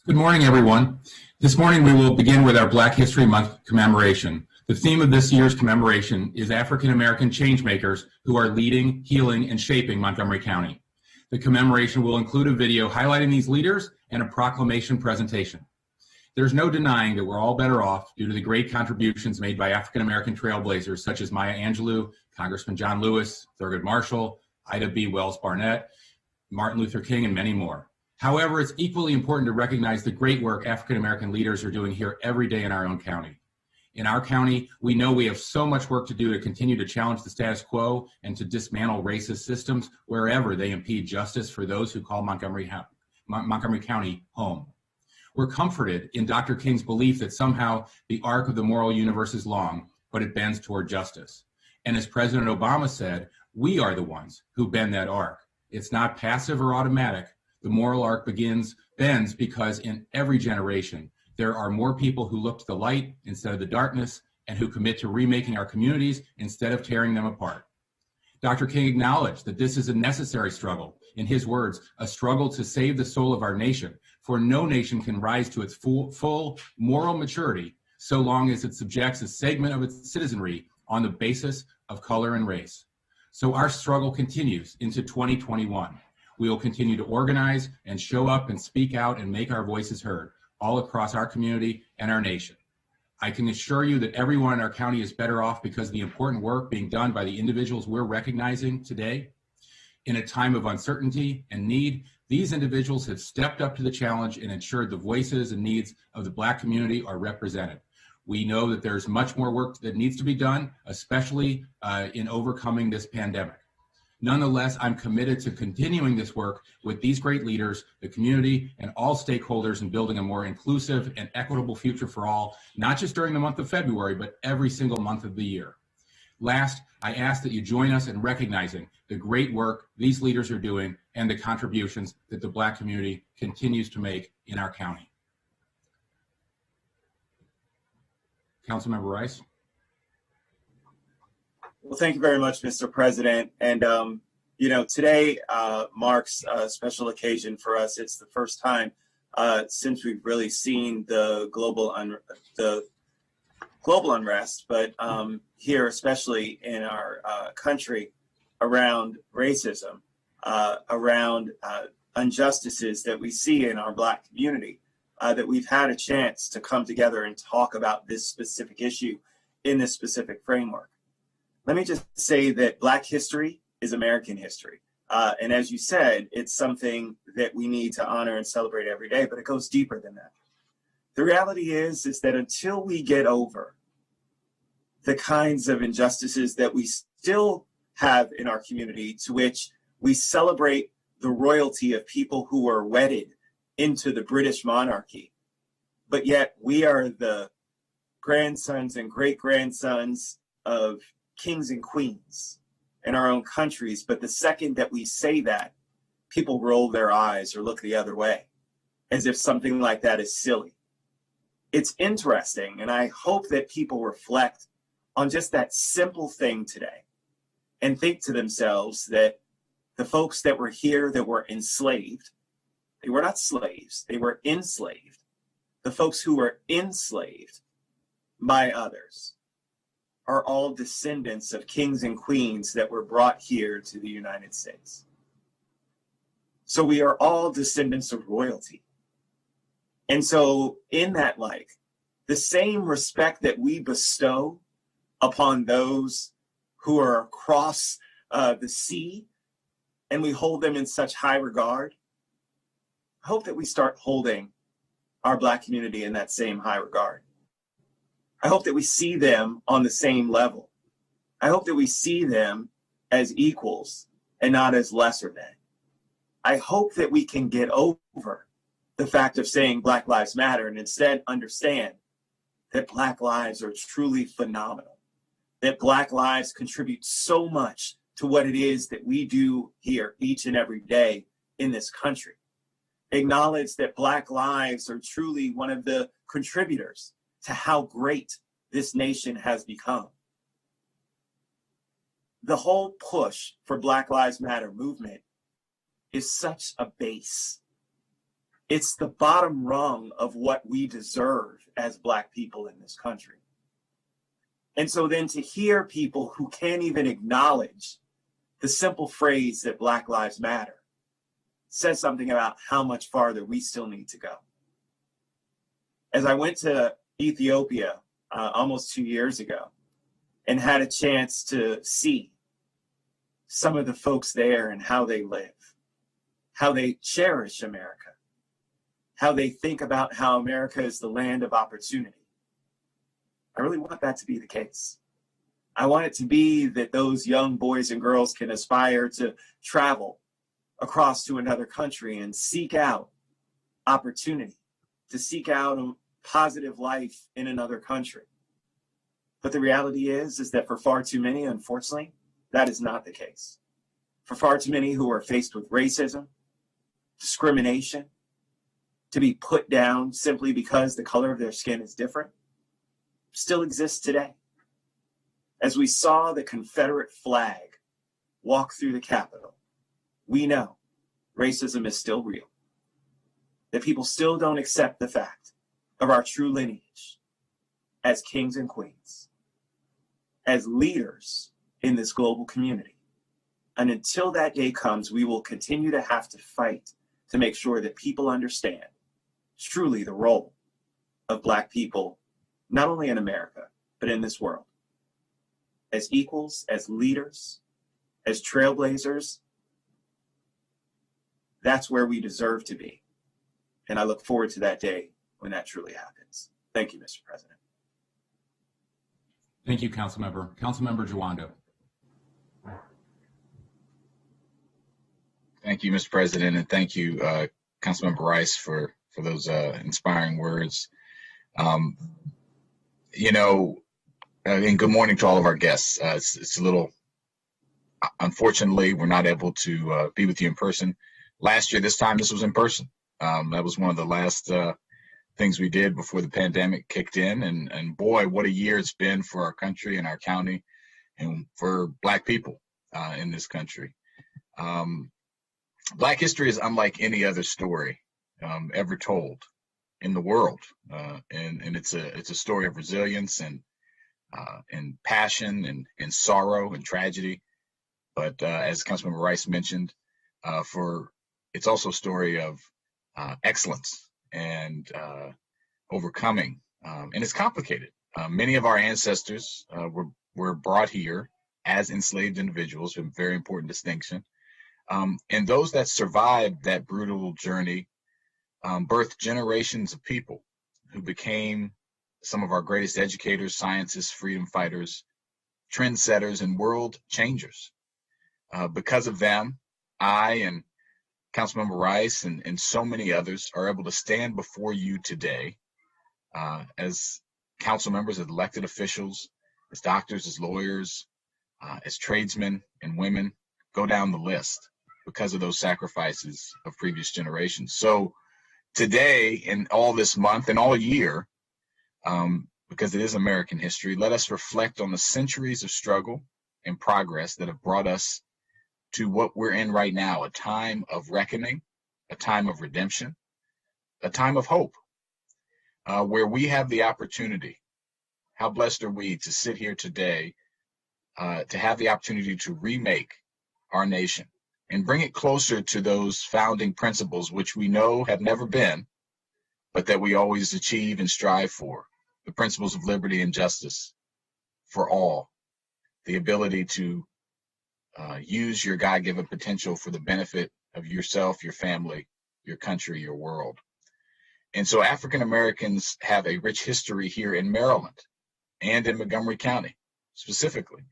Good morning, everyone. This morning we will begin with our Black History Month commemoration. The theme of this year's commemoration is African American changemakers who are leading, healing, and shaping Montgomery County. The commemoration will include a video highlighting these leaders and a proclamation presentation. There's no denying that we're all better off due to the great contributions made by African American trailblazers such as Maya Angelou, Congressman John Lewis, Thurgood Marshall, Ida B. Wells Barnett, Martin Luther King, and many more. However, it's equally important to recognize the great work African American leaders are doing here every day in our own county. In our county, we know we have so much work to do to continue to challenge the status quo and to dismantle racist systems wherever they impede justice for those who call Montgomery County home. We're comforted in Dr. King's belief that somehow the arc of the moral universe is long, but it bends toward justice. And as President Obama said, we are the ones who bend that arc. It's not passive or automatic. The moral arc bends because in every generation, there are more people who look to the light instead of the darkness and who commit to remaking our communities instead of tearing them apart. Dr. King acknowledged that this is a necessary struggle. In his words, a struggle to save the soul of our nation, for no nation can rise to its full moral maturity so long as it subjects a segment of its citizenry on the basis of color and race. So our struggle continues into 2021. We will continue to organize and show up and speak out and make our voices heard all across our community and our nation. I can assure you that everyone in our county is better off because of the important work being done by the individuals we're recognizing today. In a time of uncertainty and need, these individuals have stepped up to the challenge and ensured the voices and needs of the Black community are represented. We know that there's much more work that needs to be done, especially in overcoming this pandemic. Nonetheless, I'm committed to continuing this work with these great leaders, the community, and all stakeholders in building a more inclusive and equitable future for all, not just during the month of February, but every single month of the year. Last, I ask that you join us in recognizing the great work these leaders are doing and the contributions that the Black community continues to make in our county. Councilmember Rice. Well, thank you very much, Mr. President. And, today marks a special occasion for us. It's the first time since we've really seen the global unrest, but here, especially in our country, around racism, around injustices that we see in our Black community, that we've had a chance to come together and talk about this specific issue in this specific framework. Let me just say that Black history is American history. And as you said, it's something that we need to honor and celebrate every day, but it goes deeper than that. The reality is that until we get over the kinds of injustices that we still have in our community, to which we celebrate the royalty of people who are wedded into the British monarchy, but yet we are the grandsons and great-grandsons of kings and queens in our own countries. But the second that we say that, people roll their eyes or look the other way as if something like that is silly. It's interesting, and I hope that people reflect on just that simple thing today and think to themselves that the folks that were here that were enslaved, they were not slaves, they were enslaved. The folks who were enslaved by others are all descendants of kings and queens that were brought here to the United States. So we are all descendants of royalty. And so in that light, the same respect that we bestow upon those who are across the sea, and we hold them in such high regard, I hope that we start holding our Black community in that same high regard. I hope that we see them on the same level. I hope that we see them as equals and not as lesser than. I hope that we can get over the fact of saying Black Lives Matter and instead understand that Black lives are truly phenomenal, that Black lives contribute so much to what it is that we do here each and every day in this country. Acknowledge that Black lives are truly one of the contributors to how great this nation has become. The whole push for Black Lives Matter movement is such a base. It's the bottom rung of what we deserve as Black people in this country. And so then to hear people who can't even acknowledge the simple phrase that Black Lives Matter says something about how much farther we still need to go. As I went to Ethiopia almost 2 years ago and had a chance to see some of the folks there and how they live, how they cherish America, how they think about how America is the land of opportunity. I really want that to be the case. I want it to be that those young boys and girls can aspire to travel across to another country and seek out opportunity, to seek out a positive life in another country. But the reality is that for far too many, unfortunately, that is not the case. For far too many who are faced with racism, discrimination, to be put down simply because the color of their skin is different, still exists today. As we saw the Confederate flag walk through the Capitol, we know racism is still real, that people still don't accept the fact of our true lineage as kings and queens, as leaders in this global community. And until that day comes, we will continue to have to fight to make sure that people understand truly the role of Black people, not only in America, but in this world, as equals, as leaders, as trailblazers. That's where we deserve to be. And I look forward to that day when that truly happens. Thank you, Mr. President. Thank you, Councilmember. Councilmember Jawando. Thank you, Mr. President, and thank you, Councilmember Rice, for those inspiring words. And good morning to all of our guests. It's a little, unfortunately, we're not able to be with you in person. Last year, this time, this was in person. That was one of the last things we did before the pandemic kicked in. And boy, what a year it's been for our country and our county and for Black people in this country. Black history is unlike any other story ever told in the world. And it's a story of resilience and passion and sorrow and tragedy. But as Councilmember Rice mentioned, it's also a story of excellence and overcoming. And it's complicated. Many of our ancestors were brought here as enslaved individuals, a very important distinction. And those that survived that brutal journey birthed generations of people who became some of our greatest educators, scientists, freedom fighters, trendsetters, and world changers. Because of them, I and Councilmember Rice and so many others are able to stand before you today as council members, as elected officials, as doctors, as lawyers, as tradesmen and women, go down the list because of those sacrifices of previous generations. So today and all this month and all year, because it is American history, let us reflect on the centuries of struggle and progress that have brought us to what we're in right now, a time of reckoning, a time of redemption, a time of hope, where we have the opportunity. How blessed are we to sit here today, to have the opportunity to remake our nation and bring it closer to those founding principles, which we know have never been, but that we always achieve and strive for. The principles of liberty and justice for all, the ability to use your God-given potential for the benefit of yourself, your family, your country, your world. And so African Americans have a rich history here in Maryland and in Montgomery County specifically.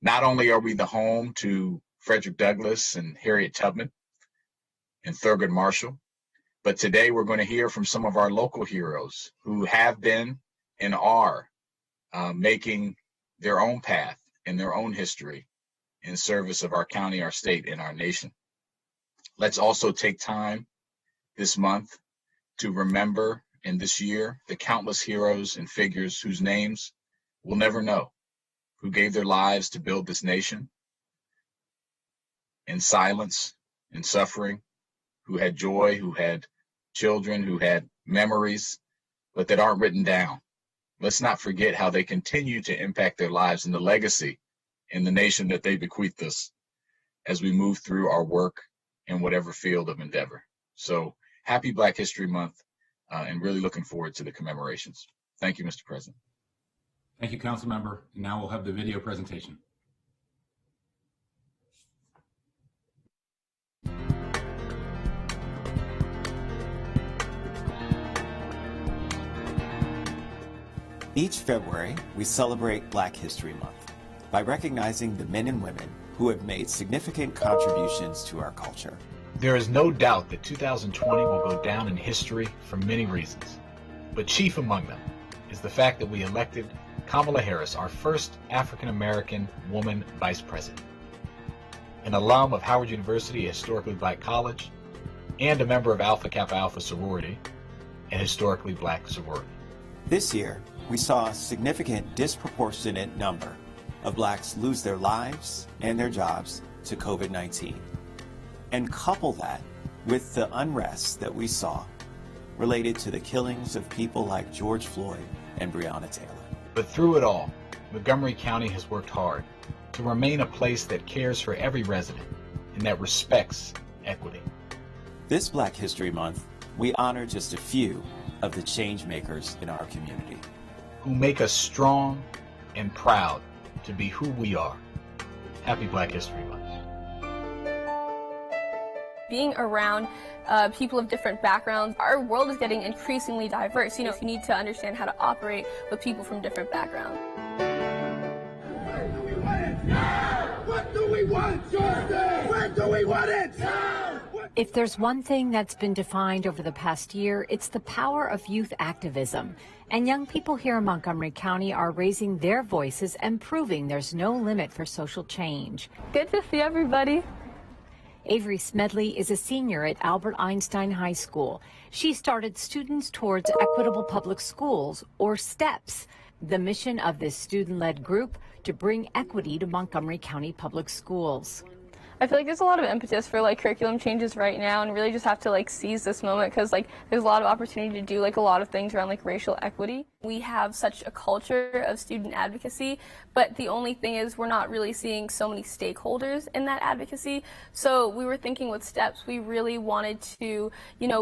Not only are we the home to Frederick Douglass and Harriet Tubman and Thurgood Marshall, but today we're going to hear from some of our local heroes who have been and are making their own path and their own history in service of our county, our state, and our nation. Let's also take time this month to remember in this year the countless heroes and figures whose names we'll never know, who gave their lives to build this nation in silence and suffering, who had joy, who had children who had memories, but that aren't written down. Let's not forget how they continue to impact their lives and the legacy in the nation that they bequeathed us as we move through our work in whatever field of endeavor. So happy Black History Month, and really looking forward to the commemorations. Thank you, Mr. President. Thank you, Council Member. And now we'll have the video presentation. Each February, we celebrate Black History Month by recognizing the men and women who have made significant contributions to our culture. There is no doubt that 2020 will go down in history for many reasons, but chief among them is the fact that we elected Kamala Harris, our first African-American woman vice president, an alum of Howard University, a historically black college, and a member of Alpha Kappa Alpha sorority, an historically black sorority. This year, we saw a significant disproportionate number of blacks lose their lives and their jobs to COVID-19. And couple that with the unrest that we saw related to the killings of people like George Floyd and Breonna Taylor. But through it all, Montgomery County has worked hard to remain a place that cares for every resident and that respects equity. This Black History Month, we honor just a few of the change makers in our community, who make us strong and proud to be who we are. Happy Black History Month. Being around people of different backgrounds, our world is getting increasingly diverse. You need to understand how to operate with people from different backgrounds. Where do we want it? Now! What do we want? Justice! Where do we want it? Now! If there's one thing that's been defined over the past year, it's the power of youth activism. And young people here in Montgomery County are raising their voices and proving there's no limit for social change. Good to see everybody. Avery Smedley is a senior at Albert Einstein High School. She started Students Towards Equitable Public Schools, or STEPS, the mission of this student-led group to bring equity to Montgomery County Public Schools. I feel like there's a lot of impetus for curriculum changes right now, and really just have to seize this moment, because there's a lot of opportunity to do a lot of things around racial equity. We have such a culture of student advocacy, but the only thing is we're not really seeing so many stakeholders in that advocacy. So we were thinking with STEPS, we really wanted to,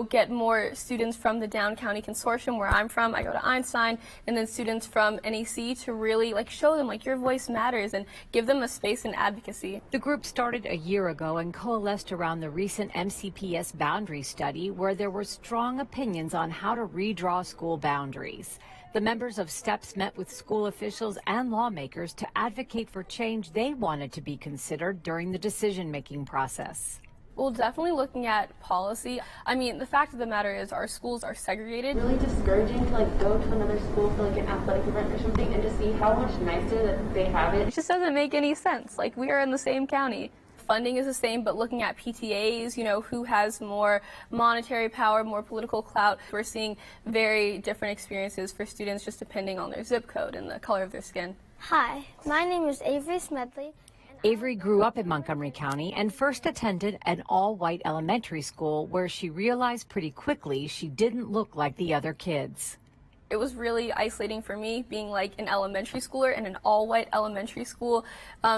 get more students from the Down County Consortium, where I'm from. I go to Einstein, and then students from NEC to really show them your voice matters and give them a space in advocacy. The group started a year ago and coalesced around the recent MCPS boundary study, where there were strong opinions on how to redraw school boundaries. The members of STEPS met with school officials and lawmakers to advocate for change they wanted to be considered during the decision-making process. Well, definitely looking at policy. I mean, the fact of the matter is our schools are segregated. Really discouraging to go to another school for an athletic event or something and to see how much nicer that they have it. It just doesn't make any sense. We are in the same county. Funding is the same, but looking at PTAs, who has more monetary power, more political clout, we're seeing very different experiences for students just depending on their zip code and the color of their skin. Hi, my name is Avery Smedley. Avery grew up in Montgomery County and first attended an all-white elementary school where she realized pretty quickly she didn't look like the other kids. It was really isolating for me being an elementary schooler in an all-white elementary school.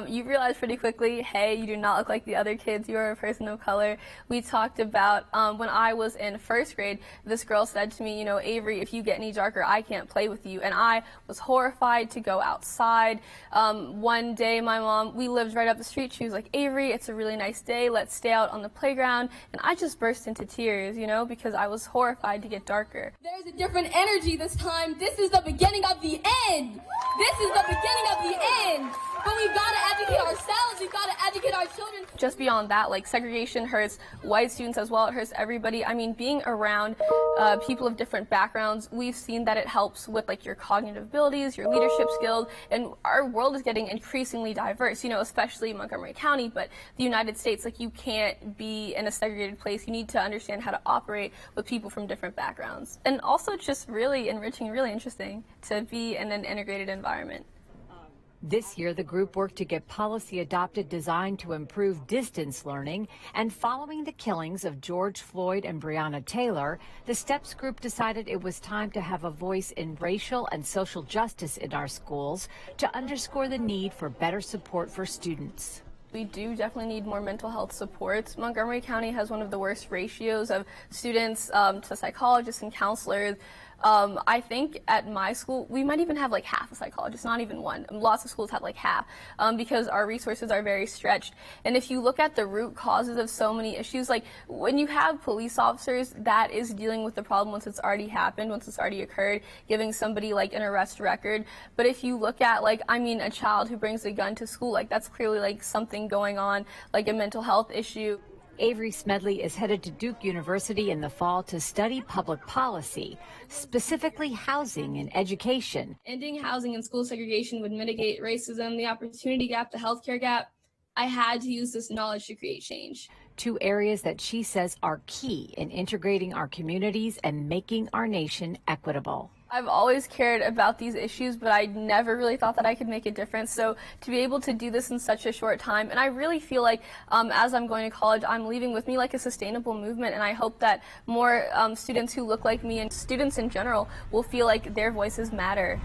You realize pretty quickly, hey, you do not look like the other kids. You are a person of color. We talked about when I was in first grade, this girl said to me, Avery, if you get any darker, I can't play with you. And I was horrified to go outside. One day, my mom, we lived right up the street. She was like, Avery, it's a really nice day. Let's stay out on the playground. And I just burst into tears, because I was horrified to get darker. There's a different energy this time. This is the beginning of the end. This is the beginning of the end. But we've got to educate ourselves. We've got to educate our children. Just beyond that, segregation hurts white students as well. It hurts everybody. I mean, being around people of different backgrounds, we've seen that it helps with your cognitive abilities, your leadership skills, and our world is getting increasingly diverse, especially Montgomery County, but the United States, you can't be in a segregated place. You need to understand how to operate with people from different backgrounds. And also just really enriching, really interesting to be in an integrated environment. This year, the group worked to get policy adopted designed to improve distance learning. And following the killings of George Floyd and Breonna Taylor, the STEPS group decided it was time to have a voice in racial and social justice in our schools to underscore the need for better support for students. We do definitely need more mental health supports. Montgomery County has one of the worst ratios of students to psychologists and counselors. I think at my school, we might even have like half a psychologist, not even one. Lots of schools have like half because our resources are very stretched. And if you look at the root causes of so many issues, like when you have police officers, that is dealing with the problem once it's already happened, once it's already occurred, giving somebody like an arrest record. But if you look at like, I mean, a child who brings a gun to school, like that's clearly like something going on, like a mental health issue. Avery Smedley is headed to Duke University in the fall to study public policy, specifically housing and education. Ending housing and school segregation would mitigate racism, the opportunity gap, the healthcare gap. I had to use this knowledge to create change. 2 areas that she says are key in integrating our communities and making our nation equitable. I've always cared about these issues, but I never really thought that I could make a difference. So to be able to do this in such a short time, and I really feel like as I'm going to college, I'm leaving with me like a sustainable movement, and I hope that more students who look like me and students in general will feel like their voices matter.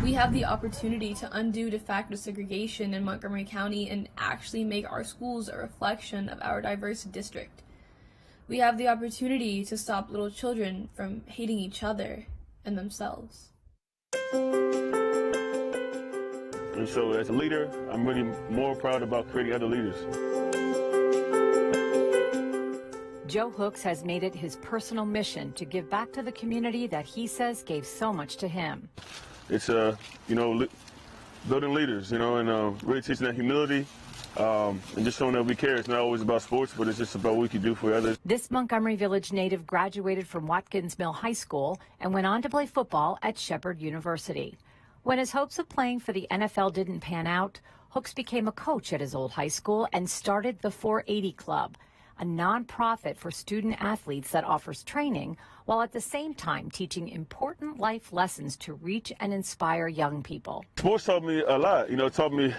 We have the opportunity to undo de facto segregation in Montgomery County and actually make our schools a reflection of our diverse district. We have the opportunity to stop little children from hating each other and themselves. And so as a leader, I'm really more proud about creating other leaders. Joe Hooks has made it his personal mission to give back to the community that he says gave so much to him. It's, building leaders, and really teaching that humility and just showing that we care. It's not always about sports, but it's just about what we can do for others. This Montgomery Village native graduated from Watkins Mill High School and went on to play football at Shepherd University. When his hopes of playing for the NFL didn't pan out, Hooks became a coach at his old high school and started the 480 Club, a nonprofit for student athletes that offers training while at the same time teaching important life lessons to reach and inspire young people. Sports taught me a lot. It taught me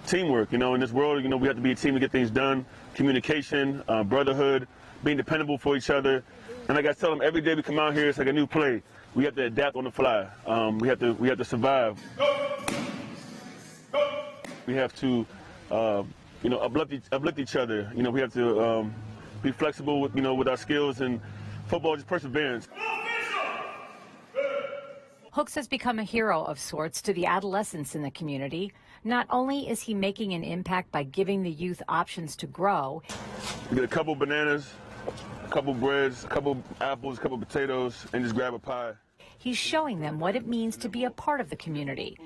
teamwork. In this world, we have to be a team to get things done. Communication, brotherhood, being dependable for each other. And like I tell them, every day we come out here, it's like a new play. We have to adapt on the fly. We have to survive. We have to, uplift each other. We have to be flexible with our skills, and football is perseverance. Hooks has become a hero of sorts to the adolescents in the community. Not only is he making an impact by giving the youth options to grow, we get a couple bananas, a couple breads, a couple apples, a couple potatoes, and just grab a pie. He's showing them what it means to be a part of the community.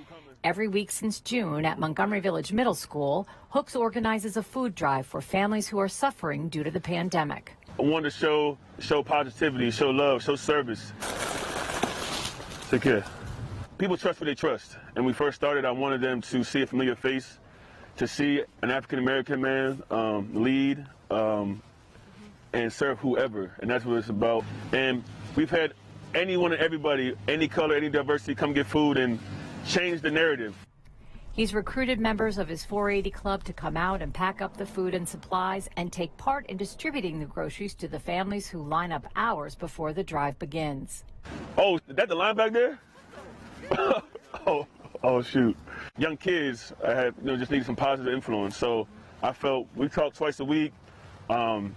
Every week since June at Montgomery Village Middle School, Hooks organizes a food drive for families who are suffering due to the pandemic. I wanted to show positivity, show love, show service. Take care. People trust what they trust. And when we first started, I wanted them to see a familiar face, to see an African-American man lead and serve whoever. And that's what it's about. And we've had anyone and everybody, any color, any diversity, come get food and change the narrative. He's recruited members of his 480 Club to come out and pack up the food and supplies and take part in distributing the groceries to the families who line up hours before the drive begins. Oh, is that the line back there? oh, shoot. Young kids, I had, just needed some positive influence. So I felt we talk twice a week. I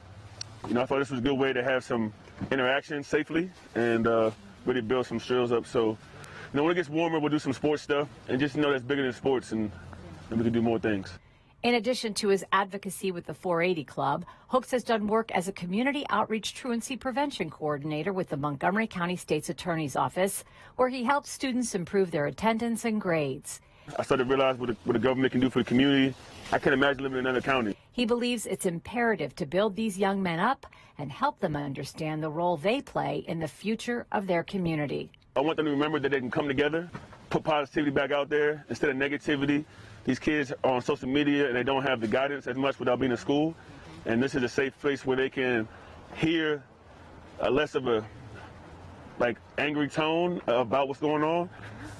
thought this was a good way to have some interaction safely and really build some skills up. So, when it gets warmer, we'll do some sports stuff and just that's bigger than sports, and we can do more things. In addition to his advocacy with the 480 Club, Hooks has done work as a community outreach truancy prevention coordinator with the Montgomery County State's Attorney's Office, where he helps students improve their attendance and grades. I started to realize what the government can do for the community. I can't imagine living in another county. He believes it's imperative to build these young men up and help them understand the role they play in the future of their community. I want them to remember that they can come together, put positivity back out there instead of negativity. These kids are on social media and they don't have the guidance as much without being in school. And this is a safe place where they can hear a less of a angry tone about what's going on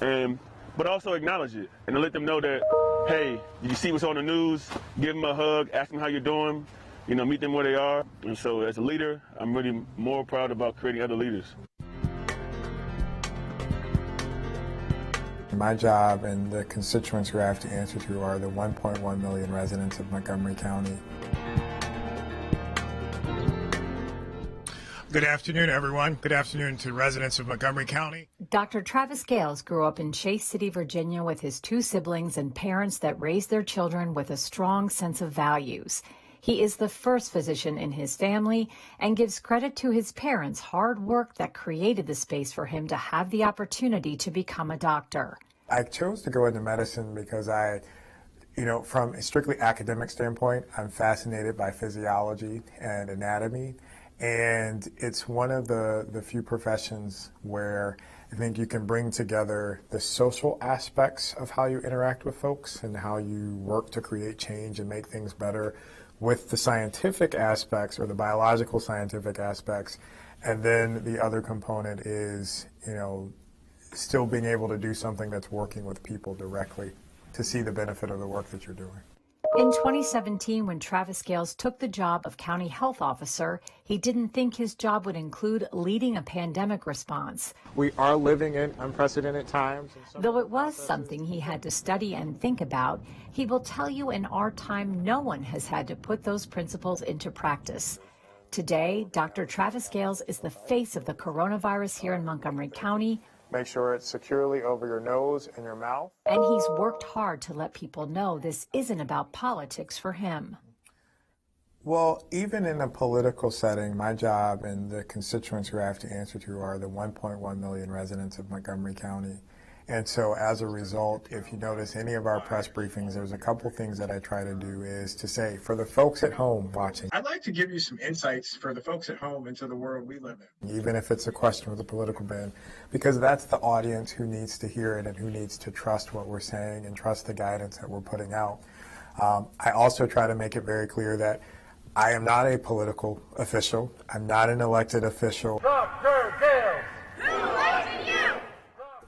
and but also acknowledge it and to let them know that, hey, did you see what's on the news? Give them a hug, ask them how you're doing, meet them where they are. And so as a leader, I'm really more proud about creating other leaders. My job and the constituents who I have to answer to are the 1.1 million residents of Montgomery County. Good afternoon, everyone. Good afternoon to residents of Montgomery County. Dr. Travis Gales grew up in Chase City, Virginia, with his two siblings and parents that raised their children with a strong sense of values. He is the first physician in his family and gives credit to his parents' hard work that created the space for him to have the opportunity to become a doctor. I chose to go into medicine because from a strictly academic standpoint, I'm fascinated by physiology and anatomy. And it's one of the few professions where I think you can bring together the social aspects of how you interact with folks and how you work to create change and make things better with the scientific aspects or the biological scientific aspects. And then the other component is, still being able to do something that's working with people directly to see the benefit of the work that you're doing. In 2017, when Travis Gales took the job of county health officer, he didn't think his job would include leading a pandemic response. We are living in unprecedented times. Though it was something he had to study and think about, he will tell you in our time no one has had to put those principles into practice. Today, Dr. Travis Gales is the face of the coronavirus here in Montgomery County. Make sure it's securely over your nose and your mouth. And he's worked hard to let people know this isn't about politics for him. Well, even in a political setting, my job and the constituents who I have to answer to are the 1.1 million residents of Montgomery County. And so as a result, if you notice any of our press briefings, there's a couple things that I try to do is to say, for the folks at home watching, I'd like to give you some insights for the folks at home into the world we live in. Even if it's a question with a political bend, because that's the audience who needs to hear it and who needs to trust what we're saying and trust the guidance that we're putting out. I also try to make it very clear that I am not a political official. I'm not an elected official. Dr. Gales!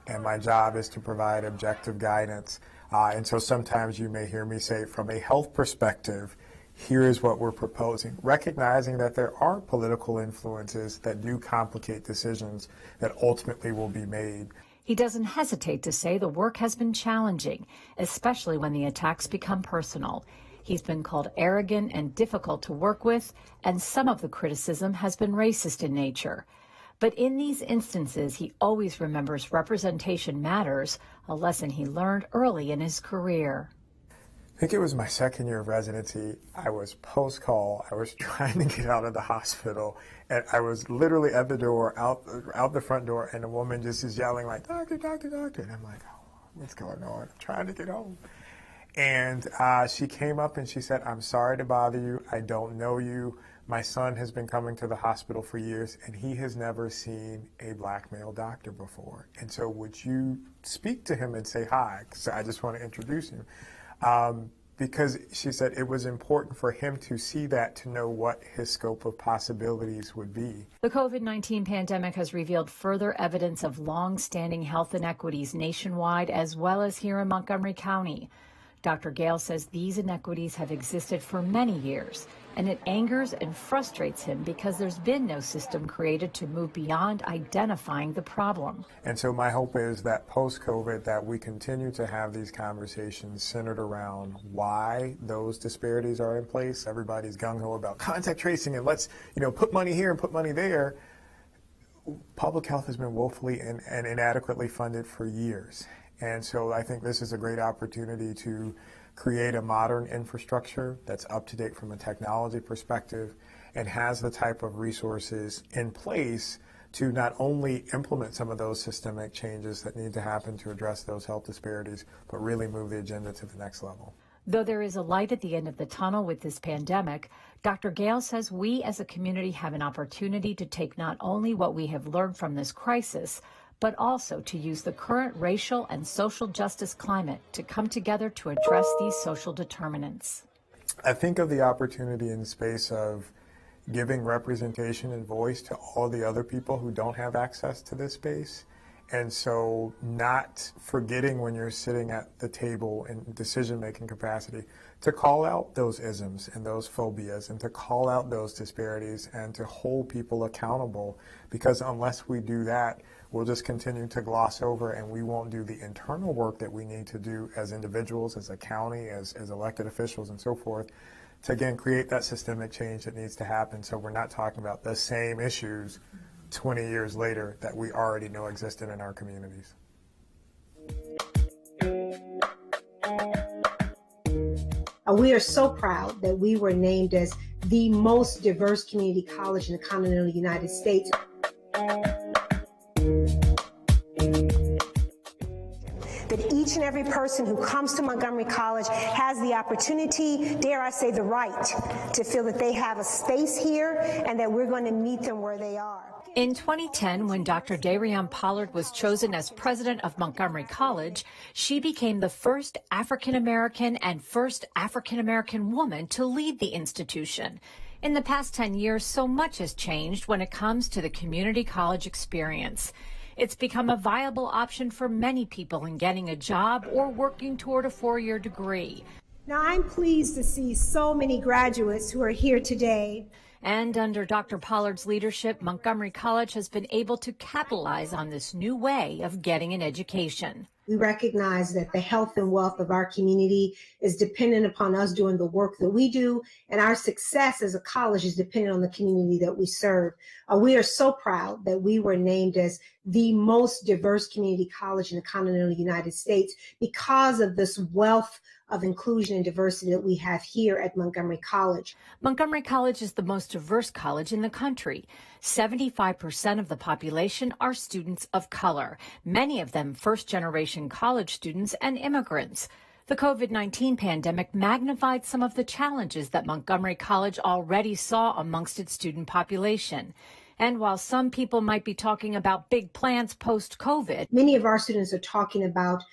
And my job is to provide objective guidance. And so sometimes you may hear me say, from a health perspective, here is what we're proposing, recognizing that there are political influences that do complicate decisions that ultimately will be made. He doesn't hesitate to say the work has been challenging, especially when the attacks become personal. He's been called arrogant and difficult to work with, and some of the criticism has been racist in nature. But in these instances, he always remembers representation matters, a lesson he learned early in his career. I think it was my second year of residency. I was post-call. I was trying to get out of the hospital, and I was literally at the door, out the front door, and a woman just is yelling like, "Doctor, doctor, doctor." And I'm like, oh, what's going on? I'm trying to get home. And she came up and she said, "I'm sorry to bother you. I don't know you. My son has been coming to the hospital for years, and he has never seen a black male doctor before. And so would you speak to him and say hi? Because I just want to introduce him." Because she said it was important for him to see that, to know what his scope of possibilities would be. The COVID-19 pandemic has revealed further evidence of long-standing health inequities nationwide as well as here in Montgomery County. Dr. Gale says these inequities have existed for many years, and it angers and frustrates him because there's been no system created to move beyond identifying the problem. And so my hope is that post-COVID that we continue to have these conversations centered around why those disparities are in place. Everybody's gung-ho about contact tracing and let's, put money here and put money there. Public health has been woefully and inadequately funded for years. And so I think this is a great opportunity to create a modern infrastructure that's up to date from a technology perspective and has the type of resources in place to not only implement some of those systemic changes that need to happen to address those health disparities, but really move the agenda to the next level. Though there is a light at the end of the tunnel with this pandemic, Dr. Gale says we as a community have an opportunity to take not only what we have learned from this crisis, but also to use the current racial and social justice climate to come together to address these social determinants. I think of the opportunity in the space of giving representation and voice to all the other people who don't have access to this space, And so not forgetting when you're sitting at the table in decision-making capacity to call out those isms and those phobias and to call out those disparities and to hold people accountable, because unless we do that, we'll just continue to gloss over and we won't do the internal work that we need to do as individuals, as a county, as elected officials and so forth, to again create that systemic change that needs to happen, so we're not talking about the same issues 20 years later that we already know existed in our communities. We are so proud that we were named as the most diverse community college in the continental United States. That each and every person who comes to Montgomery College has the opportunity, dare I say the right, to feel that they have a space here and that we're going to meet them where they are. In 2010, when Dr. Darian Pollard was chosen as president of Montgomery College, she became the first African-American and first African-American woman to lead the institution. In the past 10 years, so much has changed when it comes to the community college experience. It's become a viable option for many people in getting a job or working toward a four-year degree. Now, I'm pleased to see so many graduates who are here today. And under Dr. Pollard's leadership, Montgomery College has been able to capitalize on this new way of getting an education. We recognize that the health and wealth of our community is dependent upon us doing the work that we do, and our success as a college is dependent on the community that we serve. We are so proud that we were named as the most diverse community college in the continental United States because of this wealth of inclusion and diversity that we have here at Montgomery College. Montgomery College is the most diverse college in the country. 75% of the population are students of color, many of them first-generation college students and immigrants. The COVID-19 pandemic magnified some of the challenges that Montgomery College already saw amongst its student population. And while some people might be talking about big plans post-COVID, many of our students are talking about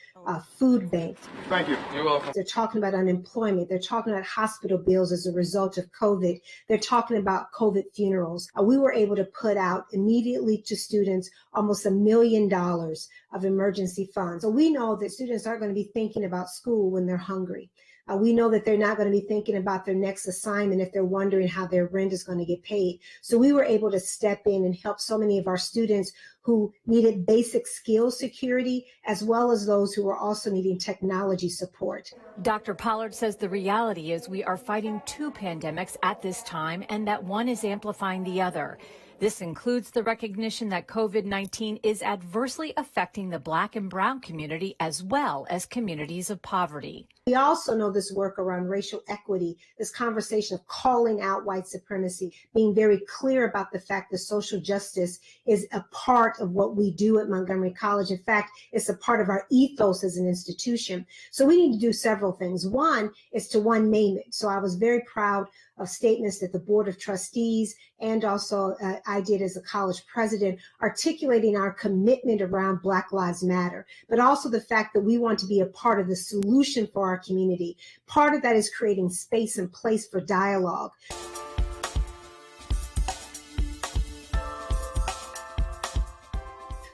food banks. Thank you. You're welcome. They're talking about unemployment. They're talking about hospital bills as a result of COVID. They're talking about COVID funerals. We were able to put out immediately to students almost $1 million of emergency funds. So we know that students aren't going to be thinking about school when they're hungry. We know that they're not going to be thinking about their next assignment if they're wondering how their rent is going to get paid. So we were able to step in and help so many of our students who needed basic skill security, as well as those who were also needing technology support. Dr. Pollard says the reality is we are fighting two pandemics at this time, and that one is amplifying the other. This includes the recognition that COVID-19 is adversely affecting the Black and Brown community as well as communities of poverty. We also know this work around racial equity, this conversation of calling out white supremacy, being very clear about the fact that social justice is a part of what we do at Montgomery College. In fact, it's a part of our ethos as an institution. So we need to do several things. One is to name it. So I was very proud of statements that the Board of Trustees and also I did as a college president, articulating our commitment around Black Lives Matter, but also the fact that we want to be a part of the solution for our community. Part of that is creating space and place for dialogue.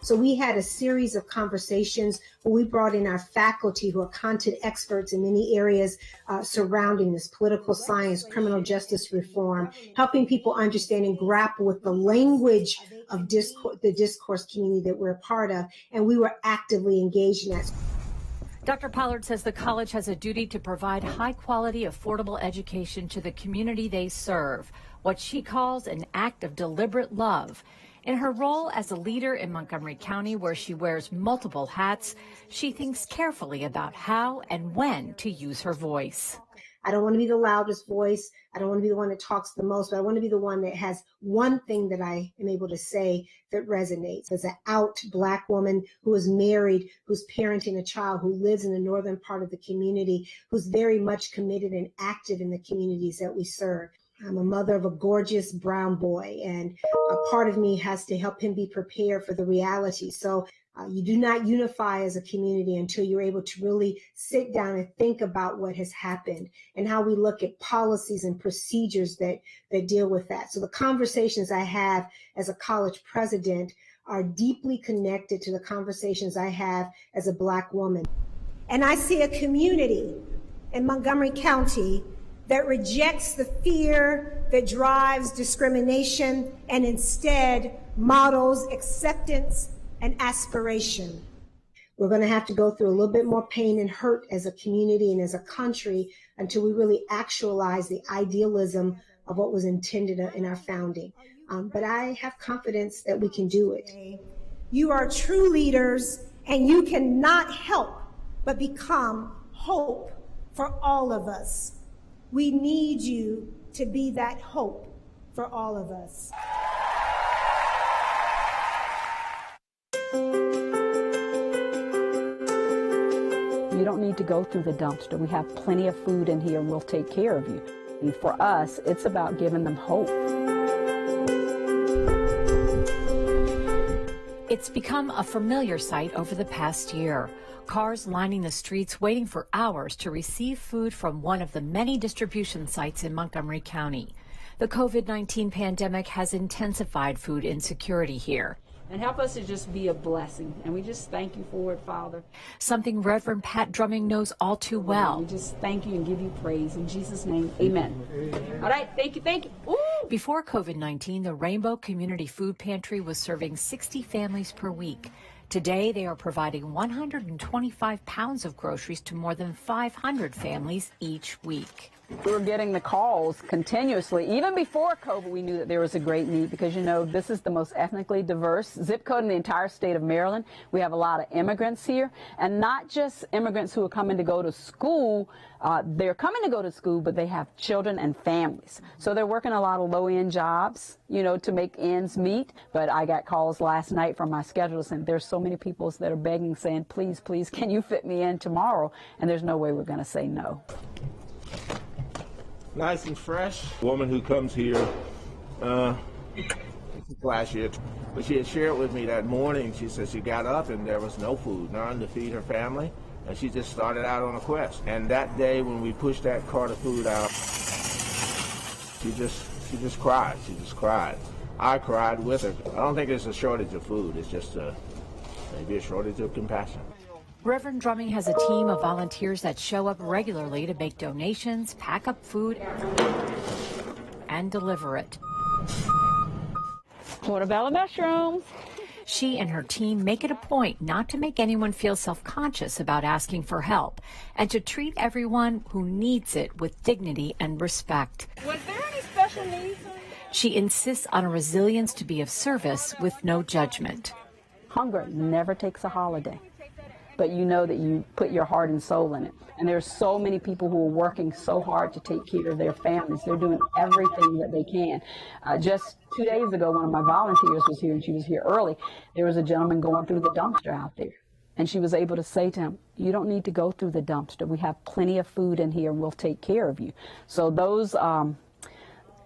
So we had a series of conversations where we brought in our faculty who are content experts in many areas surrounding this: political science, criminal justice reform, helping people understand and grapple with the language of the discourse community that we're a part of, and we were actively engaged in that. Dr. Pollard says the college has a duty to provide high-quality, affordable education to the community they serve, what she calls an act of deliberate love. In her role as a leader in Montgomery County, where she wears multiple hats, she thinks carefully about how and when to use her voice. I don't want to be the loudest voice. I don't want to be the one that talks the most, but I want to be the one that has one thing that I am able to say that resonates. As an out Black woman who is married, who's parenting a child, who lives in the northern part of the community, who's very much committed and active in the communities that we serve. I'm a mother of a gorgeous brown boy, and a part of me has to help him be prepared for the reality. So you do not unify as a community until you're able to really sit down and think about what has happened and how we look at policies and procedures that deal with that. So the conversations I have as a college president are deeply connected to the conversations I have as a Black woman. And I see a community in Montgomery County that rejects the fear that drives discrimination and instead models acceptance and aspiration. We're going to have to go through a little bit more pain and hurt as a community and as a country until we really actualize the idealism of what was intended in our founding. But I have confidence that we can do it. You are true leaders, and you cannot help but become hope for all of us. We need you to be that hope for all of us. You don't need to go through the dumpster. We have plenty of food in here and we'll take care of you. And for us, it's about giving them hope. It's become a familiar sight over the past year. Cars lining the streets waiting for hours to receive food from one of the many distribution sites in Montgomery County. The COVID-19 pandemic has intensified food insecurity here. And help us to just be a blessing. And we just thank you for it, Father. Something Reverend Pat Drumming knows all too well. We just thank you and give you praise. In Jesus' name, amen. All right, thank you, thank you. Ooh. Before COVID-19, the Rainbow Community Food Pantry was serving 60 families per week. Today, they are providing 125 pounds of groceries to more than 500 families each week. We were getting the calls continuously. Even before COVID, we knew that there was a great need because, you know, this is the most ethnically diverse zip code in the entire state of Maryland. We have a lot of immigrants here, and not just immigrants who are coming to go to school. They're coming to go to school, but they have children and families. So they're working a lot of low-end jobs, you know, to make ends meet. But I got calls last night from my schedule saying there's so many people that are begging, saying, please, please, can you fit me in tomorrow? And there's no way we're going to say no. Nice and fresh. Woman who comes here last year, but she had shared with me that morning, she said she got up and there was no food, none to feed her family, and she just started out on a quest. And that day when we pushed that cart of food out, she just cried. She just cried. I cried with her. I don't think it's a shortage of food. It's just maybe a shortage of compassion. Reverend Drumming has a team of volunteers that show up regularly to make donations, pack up food, and deliver it. Portobello mushrooms. She and her team make it a point not to make anyone feel self-conscious about asking for help and to treat everyone who needs it with dignity and respect. Was there any special needs? She insists on a resilience to be of service with no judgment. Hunger never takes a holiday, but you know that you put your heart and soul in it. And there's so many people who are working so hard to take care of their families. They're doing everything that they can. Just 2 days ago, one of my volunteers was here, and she was here early. There was a gentleman going through the dumpster out there. And she was able to say to him, you don't need to go through the dumpster. We have plenty of food in here, and we'll take care of you. So those are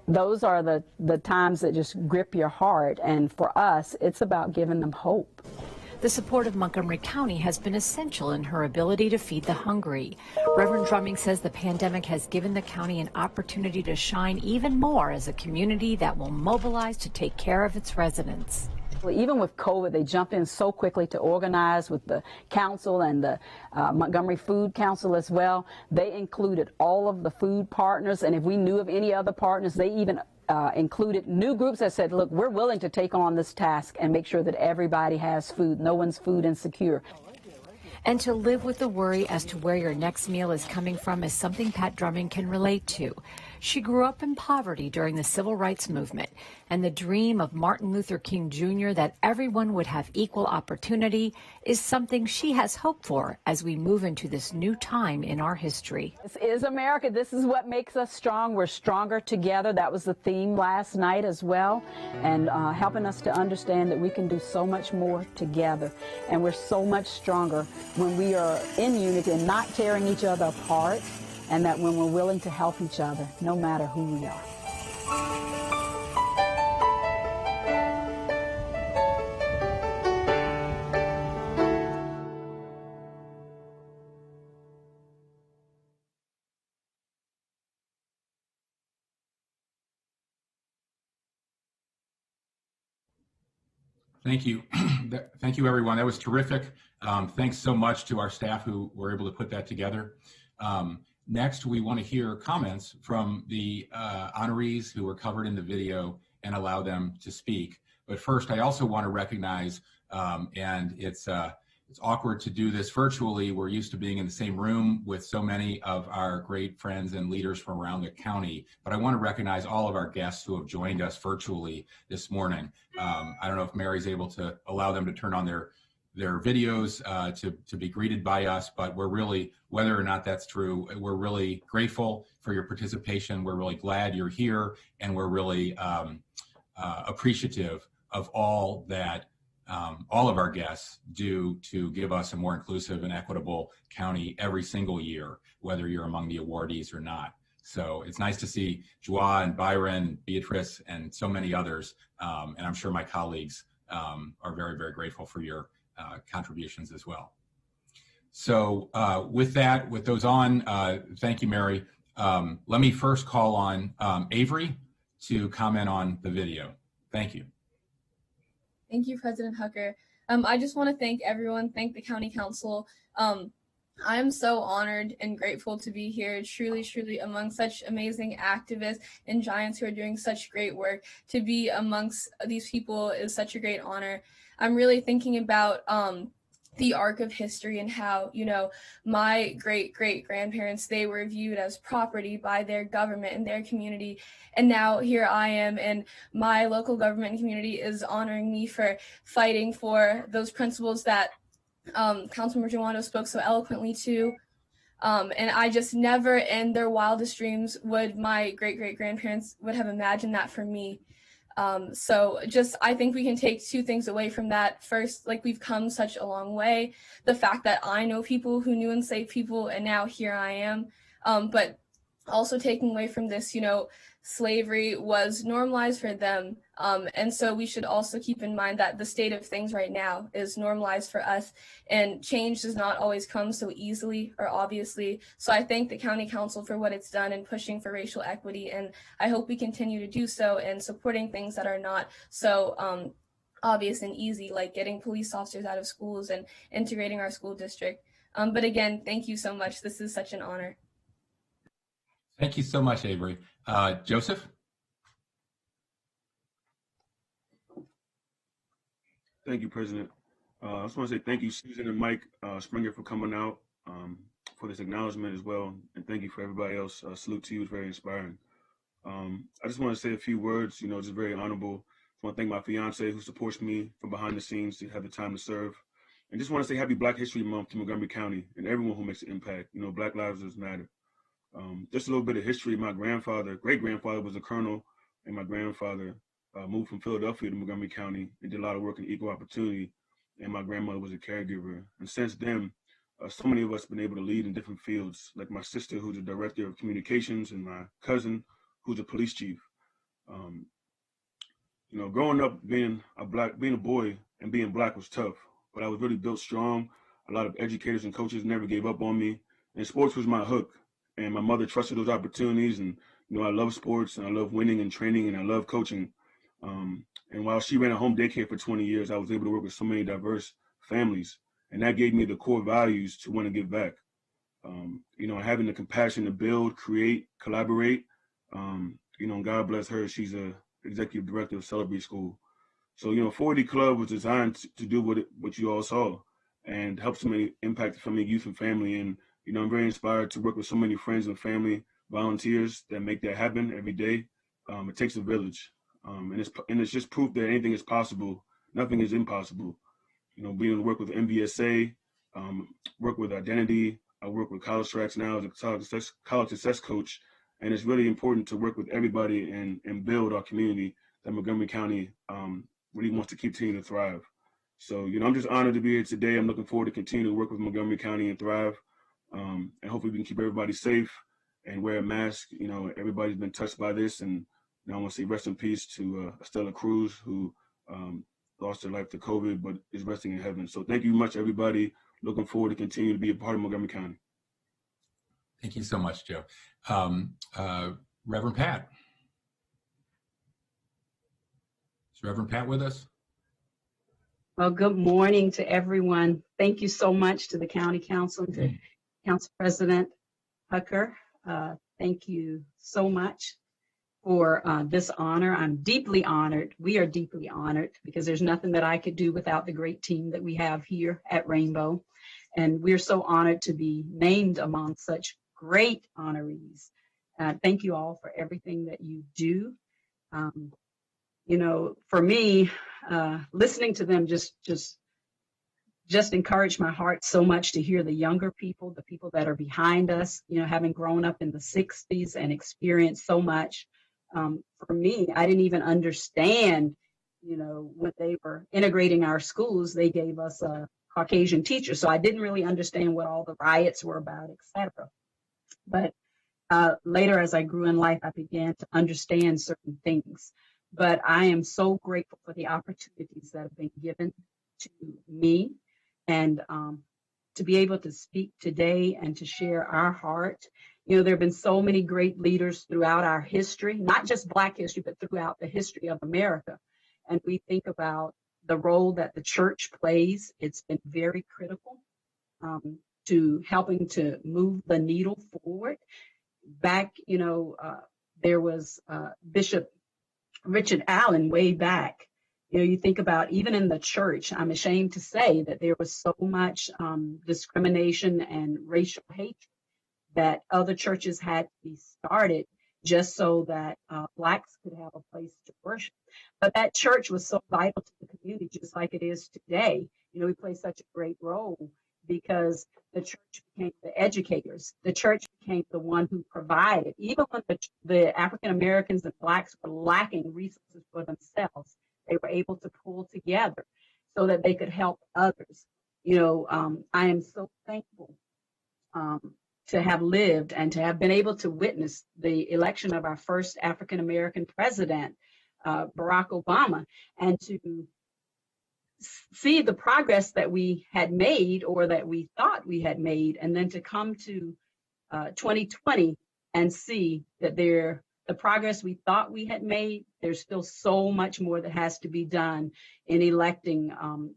the times that just grip your heart. And for us, it's about giving them hope. The support of Montgomery County has been essential in her ability to feed the hungry. Reverend Drumming says the pandemic has given the county an opportunity to shine even more as a community that will mobilize to take care of its residents. Well, even with COVID, they jumped in so quickly to organize with the council and the Montgomery Food Council as well. They included all of the food partners, and if we knew of any other partners, they even included new groups that said, look, we're willing to take on this task and make sure that everybody has food. No one's food insecure. And to live with the worry as to where your next meal is coming from is something Pat Drumming can relate to. She grew up in poverty during the Civil Rights Movement, and the dream of Martin Luther King Jr. that everyone would have equal opportunity is something she has hope for as we move into this new time in our history. This is America. This is what makes us strong. We're stronger together. That was the theme last night as well, and helping us to understand that we can do so much more together, and we're so much stronger when we are in unity and not tearing each other apart, and that when we're willing to help each other, no matter who we are. Thank you. Thank you, everyone. That was terrific. Thanks so much to our staff who were able to put that together. Next, we want to hear comments from the honorees who were covered in the video and allow them to speak. But first, I also want to recognize, and it's awkward to do this virtually. We're used to being in the same room with so many of our great friends and leaders from around the county. But I want to recognize all of our guests who have joined us virtually this morning. I don't know if Mary's able to allow them to turn on their videos to be greeted by us, but we're really, whether or not that's true, we're really grateful for your participation. We're really glad you're here, and we're really appreciative of all that all of our guests do to give us a more inclusive and equitable county every single year, whether you're among the awardees or not. So it's nice to see Joie and Byron, Beatrice, and so many others. And I'm sure my colleagues are very, very grateful for your contributions as well. So with those on, thank you, Mary. Let me first call on Avery to comment on the video. Thank you. Thank you, President Hucker. I just want to thank everyone, thank the County Council. I am so honored and grateful to be here, truly, truly among such amazing activists and giants who are doing such great work. To be amongst these people is such a great honor. I'm really thinking about the arc of history and how, you know, my great-great-grandparents, they were viewed as property by their government and their community. And now here I am, and my local government and community is honoring me for fighting for those principles that Councilmember Jawando spoke so eloquently to. And I just never in their wildest dreams would my great-great-grandparents would have imagined that for me. So just, I think we can take two things away from that. First, like, we've come such a long way. The fact that I know people who knew enslaved people, and now here I am. But also taking away from this, you know, slavery was normalized for them. And so we should also keep in mind that the state of things right now is normalized for us, and change does not always come so easily or obviously. So I thank the County Council for what it's done in pushing for racial equity, and I hope we continue to do so in supporting things that are not so obvious and easy, like getting police officers out of schools and integrating our school district. But again, thank you so much. This is such an honor. Thank you so much, Avery. Joseph? Thank you, President. I just want to say thank you, Susan and Mike Springer, for coming out for this acknowledgement as well. And thank you for everybody else. Salute to you. It's very inspiring. I just want to say a few words, you know, just very honorable. I want to thank my fiance who supports me from behind the scenes to have the time to serve. And just want to say happy Black History Month to Montgomery County and everyone who makes an impact. You know, Black lives matter. Just a little bit of history. My grandfather, great-grandfather, was a colonel, and my grandfather moved from Philadelphia to Montgomery County and did a lot of work in equal opportunity, and my grandmother was a caregiver. And since then, so many of us have been able to lead in different fields, like my sister, who's a director of communications, and my cousin, who's a police chief. You know, growing up being a boy and being Black was tough, but I was really built strong. A lot of educators and coaches never gave up on me, and sports was my hook. And my mother trusted those opportunities, and you know, I love sports, and I love winning and training, and I love coaching. And while she ran a home daycare for 20 years, I was able to work with so many diverse families, and that gave me the core values to want to give back. You know, having the compassion to build, create, collaborate. You know, God bless her. She's a executive director of Celebrate School. So, you know, 4D Club was designed to do what you all saw, and help so many impact so many youth and family. And you know, I'm very inspired to work with so many friends and family volunteers that make that happen every day. It takes a village, and it's just proof that anything is possible. Nothing is impossible. You know, being able to work with MVSA, work with Identity. I work with College Tracks now as a college success coach, and it's really important to work with everybody and build our community that Montgomery County really wants to continue to thrive. So, you know, I'm just honored to be here today. I'm looking forward to continue to work with Montgomery County and thrive. And hopefully we can keep everybody safe and wear a mask. You know, everybody's been touched by this, and you know, I want to say rest in peace to Estella Cruz, who lost her life to COVID, but is resting in heaven. So thank you much, everybody. Looking forward to continue to be a part of Montgomery County. Thank you so much, Joe. Reverend Pat. Is Reverend Pat with us? Well, good morning to everyone. Thank you so much to the County Council and to Council President Hucker. Thank you so much for this honor. I'm deeply honored. We are deeply honored because there's nothing that I could do without the great team that we have here at Rainbow. And we're so honored to be named among such great honorees. Thank you all for everything that you do. You know, for me, listening to them just encouraged my heart so much to hear the younger people, the people that are behind us, you know, having grown up in the 60s and experienced so much. For me, I didn't even understand, you know, when they were integrating our schools, they gave us a Caucasian teacher. So I didn't really understand what all the riots were about, etc. But later, as I grew in life, I began to understand certain things. But I am so grateful for the opportunities that have been given to me and to be able to speak today and to share our heart. You know, there have been so many great leaders throughout our history, not just Black history, but throughout the history of America. And we think about the role that the church plays. It's been very critical to helping to move the needle forward. Back, you know, there was Bishop Richard Allen way back. You know, you think about even in the church, I'm ashamed to say that there was so much discrimination and racial hatred that other churches had to be started just so that Blacks could have a place to worship. But that church was so vital to the community, just like it is today. You know, we play such a great role because the church became the educators. The church became the one who provided. Even when the African Americans and Blacks were lacking resources for themselves, they were able to pull together so that they could help others. You know, I am so thankful to have lived and to have been able to witness the election of our first African American president, Barack Obama, and to see the progress that we had made or that we thought we had made, and then to come to 2020 and see that the progress we thought we had made, there's still so much more that has to be done in electing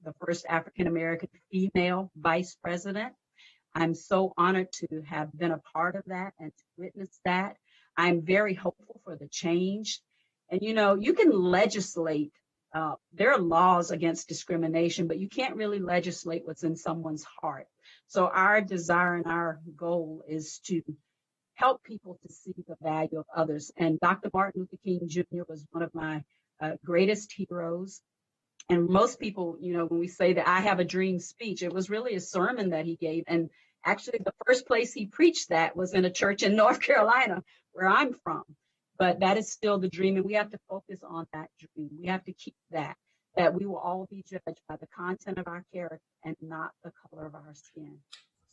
the first African American female vice president. I'm so honored to have been a part of that and to witness that. I'm very hopeful for the change. And, you know, you can legislate. There are laws against discrimination, but you can't really legislate what's in someone's heart. So our desire and our goal is to help people to see the value of others. And Dr. Martin Luther King Jr. was one of my greatest heroes. And most people, you know, when we say that I have a dream speech, it was really a sermon that he gave. And actually, the first place he preached that was in a church in North Carolina, where I'm from. But that is still the dream, and we have to focus on that dream. We have to keep that we will all be judged by the content of our character and not the color of our skin.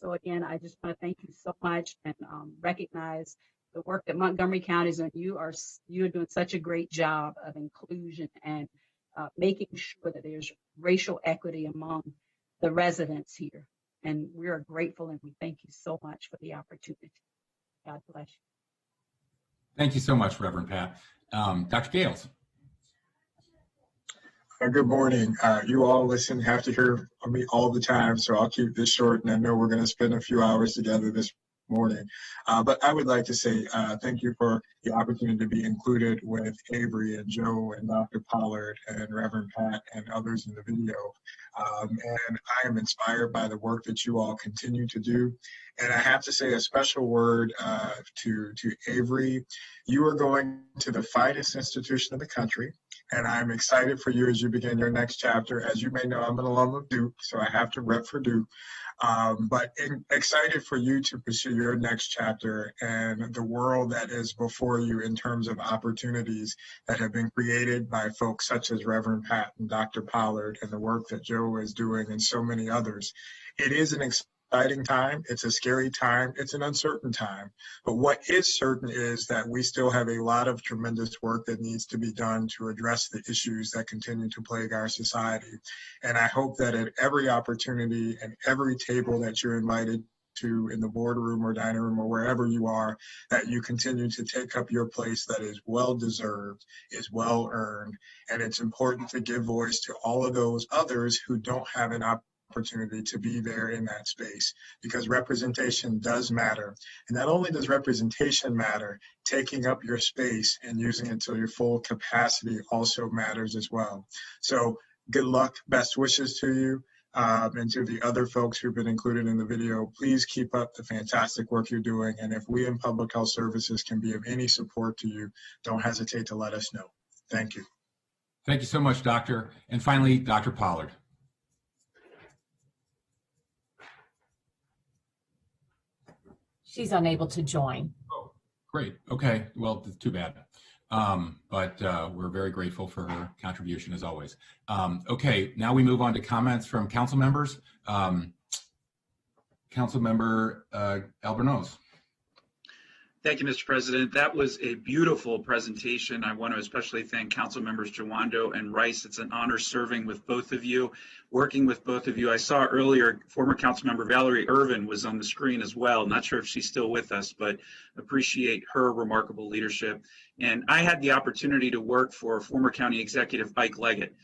So again, I just want to thank you so much and recognize the work that Montgomery County is doing. You are doing such a great job of inclusion and making sure that there's racial equity among the residents here. And we are grateful and we thank you so much for the opportunity. God bless you. Thank you so much, Reverend Pat. Dr. Gales. Good morning. You all have to hear from me all the time, so I'll keep this short, and I know we're going to spend a few hours together this morning. But I would like to say thank you for the opportunity to be included with Avery and Joe and Dr. Pollard and Reverend Pat and others in the video. And I am inspired by the work that you all continue to do. And I have to say a special word to Avery. You are going to the finest institution in the country. And I'm excited for you as you begin your next chapter. As you may know, I'm an alum of Duke, so I have to rep for Duke. But excited for you to pursue your next chapter and the world that is before you in terms of opportunities that have been created by folks such as Reverend Pat and Dr. Pollard and the work that Joe is doing and so many others. It is an exciting time. It's a scary time. It's an uncertain time. But what is certain is that we still have a lot of tremendous work that needs to be done to address the issues that continue to plague our society. And I hope that at every opportunity and every table that you're invited to in the boardroom or dining room or wherever you are, that you continue to take up your place that is well deserved, is well earned. And it's important to give voice to all of those others who don't have an opportunity to be there in that space, because representation does matter. And not only does representation matter, taking up your space and using it to your full capacity also matters as well. So good luck, best wishes to you. And to the other folks who've been included in the video, please keep up the fantastic work you're doing. And if we in Public Health Services can be of any support to you, don't hesitate to let us know. Thank you. Thank you so much, Doctor. And finally, Dr. Pollard. She's unable to join. Oh, great. Okay. Well, too bad. But we're very grateful for her contribution as always. Okay, now we move on to comments from council members. Councilmember Albornoz. Thank you, Mr. President. That was a beautiful presentation. I want to especially thank Council Members Jawando and Rice. It's an honor serving with both of you, working with both of you. I saw earlier former Councilmember Valerie Irvin was on the screen as well. Not sure if she's still with us, but appreciate her remarkable leadership. And I had the opportunity to work for former County Executive Ike Leggett,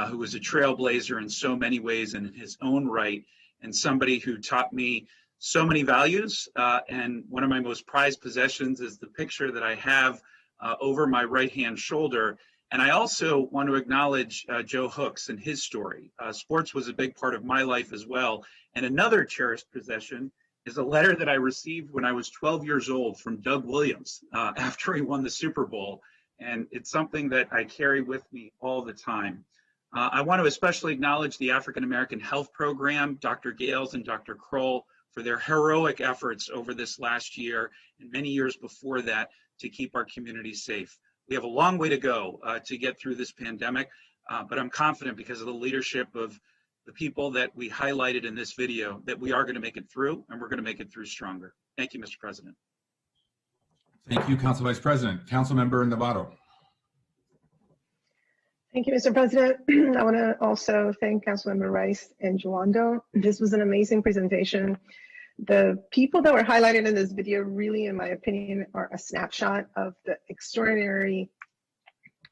who was a trailblazer in so many ways in his own right, and somebody who taught me so many values, and one of my most prized possessions is the picture that I have over my right-hand shoulder. And I also want to acknowledge Joe Hooks and his story. Sports was a big part of my life as well. And another cherished possession is a letter that I received when I was 12 years old from Doug Williams after he won the Super Bowl. And it's something that I carry with me all the time. I want to especially acknowledge the African American Health Program, Dr. Gales and Dr. Kroll, for their heroic efforts over this last year and many years before that to keep our community safe. We have a long way to go to get through this pandemic, but I'm confident because of the leadership of the people that we highlighted in this video that we are going to make it through, and we're going to make it through stronger. Thank you, Mr. President. Thank you, Council Vice President. Councilmember Novato. Thank you, Mr. President. I want to also thank Councilmember Rice and Jawando. This was an amazing presentation. The people that were highlighted in this video really, in my opinion, are a snapshot of the extraordinary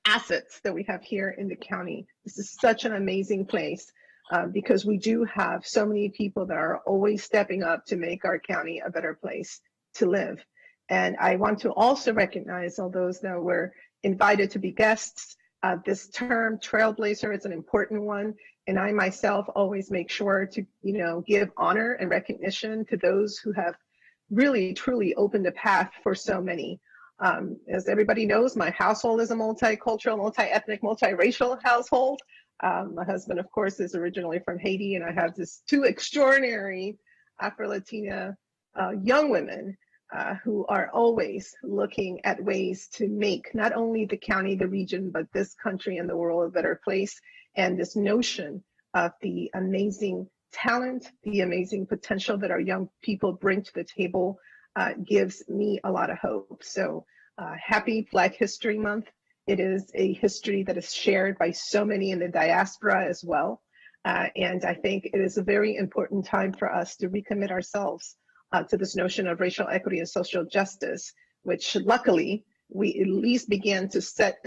assets that we have here in the county. This is such an amazing place because we do have so many people that are always stepping up to make our county a better place to live. And I want to also recognize all those that were invited to be guests. This term trailblazer is an important one. And I myself always make sure to, give honor and recognition to those who have really, truly opened a path for so many. As everybody knows, my household is a multicultural, multi-ethnic, multiracial household. My husband, of course, is originally from Haiti, and I have this two extraordinary Afro-Latina young women who are always looking at ways to make not only the county, the region, but this country and the world a better place. And this notion of the amazing talent, the amazing potential that our young people bring to the table gives me a lot of hope. So happy Black History Month. It is a history that is shared by so many in the diaspora as well. And I think it is a very important time for us to recommit ourselves to this notion of racial equity and social justice, which luckily we at least began to set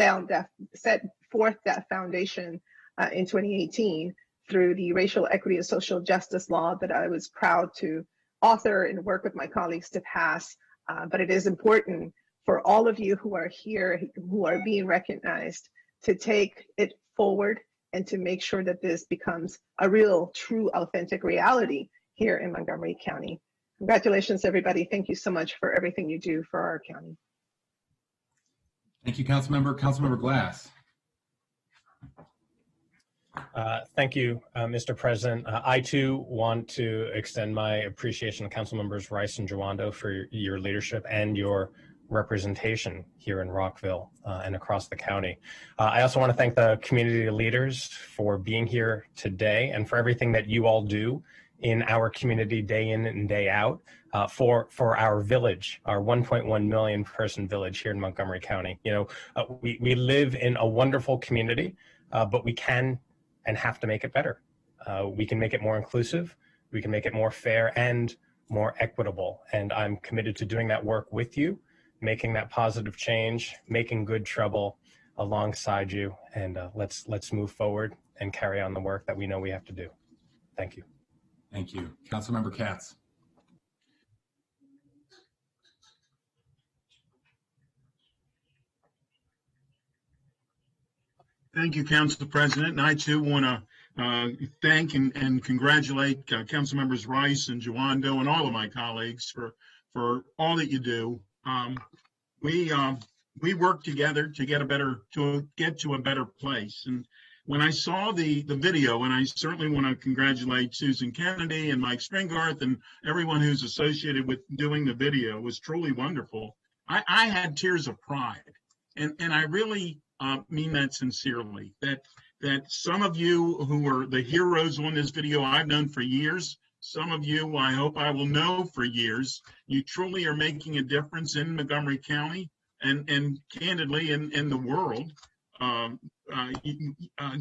forth that foundation in 2018 through the racial equity and social justice law that I was proud to author and work with my colleagues to pass. But it is important for all of you who are here, who are being recognized, to take it forward and to make sure that this becomes a real, true, authentic reality here in Montgomery County. Congratulations, everybody. Thank you so much for everything you do for our county. Thank you, Councilmember Glass. Thank you, Mr. President. I too want to extend my appreciation to Council Members Rice and Jawando for your leadership and your representation here in Rockville and across the county. I also want to thank the community leaders for being here today and for everything that you all do in our community day in and day out for our village, our 1.1 million person village here in Montgomery County. We live in a wonderful community, but we can and have to make it better. We can make it more inclusive, we can make it more fair, and more equitable. And I'm committed to doing that work with you, making that positive change, making good trouble alongside you. And let's move forward and carry on the work that we know we have to do. Thank you. Thank you. Councilmember Katz. Thank you, Council President. And I too want to thank and congratulate Council Members Rice and Jawando and all of my colleagues for all that you do. We work together to get to a better place. And when I saw the video, and I certainly want to congratulate Susan Kennedy and Mike Stringarth and everyone who's associated with doing the video, it was truly wonderful. I had tears of pride, and I really mean that sincerely. That some of you who are the heroes on this video I've known for years, some of you I hope I will know for years. You truly are making a difference in Montgomery County and candidly in the world.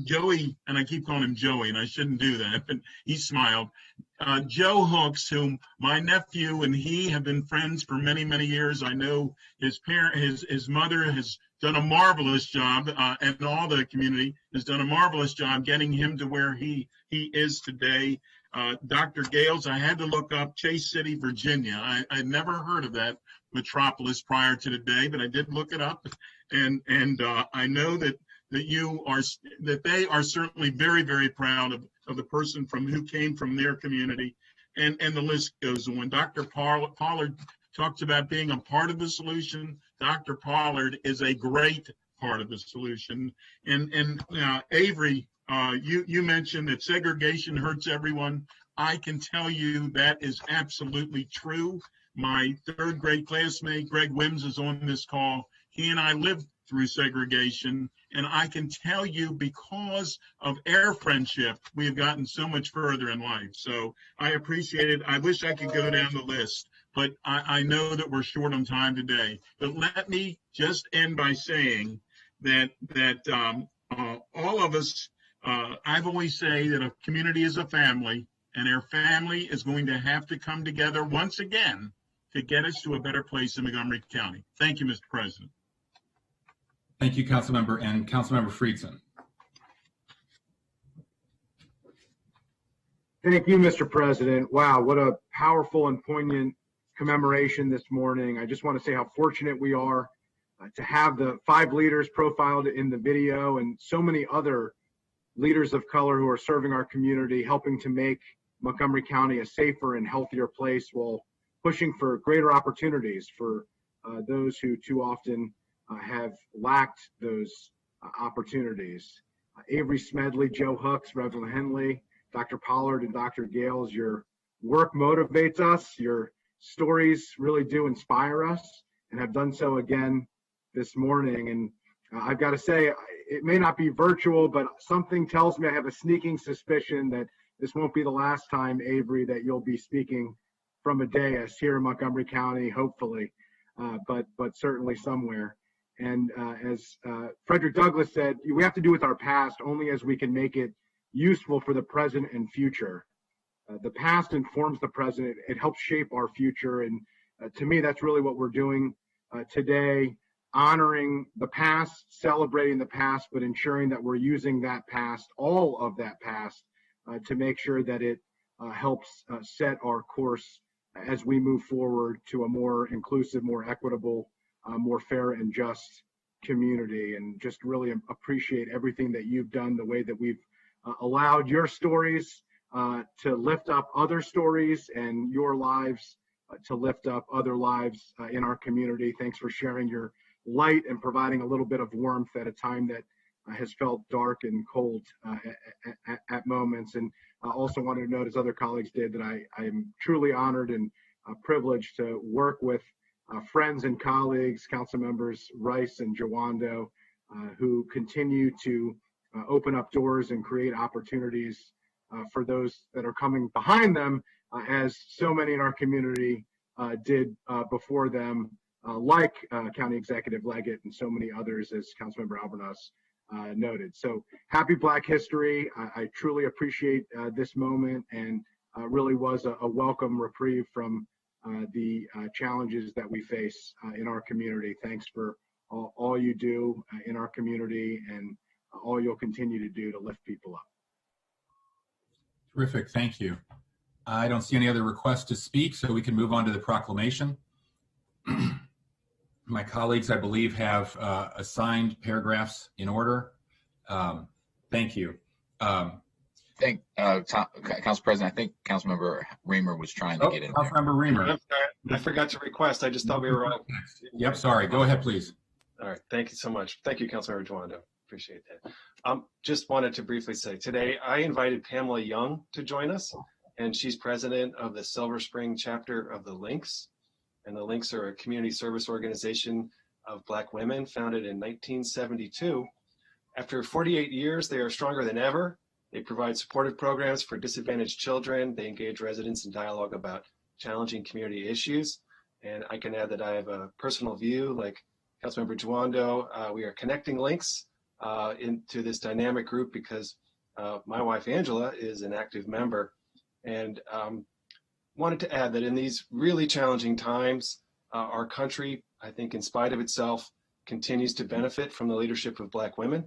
Joey, and I keep calling him Joey, and I shouldn't do that, but he smiled. Joe Hooks, whom my nephew and he have been friends for many, many years. I know his mother has done a marvelous job, and all the community has done a marvelous job getting him to where he is today. Dr. Gales, I had to look up Chase City, Virginia. I'd never heard of that metropolis prior to today, but I did look it up, and I know that they are certainly very, very proud of the person who came from their community, and the list goes on. Dr. Pollard talks about being a part of the solution. Dr. Pollard is a great part of the solution. And Avery, you mentioned that segregation hurts everyone. I can tell you that is absolutely true. My third grade classmate, Greg Wims, is on this call. He and I lived through segregation, and I can tell you, because of our friendship, we have gotten so much further in life. So I appreciate it. I wish I could go down the list, but I know that we're short on time today. But let me just end by saying that all of us, I've always say that a community is a family, and our family is going to have to come together once again to get us to a better place in Montgomery County. Thank you, Mr. President. Thank you, Councilmember, and Councilmember Friedson. Thank you, Mr. President. Wow, what a powerful and poignant commemoration this morning. I just want to say how fortunate we are to have the 5 leaders profiled in the video and so many other leaders of color who are serving our community, helping to make Montgomery County a safer and healthier place while pushing for greater opportunities for those who too often have lacked those opportunities. Avery Smedley, Joe Hooks, Reverend Henley, Dr. Pollard, and Dr. Gales, your work motivates us. Your stories really do inspire us and have done so again this morning. And I've got to say, it may not be virtual, but something tells me, I have a sneaking suspicion that this won't be the last time, Avery, that you'll be speaking from a dais here in Montgomery County, hopefully, but certainly somewhere. And as Frederick Douglass said, we have to do with our past only as we can make it useful for the present and future. The past informs the present. It helps shape our future. And to me, that's really what we're doing today, honoring the past, celebrating the past, but ensuring that we're using that past, all of that past, to make sure that it helps set our course as we move forward to a more inclusive, more equitable, more fair and just community. And just really appreciate everything that you've done, the way that we've allowed your stories to lift up other stories and your lives to lift up other lives in our community. Thanks for sharing your light and providing a little bit of warmth at a time that has felt dark and cold at moments. And I also wanted to note, as other colleagues did, that I am truly honored and privileged to work with friends and colleagues, council members Rice and Jawando, who continue to open up doors and create opportunities for those that are coming behind them, as so many in our community did before them, like County Executive Leggett and so many others, as Councilmember Albornoz noted. So happy Black History. I truly appreciate this moment, and really was a welcome reprieve from the challenges that we face in our community. Thanks for all you do in our community and all you'll continue to do to lift people up. Terrific, thank you. I don't see any other requests to speak, so we can move on to the proclamation. My colleagues, I believe, have assigned paragraphs in order. Thank you. Council President, I think Councilmember Reamer was trying to get in there. Councilmember Reamer. I'm sorry, I forgot to request. I just thought we were all. Yep, sorry. Go ahead, please. All right. Thank you so much. Thank you, Councilmember Joando. Appreciate that. Just wanted to briefly say today I invited Pamela Young to join us, and she's president of the Silver Spring chapter of the Lynx. And the Lynx are a community service organization of Black women founded in 1972. After 48 years, they are stronger than ever. They provide supportive programs for disadvantaged children. They engage residents in dialogue about challenging community issues. And I can add that I have a personal view, like Councilmember Joando. We are connecting links into this dynamic group because my wife, Angela, is an active member. And wanted to add that in these really challenging times, our country, I think in spite of itself, continues to benefit from the leadership of Black women.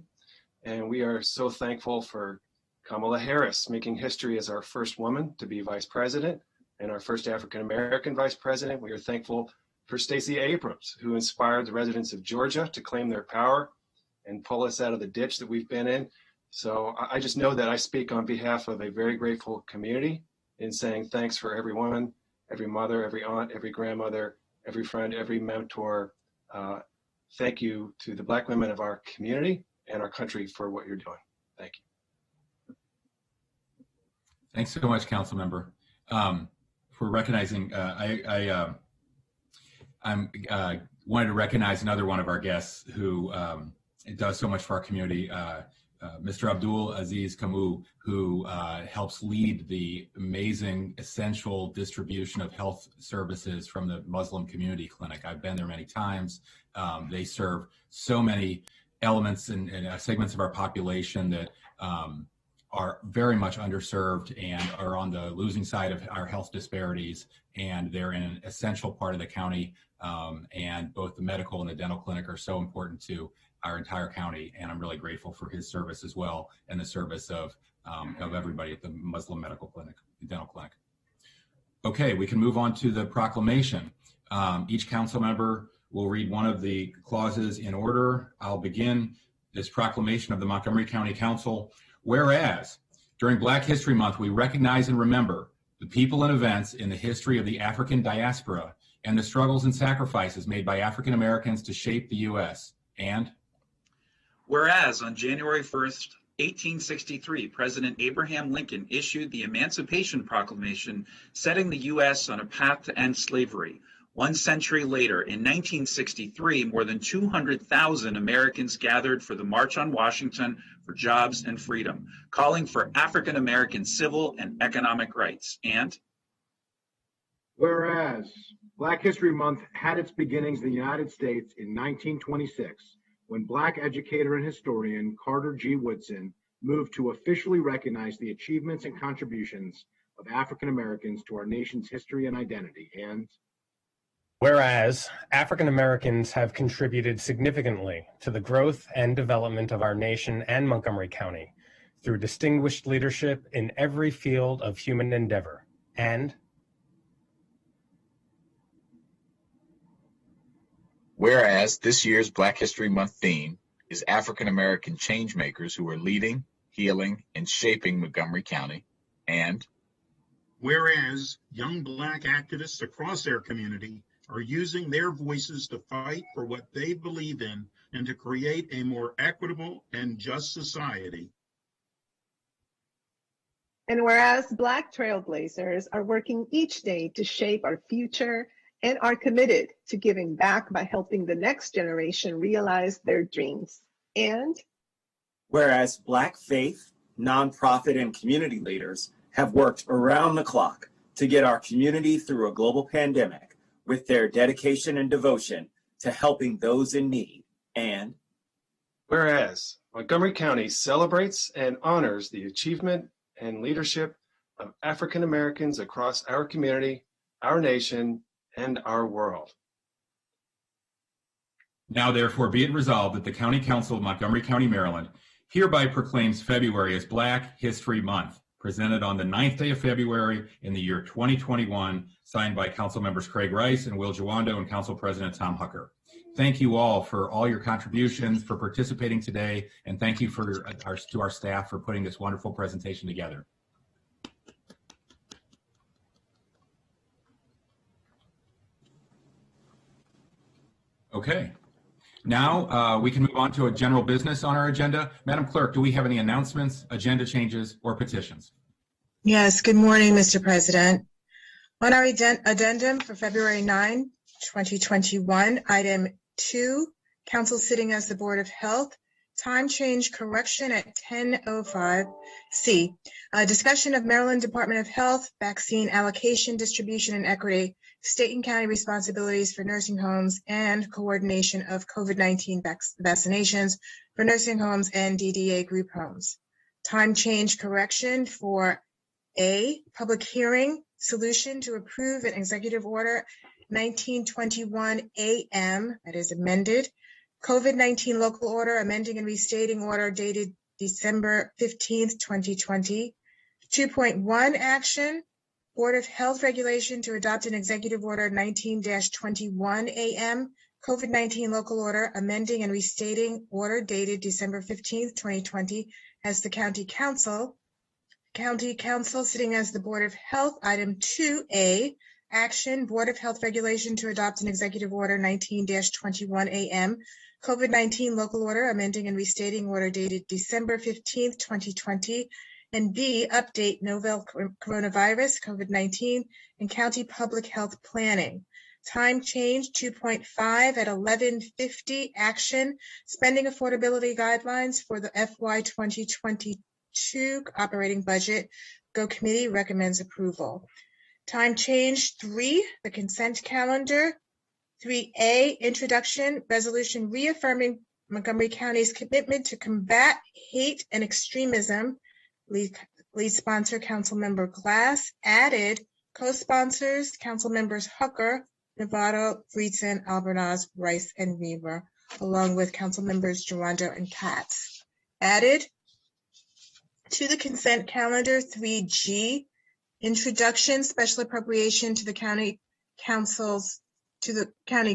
And we are so thankful for Kamala Harris making history as our first woman to be vice president and our first African-American vice president. We are thankful for Stacey Abrams, who inspired the residents of Georgia to claim their power and pull us out of the ditch that we've been in. So I just know that I speak on behalf of a very grateful community in saying thanks for every woman, every mother, every aunt, every grandmother, every friend, every mentor. Thank you to the Black women of our community and our country for what you're doing. Thank you. Thanks so much, Council Member, for recognizing. I wanted to recognize another one of our guests who does so much for our community, Mr. Abdul Aziz Kamu, who helps lead the amazing, essential distribution of health services from the Muslim Community Clinic. I've been there many times. They serve so many elements and segments of our population that are very much underserved and are on the losing side of our health disparities, and they're in an essential part of the county, and both the medical and the dental clinic are so important to our entire county, and I'm really grateful for his service as well and the service of everybody at the Muslim Medical Clinic, the dental clinic. Okay, we can move on to the proclamation. Each council member will read one of the clauses in order. I'll begin this proclamation of the Montgomery County Council. Whereas, during Black History Month, we recognize and remember the people and events in the history of the African diaspora and the struggles and sacrifices made by African Americans to shape the U.S. And whereas on January 1st, 1863, President Abraham Lincoln issued the Emancipation Proclamation, setting the U.S. on a path to end slavery. 1 century later, in 1963, more than 200,000 Americans gathered for the March on Washington for Jobs and Freedom, calling for African American civil and economic rights. And whereas Black History Month had its beginnings in the United States in 1926, when Black educator and historian Carter G. Woodson moved to officially recognize the achievements and contributions of African Americans to our nation's history and identity. And whereas African Americans have contributed significantly to the growth and development of our nation and Montgomery County through distinguished leadership in every field of human endeavor. And whereas this year's Black History Month theme is African American changemakers who are leading, healing, and shaping Montgomery County. And whereas young Black activists across their community are using their voices to fight for what they believe in and to create a more equitable and just society. And whereas Black trailblazers are working each day to shape our future and are committed to giving back by helping the next generation realize their dreams. And whereas Black faith, nonprofit, and community leaders have worked around the clock to get our community through a global pandemic with their dedication and devotion to helping those in need. And whereas Montgomery County celebrates and honors the achievement and leadership of African Americans across our community, our nation, and our world. Now therefore be it resolved that the County Council of Montgomery County, Maryland hereby proclaims February as Black History Month, presented on the 9th day of February in the year 2021, signed by Council members Craig Rice and Will Jawando and Council President Tom Hucker. Thank you all for all your contributions, for participating today, and thank you to our staff for putting this wonderful presentation together. Okay, now we can move on to a general business on our agenda. Madam Clerk, do we have any announcements, agenda changes, or petitions? Yes, good morning, Mr. President. On our addendum for February 9, 2021, item 2, Council sitting as the Board of Health, time change correction at 10:05. C, discussion of Maryland Department of Health, vaccine allocation, distribution, and equity, state and county responsibilities for nursing homes, and coordination of COVID-19 vaccinations for nursing homes and DDA group homes. Time change correction for A, public hearing, solution to approve an executive order 1921 AM, that is amended, COVID-19 local order amending and restating order dated December 15th, 2020. 2.1 action, Board of Health regulation to adopt an executive order 19-21 AM, COVID-19 local order amending and restating order dated December 15th, 2020 as the County Council. County Council sitting as the Board of Health, item 2A, action, Board of Health regulation to adopt an executive order 19-21 AM, COVID-19 local order amending and restating order dated December 15th, 2020, and B, update novel coronavirus, COVID-19, and county public health planning. Time change 2.5 at 11:50, action, spending affordability guidelines for the FY 2022 operating budget. Go committee recommends approval. Time change 3, the consent calendar. 3A, introduction, resolution reaffirming Montgomery County's commitment to combat hate and extremism. Lead sponsor, Councilmember Glass. Added, co-sponsors, Councilmembers Hucker, Novato, Friedson, Albornoz, Rice, and Weaver, along with Councilmembers Jawando and Katz. Added to the consent calendar, 3G, introduction, special appropriation to the county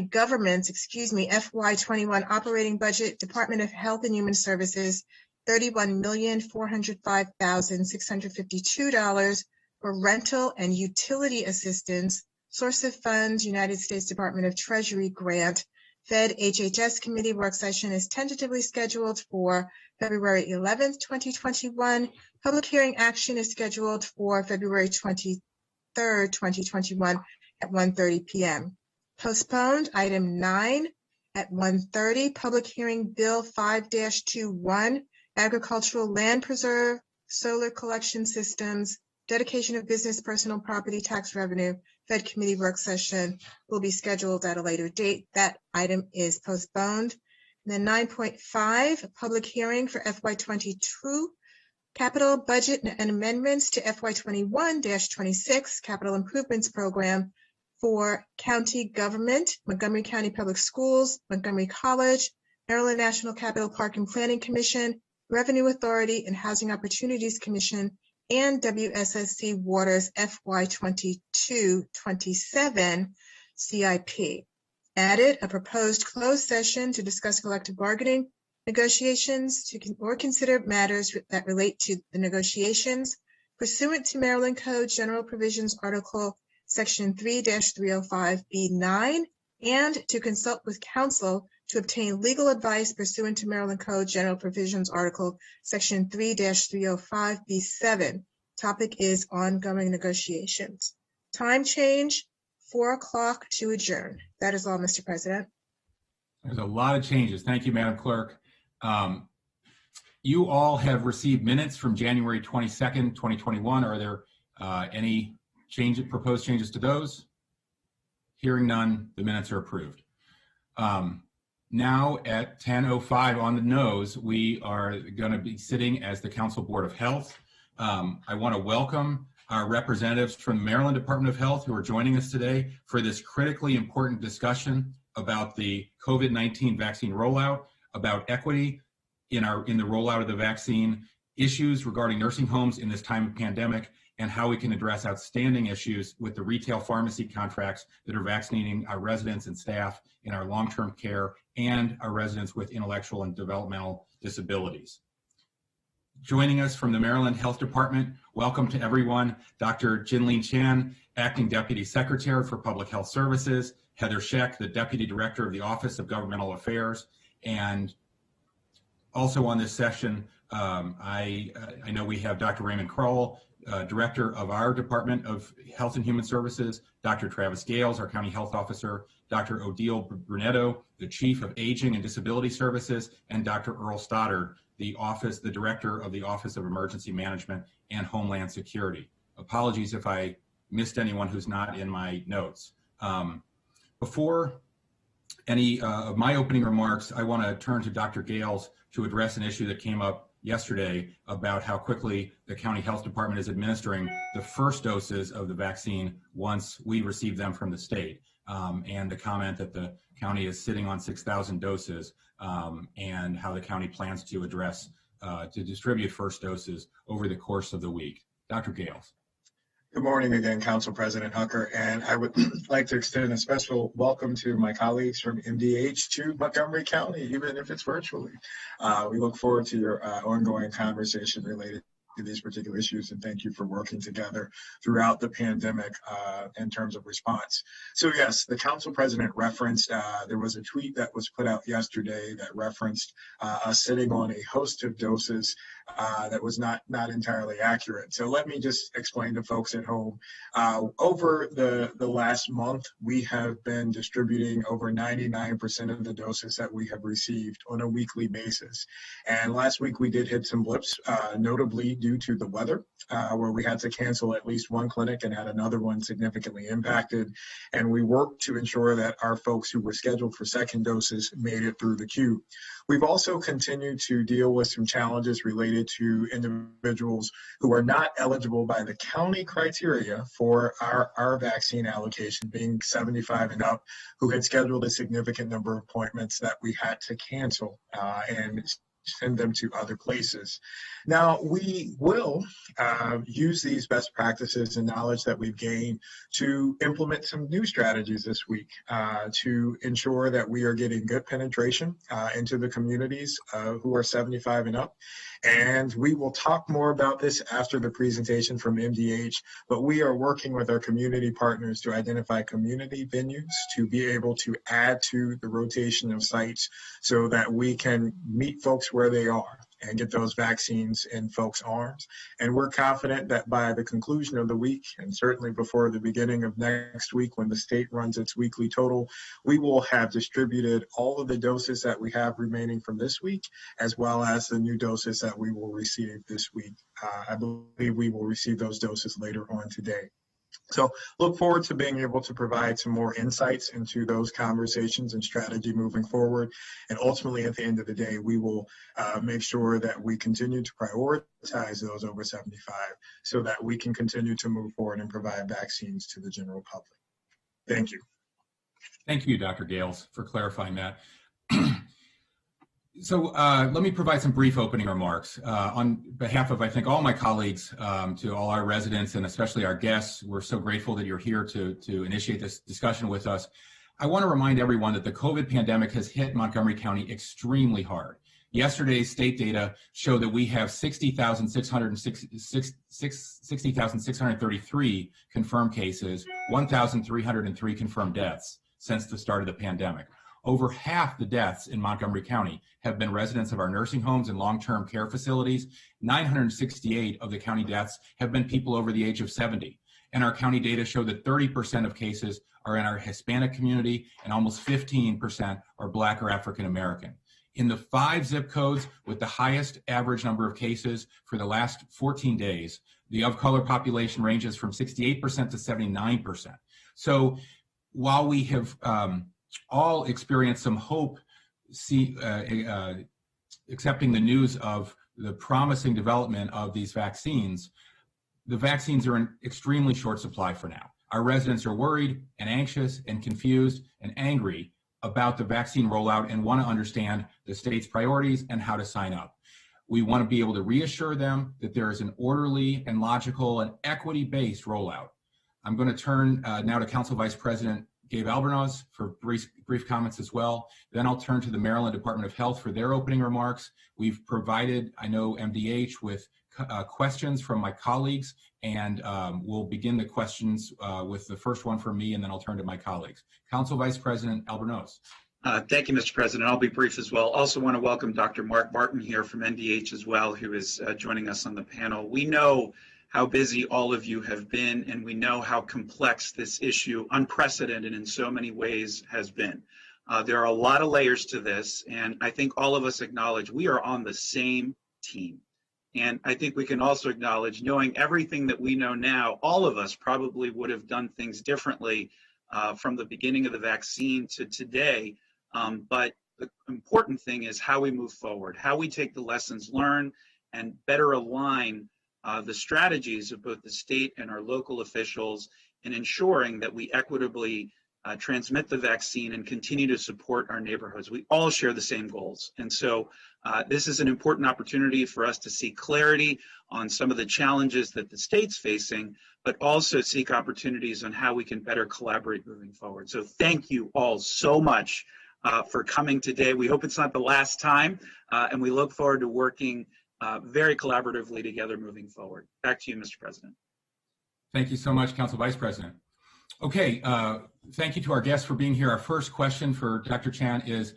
government's, FY21 operating budget, Department of Health and Human Services, $31,405,652 for rental and utility assistance, source of funds, United States Department of Treasury grant. Fed HHS committee work session is tentatively scheduled for February 11th, 2021. Public hearing action is scheduled for February 23rd, 2021 at 1:30 p.m. Postponed, item 9 at 1:30, public hearing bill 5-21, agricultural land preserve, solar collection systems, dedication of business personal property tax revenue. Fed committee work session will be scheduled at a later date. That item is postponed. And then 9.5, public hearing for FY22 capital budget and amendments to FY21-26 capital improvements program for county government, Montgomery County Public Schools, Montgomery College, Maryland National Capital Park and Planning Commission, Revenue Authority and Housing Opportunities Commission, and WSSC Waters FY22-27 CIP. Added, a proposed closed session to discuss collective bargaining negotiations or consider matters that relate to the negotiations pursuant to Maryland Code General Provisions Article Section 3-305B9 and to consult with counsel to obtain legal advice pursuant to Maryland Code General Provisions Article Section 3-305B7. Topic is ongoing negotiations. Time change, 4 o'clock to adjourn. That is all, Mr. President. There's a lot of changes. Thank you, Madam Clerk. You all have received minutes from January 22nd, 2021. Are there any proposed changes to those? Hearing none, the minutes are approved. Now at 10:05 on the nose, we are going to be sitting as the Council Board of Health. I want to welcome our representatives from the Maryland Department of Health who are joining us today for this critically important discussion about the COVID-19 vaccine rollout, about equity in the rollout of the vaccine, issues regarding nursing homes in this time of pandemic, and how we can address outstanding issues with the retail pharmacy contracts that are vaccinating our residents and staff in our long-term care and our residents with intellectual and developmental disabilities. Joining us from the Maryland Health Department, welcome to everyone, Dr. Jinlin Chan, Acting Deputy Secretary for Public Health Services, Heather Scheck, the Deputy Director of the Office of Governmental Affairs, and also on this session, I know we have Dr. Raymond Kroll, Director of our Department of Health and Human Services, Dr. Travis Gales, our County Health Officer, Dr. Odile Brunetto, the Chief of Aging and Disability Services, and Dr. Earl Stoddard, the Director of the Office of Emergency Management and Homeland Security. Apologies if I missed anyone who's not in my notes. Before any of my opening remarks, I want to turn to Dr. Gales to address an issue that came up yesterday about how quickly the County Health Department is administering the first doses of the vaccine once we receive them from the state, and the comment that the county is sitting on 6,000 doses, and how the county plans to distribute first doses over the course of the week. Dr. Gales. Good morning again, Council President Hucker, and I would like to extend a special welcome to my colleagues from MDH to Montgomery County, even if it's virtually. We look forward to your ongoing conversation related to these particular issues, and thank you for working together throughout the pandemic in terms of response. So yes, the Council President referenced, there was a tweet that was put out yesterday that referenced us sitting on a host of doses that was not entirely accurate. So let me just explain to folks at home. Over the last month, we have been distributing over 99% of the doses that we have received on a weekly basis. And last week we did hit some blips, notably due to the weather, where we had to cancel at least one clinic and had another one significantly impacted. And we worked to ensure that our folks who were scheduled for second doses made it through the queue. We've also continued to deal with some challenges related to individuals who are not eligible by the county criteria for our vaccine allocation, being 75 and up, who had scheduled a significant number of appointments that we had to cancel and send them to other places. Now, we will use these best practices and knowledge that we've gained to implement some new strategies this week to ensure that we are getting good penetration into the communities who are 75 and up. And we will talk more about this after the presentation from MDH, but we are working with our community partners to identify community venues to be able to add to the rotation of sites so that we can meet folks where they are and get those vaccines in folks' arms. And we're confident that by the conclusion of the week, and certainly before the beginning of next week when the state runs its weekly total, we will have distributed all of the doses that we have remaining from this week, as well as the new doses that we will receive this week. I believe we will receive those doses later on today. So look forward to being able to provide some more insights into those conversations and strategy moving forward. And ultimately, at the end of the day, we will make sure that we continue to prioritize those over 75 so that we can continue to move forward and provide vaccines to the general public. Thank you. Thank you, Dr. Gales, for clarifying that. So let me provide some brief opening remarks. On behalf of, I think, all my colleagues, to all our residents and especially our guests, we're so grateful that you're here to initiate this discussion with us. I want to remind everyone that the COVID pandemic has hit Montgomery County extremely hard. Yesterday's state data show that we have 60,633 confirmed cases, 1,303 confirmed deaths since the start of the pandemic. Over half the deaths in Montgomery County have been residents of our nursing homes and long-term care facilities. 968 of the county deaths have been people over the age of 70. And our county data show that 30% of cases are in our Hispanic community and almost 15% are Black or African American. In the 5 zip codes with the highest average number of cases for the last 14 days, the of color population ranges from 68% to 79%. So while we have all experienced some hope accepting the news of the promising development of these vaccines, the vaccines are in extremely short supply for now. Our residents are worried and anxious and confused and angry about the vaccine rollout and want to understand the state's priorities and how to sign up. We want to be able to reassure them that there is an orderly and logical and equity-based rollout. I'm going to turn now to Council Vice President Gabe Albornoz for brief comments as well. Then I'll turn to the Maryland Department of Health for their opening remarks. We've provided, I know, MDH with questions from my colleagues, and we'll begin the questions with the first one from me, and then I'll turn to my colleagues. Council Vice President Albornoz. Thank you, Mr. President. I'll be brief as well. Also want to welcome Dr. Mark Martin here from NDH as well, who is joining us on the panel. We know how busy all of you have been, and we know how complex this issue, unprecedented in so many ways, has been. There are a lot of layers to this, and I think all of us acknowledge we are on the same team. And I think we can also acknowledge, knowing everything that we know now, all of us probably would have done things differently from the beginning of the vaccine to today. But the important thing is how we move forward, how we take the lessons learned and better align the strategies of both the state and our local officials in ensuring that we equitably transmit the vaccine and continue to support our neighborhoods. We all share the same goals. And so this is an important opportunity for us to seek clarity on some of the challenges that the state's facing, but also seek opportunities on how we can better collaborate moving forward. So thank you all so much for coming today. We hope it's not the last time, and we look forward to working very collaboratively together moving forward. Back to you, Mr. President. Thank you so much, Council Vice President. Okay, thank you to our guests for being here. Our first question for Dr. Chan is,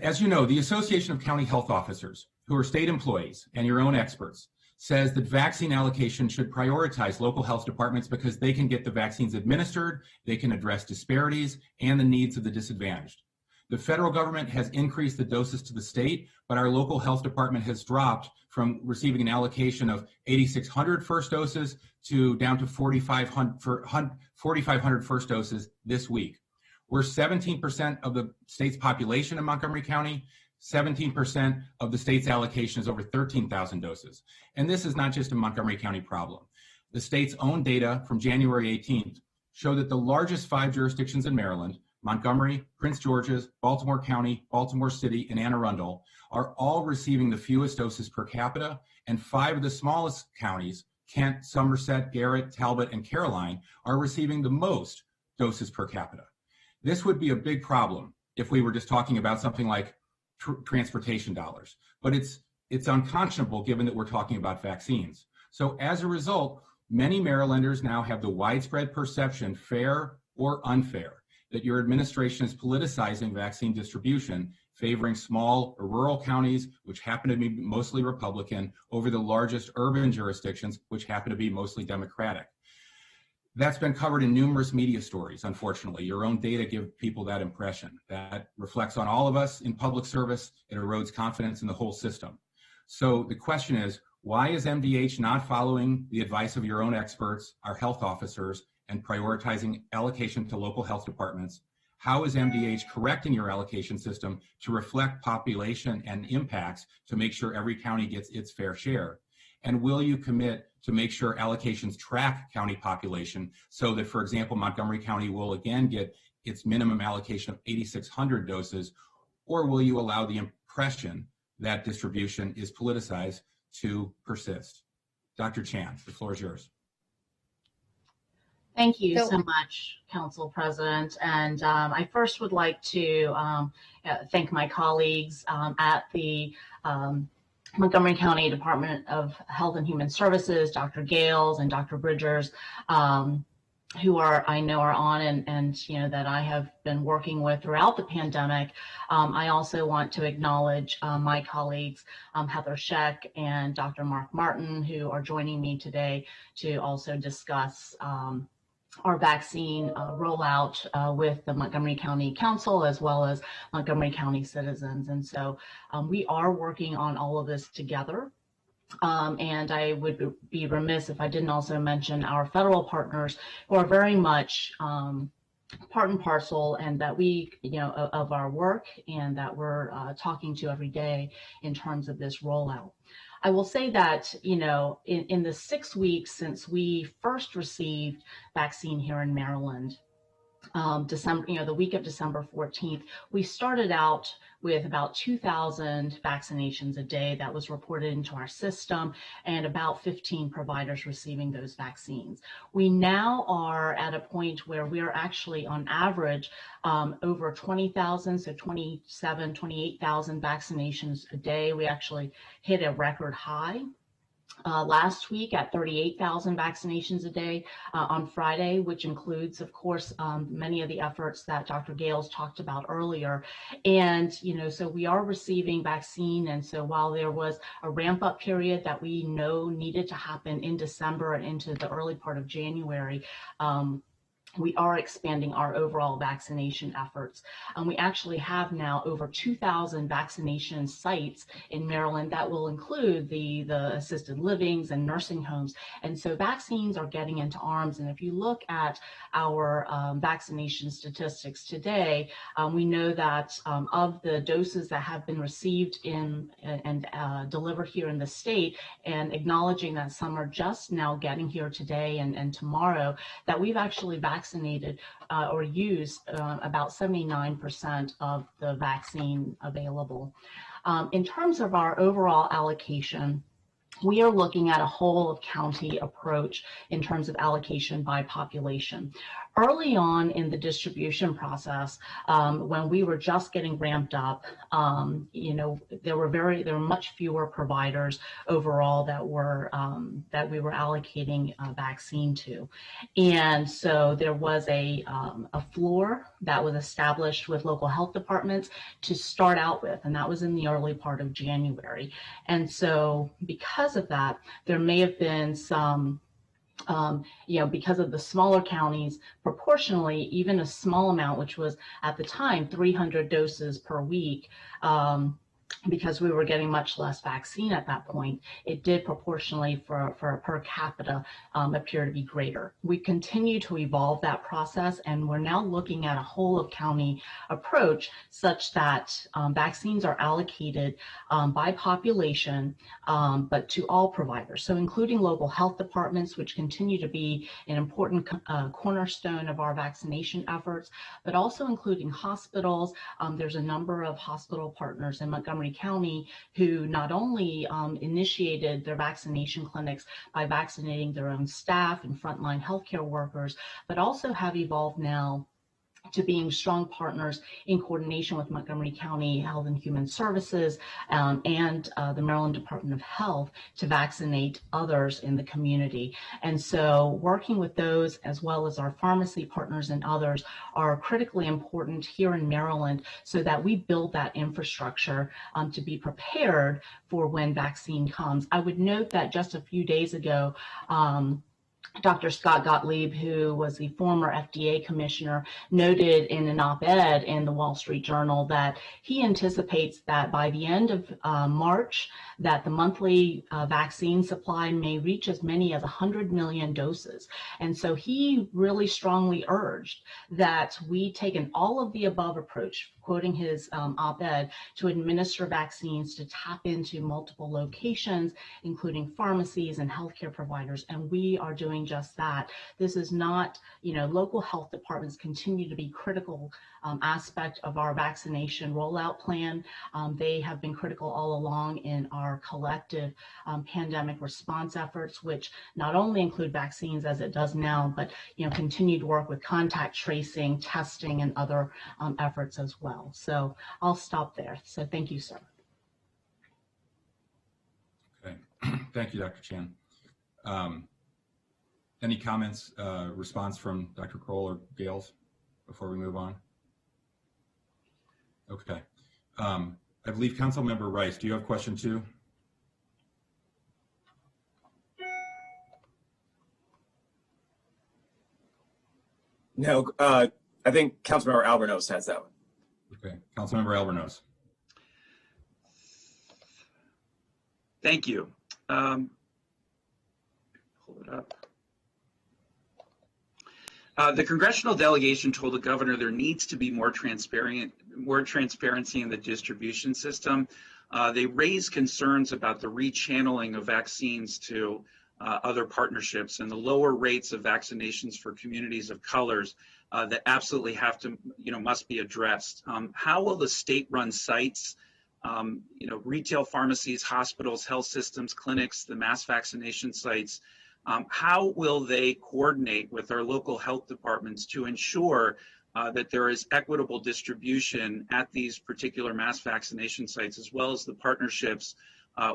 as you know, the Association of County Health Officers, who are state employees and your own experts, says that vaccine allocation should prioritize local health departments because they can get the vaccines administered, they can address disparities and the needs of the disadvantaged. The federal government has increased the doses to the state, but our local health department has dropped from receiving an allocation of 8,600 first doses to down to 4,500 first doses this week. We're 17% of the state's population in Montgomery County. 17% of the state's allocation is over 13,000 doses. And this is not just a Montgomery County problem. The state's own data from January 18th show that the largest 5 jurisdictions in Maryland, Montgomery, Prince George's, Baltimore County, Baltimore City, and Anne Arundel, are all receiving the fewest doses per capita, and 5 of the smallest counties, Kent, Somerset, Garrett, Talbot, and Caroline, are receiving the most doses per capita. This would be a big problem if we were just talking about something like transportation dollars, but it's unconscionable given that we're talking about vaccines. So as a result, many Marylanders now have the widespread perception, fair or unfair, that your administration is politicizing vaccine distribution, favoring small or rural counties, which happen to be mostly Republican, over the largest urban jurisdictions, which happen to be mostly Democratic. That's been covered in numerous media stories, unfortunately. Your own data give people that impression. That reflects on all of us in public service. It erodes confidence in the whole system. So the question is, why is MDH not following the advice of your own experts, our health officers, and prioritizing allocation to local health departments? How is MDH correcting your allocation system to reflect population and impacts to make sure every county gets its fair share? And will you commit to make sure allocations track county population so that, for example, Montgomery County will again get its minimum allocation of 8,600 doses, or will you allow the impression that distribution is politicized to persist? Dr. Chan, the floor is yours. Thank you so much, Council President. And I first would like to thank my colleagues at the Montgomery County Department of Health and Human Services, Dr. Gales and Dr. Bridgers, who I know are on and you know that I have been working with throughout the pandemic. I also want to acknowledge my colleagues, Heather Scheck and Dr. Mark Martin, who are joining me today to also discuss our vaccine rollout with the Montgomery County Council as well as Montgomery County citizens. And so we are working on all of this together. And I would be remiss if I didn't also mention our federal partners who are very much part and parcel, and that we, you know, of our work, and that we're talking to every day in terms of this rollout. I will say that, in the 6 weeks since we first received vaccine here in Maryland, December, the week of December 14th, we started out with about 2,000 vaccinations a day that was reported into our system, and about 15 providers receiving those vaccines. We now are at a point where we are actually on average over 20,000, so 28,000 vaccinations a day. We actually hit a record high last week at 38,000 vaccinations a day on Friday, which includes, of course, many of the efforts that Dr. Gales talked about earlier. And, so we are receiving vaccine. And so while there was a ramp up period that we know needed to happen in December and into the early part of January, we are expanding our overall vaccination efforts. We actually have now over 2,000 vaccination sites in Maryland that will include the assisted livings and nursing homes. And so vaccines are getting into arms. And if you look at our vaccination statistics today, we know that of the doses that have been received and delivered here in the state, and acknowledging that some are just now getting here today and tomorrow, that we've actually vaccinated or used about 79% of the vaccine available. In terms of our overall allocation, we are looking at a whole of county approach in terms of allocation by population. Early on in the distribution process, when we were just getting ramped up, there were much fewer providers overall that we were allocating vaccine to, and so there was a floor that was established with local health departments to start out with, and that was in the early part of January. And so because of that, there may have been some because of the smaller counties, proportionally, even a small amount, which was at the time 300 doses per week, because we were getting much less vaccine at that point, it did proportionally for per capita appear to be greater. We continue to evolve that process, and we're now looking at a whole of county approach such that vaccines are allocated by population, but to all providers. So including local health departments, which continue to be an important cornerstone of our vaccination efforts, but also including hospitals. There's a number of hospital partners in Montgomery County who not only initiated their vaccination clinics by vaccinating their own staff and frontline healthcare workers, but also have evolved now to being strong partners in coordination with Montgomery County Health and Human Services and the Maryland Department of Health to vaccinate others in the community. And so working with those, as well as our pharmacy partners and others, are critically important here in Maryland so that we build that infrastructure to be prepared for when vaccine comes. I would note that just a few days ago, Dr. Scott Gottlieb, who was the former FDA commissioner, noted in an op-ed in the Wall Street Journal that he anticipates that by the end of March, that the monthly vaccine supply may reach as many as 100 million doses. And so he really strongly urged that we take an all of the above approach, quoting his op-ed, to administer vaccines to tap into multiple locations, including pharmacies and healthcare providers. And we are doing just that. This is not, local health departments continue to be critical aspect of our vaccination rollout plan. They have been critical all along in our collective pandemic response efforts, which not only include vaccines as it does now, but continue to work with contact tracing, testing, and other efforts as well. So I'll stop there. So thank you, sir. Okay, thank you, Dr. Chan. Any comments, response from Dr. Kroll or Gales before we move on? Okay. I believe Councilmember Rice, do you have a question too? No, I think Councilmember Albornoz has that one. Okay, Councilmember Albornoz. Thank you. Pull it up. The congressional delegation told the governor there needs to be more transparency in the distribution system. They raise concerns about the rechanneling of vaccines to other partnerships and the lower rates of vaccinations for communities of colors that absolutely have to, must be addressed. How will the state-run sites, retail pharmacies, hospitals, health systems, clinics, the mass vaccination sites, how will they coordinate with our local health departments to ensure that there is equitable distribution at these particular mass vaccination sites, as well as the partnerships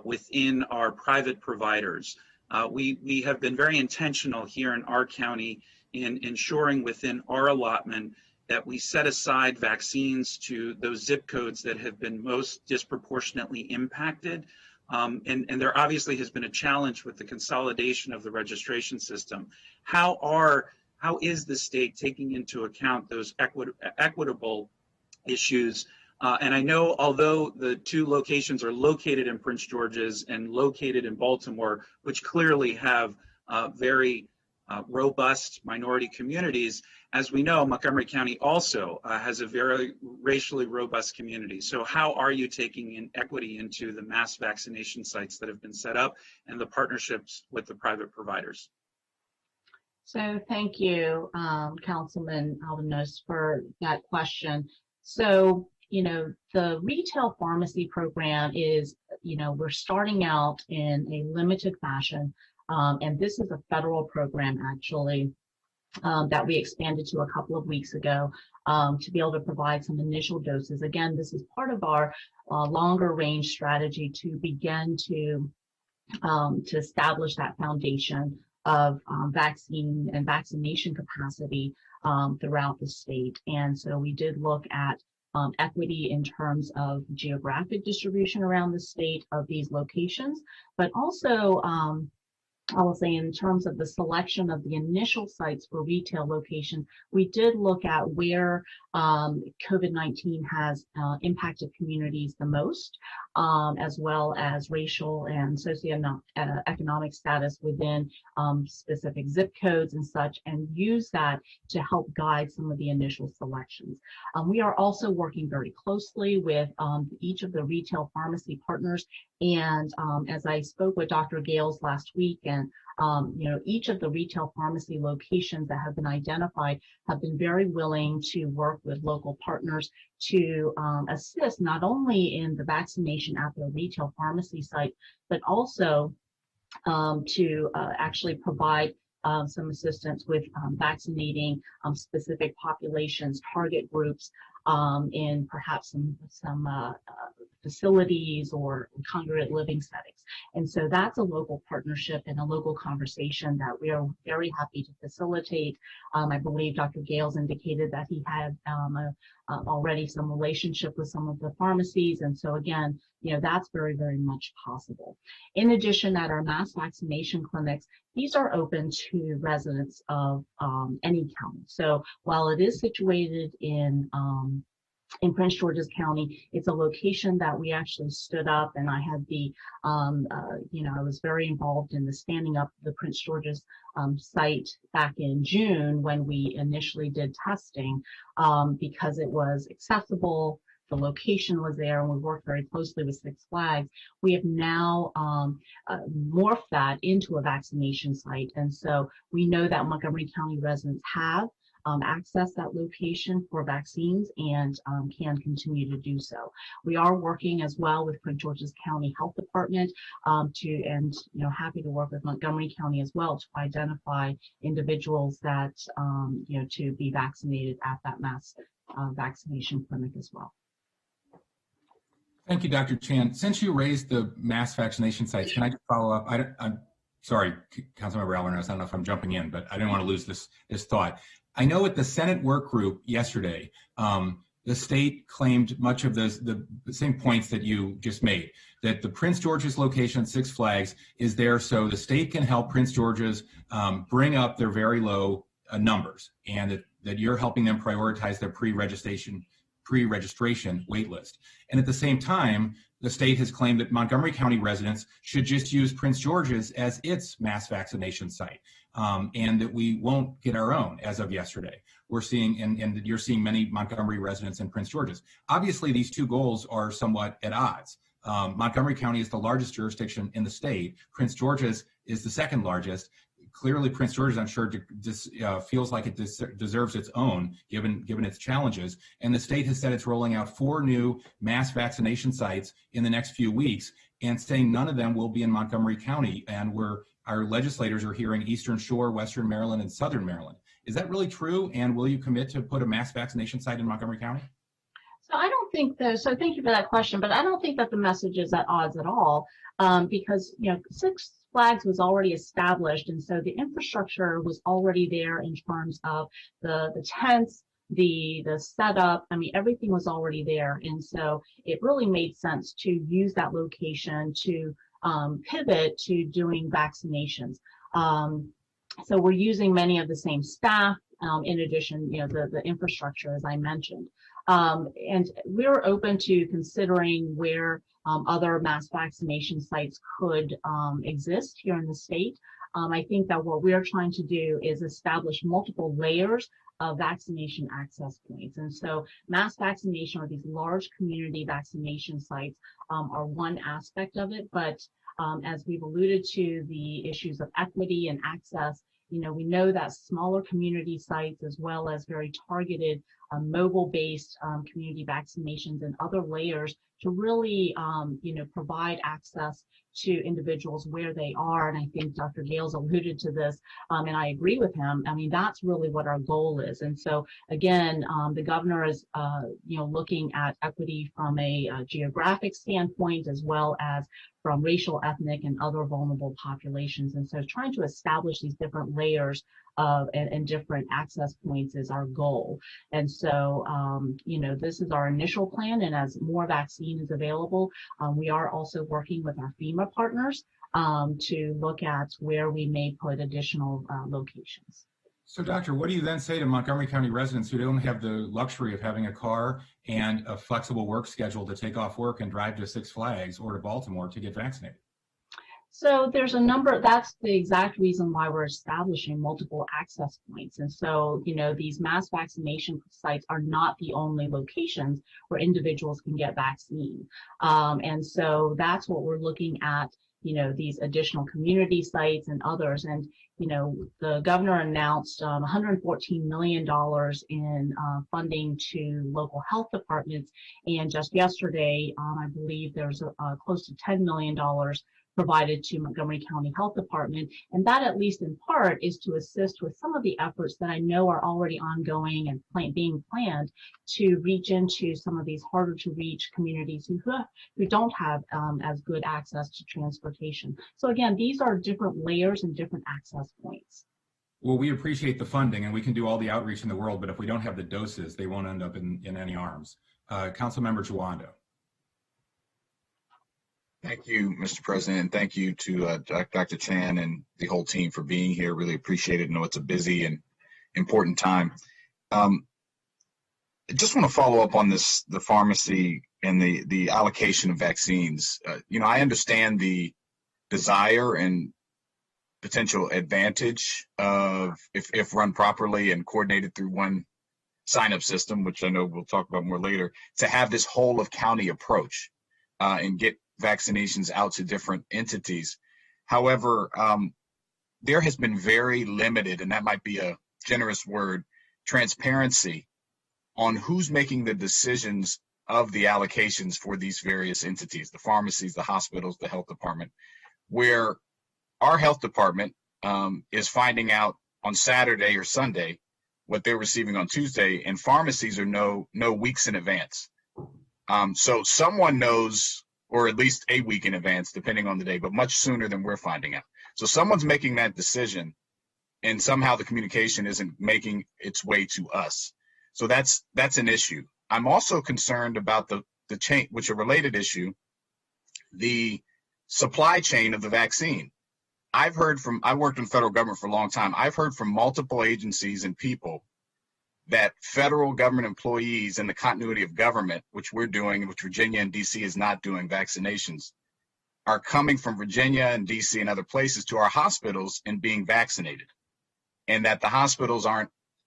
within our private providers? We have been very intentional here in our county in ensuring within our allotment that we set aside vaccines to those zip codes that have been most disproportionately impacted. And there obviously has been a challenge with the consolidation of the registration system. How is the state taking into account those equitable issues? And I know, although the two locations are located in Prince George's and located in Baltimore, which clearly have very robust minority communities, as we know, Montgomery County also has a very racially robust community. So how are you taking in equity into the mass vaccination sites that have been set up and the partnerships with the private providers? So thank you, Councilman Albanos, for that question. So, the retail pharmacy program is, we're starting out in a limited fashion. And this is a federal program, actually, that we expanded to a couple of weeks ago to be able to provide some initial doses. Again, this is part of our longer range strategy to begin to establish that foundation of vaccine and vaccination capacity throughout the state. And so we did look at equity in terms of geographic distribution around the state of these locations, but also I will say in terms of the selection of the initial sites for retail location, we did look at where COVID-19 has impacted communities the most, as well as racial and socioeconomic status within specific zip codes and such, and use that to help guide some of the initial selections. We are also working very closely with each of the retail pharmacy partners. And as I spoke with Dr. Gales last week, and each of the retail pharmacy locations that have been identified have been very willing to work with local partners to assist not only in the vaccination at the retail pharmacy site, but also to actually provide some assistance with vaccinating specific populations, target groups in perhaps some facilities or congregate living settings. And so that's a local partnership and a local conversation that we are very happy to facilitate. I believe Dr. Gales indicated that he had already some relationship with some of the pharmacies. And so again, that's very, very much possible. In addition, at our mass vaccination clinics, these are open to residents of any county. So while it is situated in Prince George's County, it's a location that we actually stood up, and I had the, I was very involved in the standing up the Prince George's site back in June when we initially did testing, because it was accessible. The location was there, and we worked very closely with Six Flags. We have now morphed that into a vaccination site. And so we know that Montgomery County residents have access that location for vaccines and can continue to do so. We are working as well with Prince George's County Health Department happy to work with Montgomery County as well to identify individuals that, to be vaccinated at that mass vaccination clinic as well. Thank you, Dr. Chan. Since you raised the mass vaccination sites, can I just follow up? I'm sorry, Councilmember Alvarez, I don't know if I'm jumping in, but I didn't want to lose this thought. I know at the Senate work group yesterday, the state claimed much of the same points that you just made, that the Prince George's location at Six Flags is there so the state can help Prince George's bring up their very low numbers, and that you're helping them prioritize their pre-registration wait list. And at the same time, the state has claimed that Montgomery County residents should just use Prince George's as its mass vaccination site, and that we won't get our own as of yesterday. We're seeing, and you're seeing many Montgomery residents in Prince George's. Obviously, these two goals are somewhat at odds. Montgomery County is the largest jurisdiction in the state. Prince George's is the second largest. Clearly, Prince George's, I'm sure, feels like it deserves its own, given its challenges. And the state has said it's rolling out 4 new mass vaccination sites in the next few weeks, and saying none of them will be in Montgomery County. And our legislators are hearing Eastern Shore, Western Maryland, and Southern Maryland. Is that really true? And will you commit to put a mass vaccination site in Montgomery County? So I don't think so thank you for that question, but I don't think that the message is at odds at all, because, Six Flags was already established, and so the infrastructure was already there in terms of the tents, the setup. I mean, everything was already there, and so it really made sense to use that location to pivot to doing vaccinations. So we're using many of the same staff, in addition, the infrastructure, as I mentioned. And we're open to considering where other mass vaccination sites could exist here in the state. I think that what we're trying to do is establish multiple layers of vaccination access points. And so mass vaccination, or these large community vaccination sites, are one aspect of it. But as we've alluded to, the issues of equity and access, we know that smaller community sites, as well as very targeted mobile-based community vaccinations and other layers to really, provide access to individuals where they are. And I think Dr. Gales alluded to this, and I agree with him. I mean, that's really what our goal is. And so, again, the governor is, looking at equity from a geographic standpoint, as well as from racial, ethnic, and other vulnerable populations. And so trying to establish these different layers and different access points is our goal. And so, this is our initial plan. And as more vaccine is available, we are also working with our FEMA partners to look at where we may put additional locations. So, Doctor, what do you then say to Montgomery County residents who don't have the luxury of having a car and a flexible work schedule to take off work and drive to Six Flags or to Baltimore to get vaccinated? So there's that's the exact reason why we're establishing multiple access points. And so, these mass vaccination sites are not the only locations where individuals can get vaccine. And so that's what we're looking at, these additional community sites and others. And, the governor announced $114 million in funding to local health departments. And just yesterday, I believe there's close to $10 million provided to Montgomery County Health Department. And that, at least in part, is to assist with some of the efforts that I know are already ongoing and being planned to reach into some of these harder to reach communities who don't have as good access to transportation. So again, these are different layers and different access points. Well, we appreciate the funding, and we can do all the outreach in the world, but if we don't have the doses, they won't end up in any arms. Councilmember Juando. Thank you, Mr. President. Thank you to Dr. Chan and the whole team for being here. Really appreciate it. I know it's a busy and important time. I just want to follow up on the pharmacy and the allocation of vaccines. I understand the desire and potential advantage of, if run properly and coordinated through one sign-up system, which I know we'll talk about more later, to have this whole of county approach and get vaccinations out to different entities. However, there has been very limited, and that might be a generous word, transparency on who's making the decisions of the allocations for these various entities, the pharmacies, the hospitals, the health department, where our health department is finding out on Saturday or Sunday what they're receiving on Tuesday, and pharmacies are know weeks in advance. So someone knows, or at least a week in advance, depending on the day, but much sooner than we're finding out. So someone's making that decision, and somehow the communication isn't making its way to us. So that's an issue. I'm also concerned about the chain, which is a related issue, the supply chain of the vaccine. I worked in federal government for a long time. I've heard from multiple agencies and people that federal government employees in the continuity of government, which we're doing, which Virginia and DC is not doing vaccinations, are coming from Virginia and DC and other places to our hospitals and being vaccinated. And that the hospitals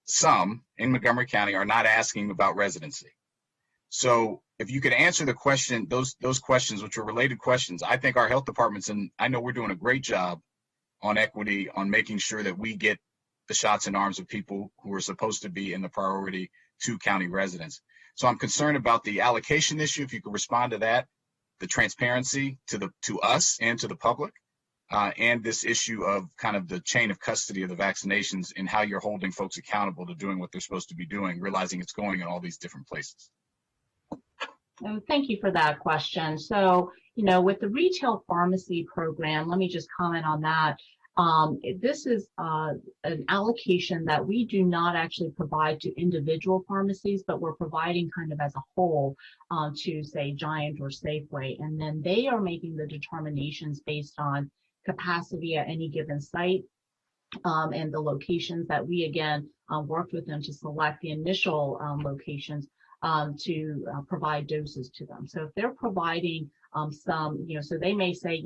some in Montgomery County are not asking about residency. So if you could answer the question, those questions, which are related questions, I think our health departments, and I know we're doing a great job on equity, on making sure that we get the shots in arms of people who are supposed to be in the priority 2 county residents. So I'm concerned about the allocation issue. If you could respond to that, the transparency to us and to the public, and this issue of kind of the chain of custody of the vaccinations and how you're holding folks accountable to doing what they're supposed to be doing, realizing it's going in all these different places. Thank you for that question. So, with the retail pharmacy program, let me just comment on that. This is an allocation that we do not actually provide to individual pharmacies, but we're providing kind of as a whole to, say, Giant or Safeway. And then they are making the determinations based on capacity at any given site and the locations that we, again, worked with them to select the initial locations to provide doses to them. So if they're providing some, so they may say,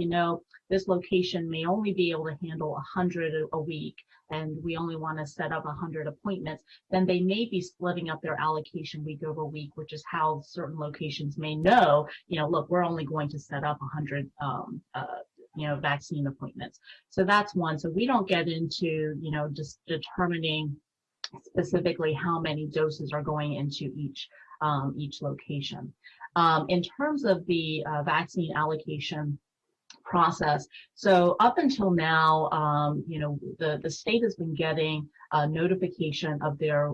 this location may only be able to handle 100 a week, and we only want to set up 100 appointments, then they may be splitting up their allocation week over week, which is how certain locations may know, look, we're only going to set up 100 vaccine appointments. So that's one. So we don't get into, just determining specifically how many doses are going into each location. In terms of the vaccine allocation process, so up until now, the state has been getting a notification of their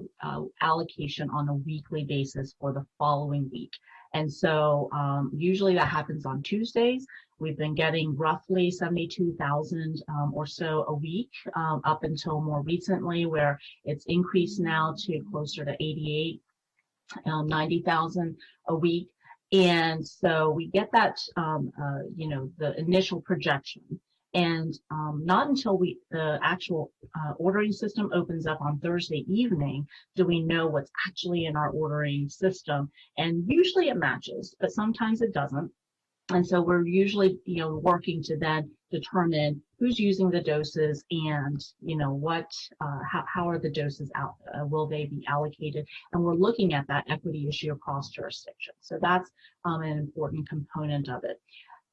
allocation on a weekly basis for the following week. And so usually that happens on Tuesdays. We've been getting roughly 72,000 or so a week up until more recently, where it's increased now to closer to 88, 90,000 a week. And so we get that, the initial projection. And not until the actual ordering system opens up on Thursday evening do we know what's actually in our ordering system. And usually it matches, but sometimes it doesn't. And so we're usually, working to then determine who's using the doses and, how are the doses out? Will they be allocated? And we're looking at that equity issue across jurisdictions. So that's an important component of it.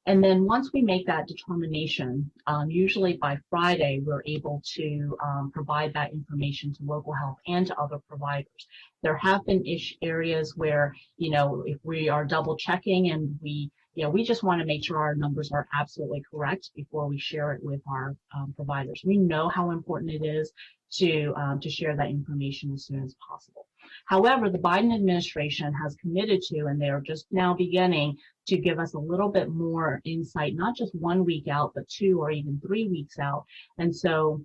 And then once we make that determination, usually by Friday, we're able to provide that information to local health and to other providers. There have been areas where, if we are double checking and we just want to make sure our numbers are absolutely correct before we share it with our providers. We know how important it is to share that information as soon as possible. However, the Biden administration has committed to, and they're just now beginning to give us a little bit more insight, not just 1 week out, but 2 or even 3 weeks out. And so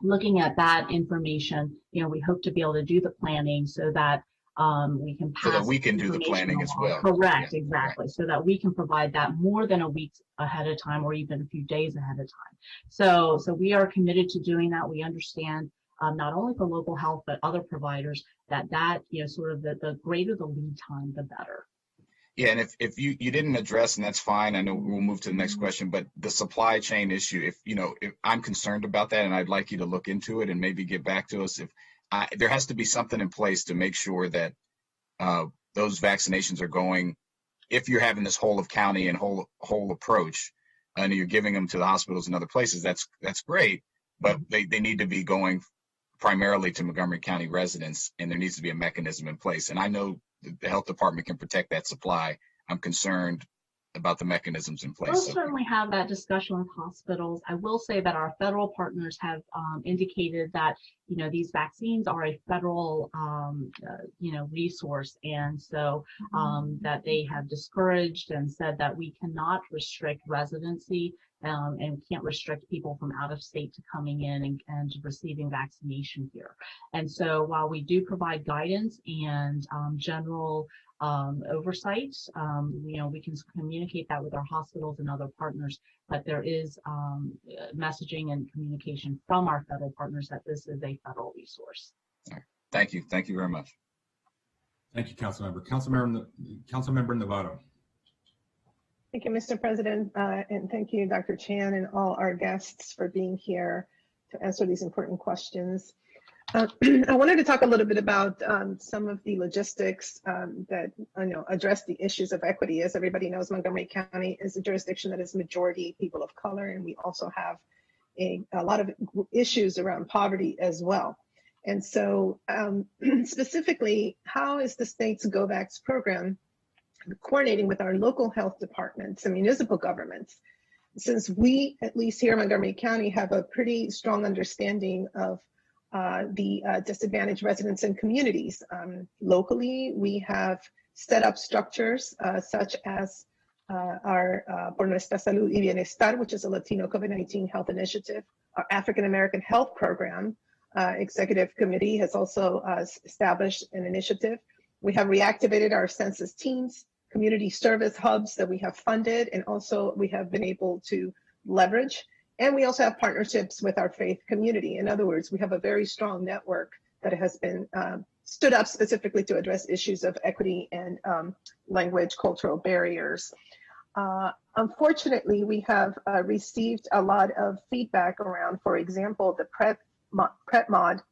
looking at that information, we hope to be able to do the planning so that we can pass. So that we can do the planning as well. Correct, Yeah. exactly. So that we can provide that more than a week ahead of time or even a few days ahead of time. So we are committed to doing that. We understand not only for local health, but other providers that sort of the greater the lead time, the better. Yeah, and if you didn't address, and that's fine, I know we'll move to the next question, but the supply chain issue, if I'm concerned about that, and I'd like you to look into it and maybe get back to us. There has to be something in place to make sure that those vaccinations are going, if you're having this whole of county and whole approach, and you're giving them to the hospitals and other places, that's great, but they need to be going primarily to Montgomery County residents, and there needs to be a mechanism in place. And I know the health department can protect that supply. I'm concerned about the mechanisms in place. We'll certainly have that discussion with hospitals. I will say that our federal partners have indicated that, these vaccines are a federal, resource. And so that they have discouraged and said that we cannot restrict residency and can't restrict people from out of state to coming in and receiving vaccination here. And so while we do provide guidance and general oversight, we can communicate that with our hospitals and other partners, but there is messaging and communication from our federal partners that this is a federal resource. All right. Thank you. Thank you very much. Thank you, Councilmember. Councilmember Novato. Thank you, Mr. President, and thank you, Dr. Chan, and all our guests for being here to answer these important questions. I wanted to talk a little bit about some of the logistics that address the issues of equity. As everybody knows, Montgomery County is a jurisdiction that is majority people of color, and we also have a lot of issues around poverty as well. And so specifically, how is the state's GOVAX program coordinating with our local health departments and municipal governments? Since we, at least here in Montgomery County, have a pretty strong understanding of the disadvantaged residents and communities. Locally, we have set up structures such as our Por Nuestra Salud y Bienestar, which is a Latino COVID-19 health initiative. Our African American Health Program Executive Committee has also established an initiative. We have reactivated our census teams, community service hubs that we have funded, and also we have been able to leverage. And we also have partnerships with our faith community. In other words, we have a very strong network that has been stood up specifically to address issues of equity and language, cultural barriers. Unfortunately, we have received a lot of feedback around, for example, the PrepMod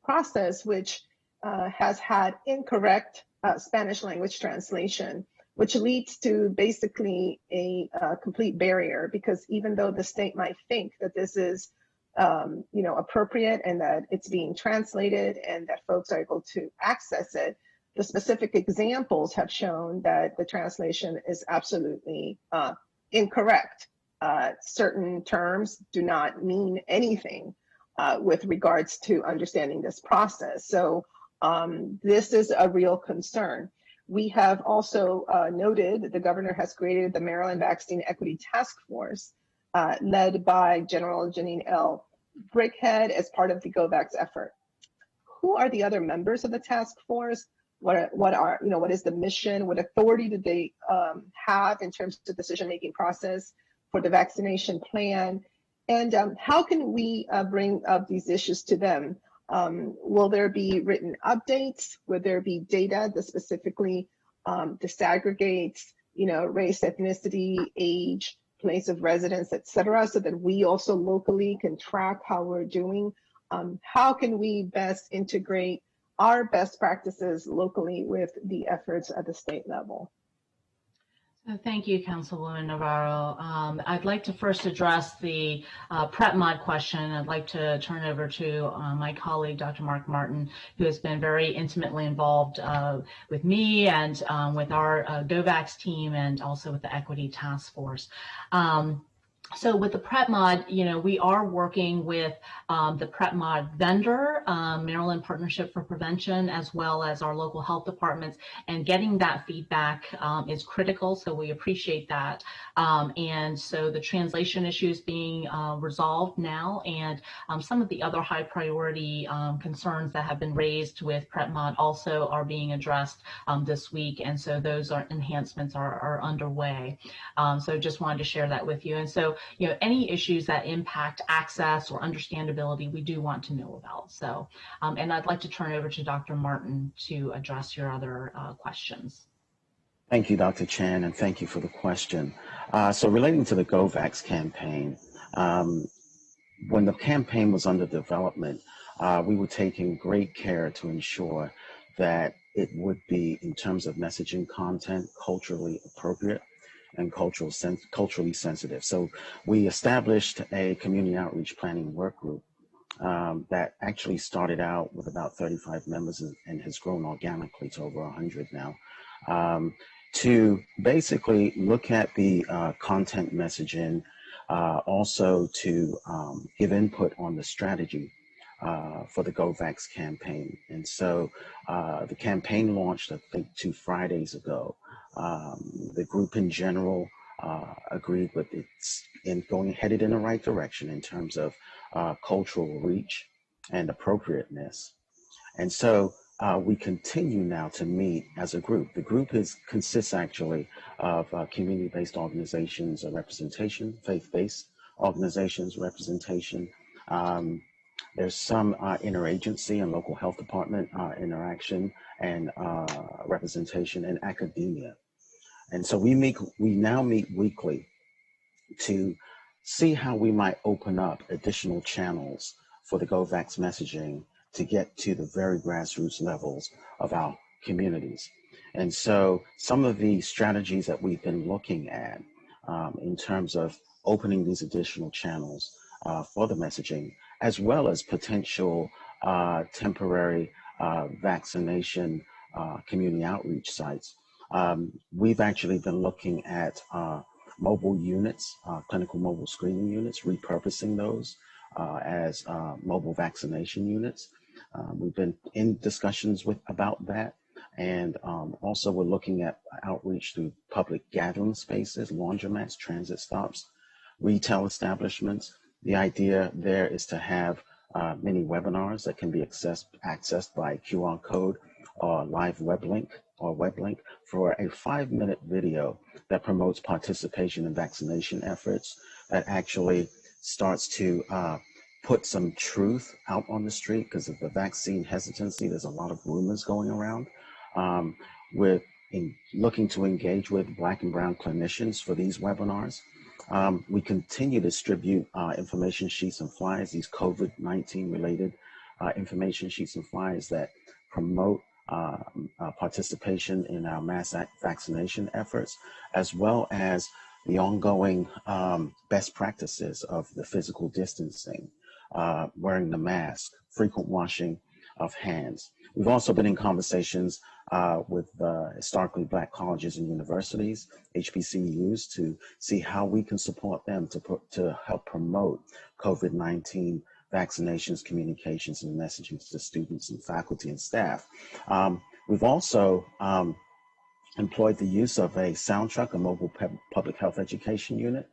process, which has had incorrect Spanish language translation, which leads to basically a complete barrier, because even though the state might think that this is appropriate and that it's being translated and that folks are able to access it, the specific examples have shown that the translation is absolutely incorrect. Certain terms do not mean anything with regards to understanding this process. So this is a real concern. We have also noted that the governor has created the Maryland Vaccine Equity Task Force, led by General Janine L. Brickhead as part of the GOVAX effort. Who are the other members of the task force? What is the mission? What authority do they have in terms of decision-making process for the vaccination plan? And how can we bring up these issues to them? Will there be written updates? Will there be data that specifically disaggregates, race, ethnicity, age, place of residence, et cetera, so that we also locally can track how we're doing? How can we best integrate our best practices locally with the efforts at the state level? Thank you, Councilwoman Navarro. I'd like to first address the PrepMod question. I'd like to turn it over to my colleague, Dr. Mark Martin, who has been very intimately involved with me and with our GOVAX team and also with the Equity Task Force. So with the PrepMod, we are working with the PrepMod vendor, Maryland Partnership for Prevention, as well as our local health departments, and getting that feedback is critical, so we appreciate that. And so the translation issue is being resolved now, and some of the other high priority concerns that have been raised with PrepMod also are being addressed this week, and so those enhancements are underway. So just wanted to share that with you. And so any issues that impact access or understandability, we do want to know about. So, and I'd like to turn it over to Dr. Martin to address your other questions. Thank you, Dr. Chan, and thank you for the question. So relating to the GOVAX campaign, when the campaign was under development, we were taking great care to ensure that it would be, in terms of messaging content, culturally appropriate and culturally sensitive. So we established a community outreach planning work group that actually started out with about 35 members and has grown organically to over 100 now, to basically look at the content messaging, also to give input on the strategy for the GOVAX campaign. And so the campaign launched, I think, 2 Fridays ago. The group in general agreed with it's headed in the right direction in terms of cultural reach and appropriateness. And so we continue now to meet as a group. The group consists actually of community-based organizations representation, faith-based organizations representation. There's some interagency and local health department interaction and representation in academia. And so we now meet weekly to see how we might open up additional channels for the GoVax messaging to get to the very grassroots levels of our communities. And so some of the strategies that we've been looking at in terms of opening these additional channels for the messaging, as well as potential temporary vaccination community outreach sites. We've actually been looking at mobile units, clinical mobile screening units, repurposing those as mobile vaccination units. We've been in discussions about that. And also we're looking at outreach through public gathering spaces, laundromats, transit stops, retail establishments. The idea there is to have many webinars that can be accessed by QR code or live web link for a 5-minute video that promotes participation in vaccination efforts, that actually starts to put some truth out on the street because of the vaccine hesitancy. There's a lot of rumors going around. We're looking to engage with Black and Brown clinicians for these webinars. We continue to distribute information sheets and flyers, these COVID-19 related information sheets and flyers that promote participation in our mass vaccination efforts, as well as the ongoing best practices of the physical distancing, wearing the mask, frequent washing of hands. We've also been in conversations with historically Black colleges and universities, HBCUs, to see how we can support them to help promote COVID-19 vaccinations, communications, and messaging to students and faculty and staff. We've also employed the use of a sound truck, a mobile public health education unit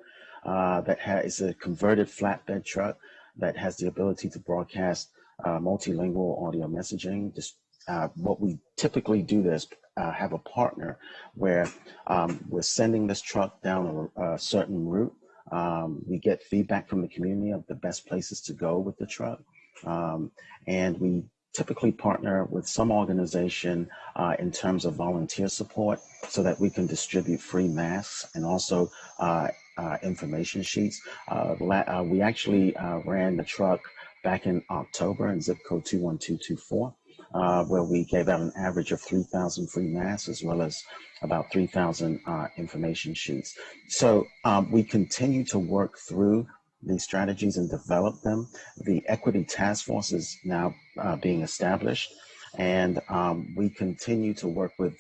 that is a converted flatbed truck that has the ability to broadcast multilingual audio messaging. What we typically do is have a partner where we're sending this truck down a certain route. We get feedback from the community of the best places to go with the truck. And we typically partner with some organization in terms of volunteer support so that we can distribute free masks and also information sheets. We actually ran the truck back in October in zip code 21224, where we gave out an average of 3,000 free masks as well as about 3,000 information sheets. So we continue to work through these strategies and develop them. The Equity Task Force is now being established, and we continue to work with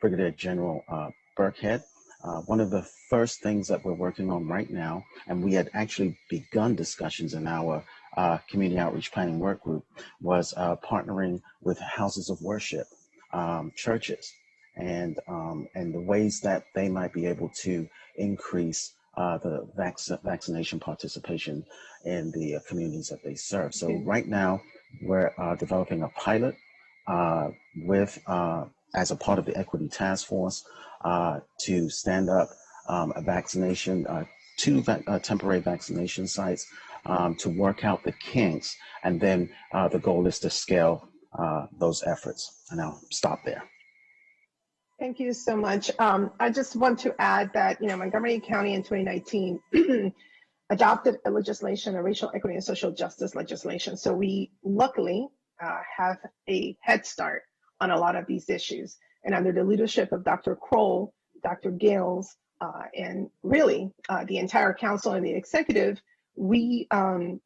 Brigadier General Burkhead. One of the first things that we're working on right now, and we had actually begun discussions in our community outreach planning work group, was partnering with houses of worship, churches, and the ways that they might be able to increase the vaccination participation in the communities that they serve. So right now, we're developing a pilot as a part of the Equity Task Force to stand up a vaccination, two temporary vaccination sites to work out the kinks. And then the goal is to scale those efforts. And I'll stop there. Thank you so much. I just want to add that, Montgomery County in 2019 adopted a legislation, a racial equity and social justice legislation. So we luckily have a head start on a lot of these issues. And under the leadership of Dr. Kroll, Dr. Gales, and really the entire council and the executive, we're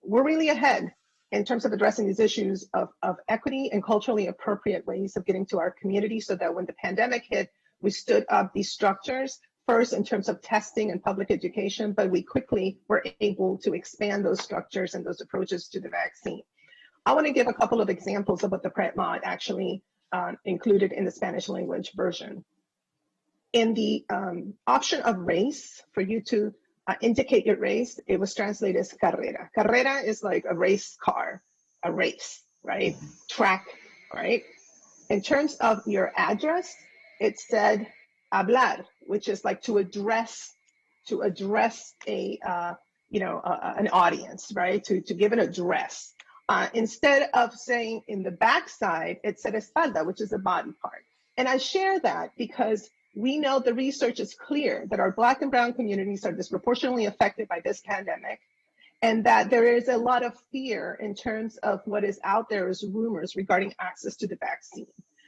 really ahead in terms of addressing these issues of equity and culturally appropriate ways of getting to our community, so that when the pandemic hit, we stood up these structures, first in terms of testing and public education, but we quickly were able to expand those structures and those approaches to the vaccine. I want to give a couple of examples of what the PREP mod actually included in the Spanish language version. In the option of race, for you to indicate your race, it was translated as carrera. Carrera is like a race car, a race, right? Track, right? In terms of your address, it said hablar, which is like to address a an audience, right? To give an address. Instead of saying in the backside, it said espalda, which is a body part. And I share that because we know the research is clear that our Black and Brown communities are disproportionately affected by this pandemic. and that there is a lot of fear in terms of what is out there as rumors regarding access to the vaccine.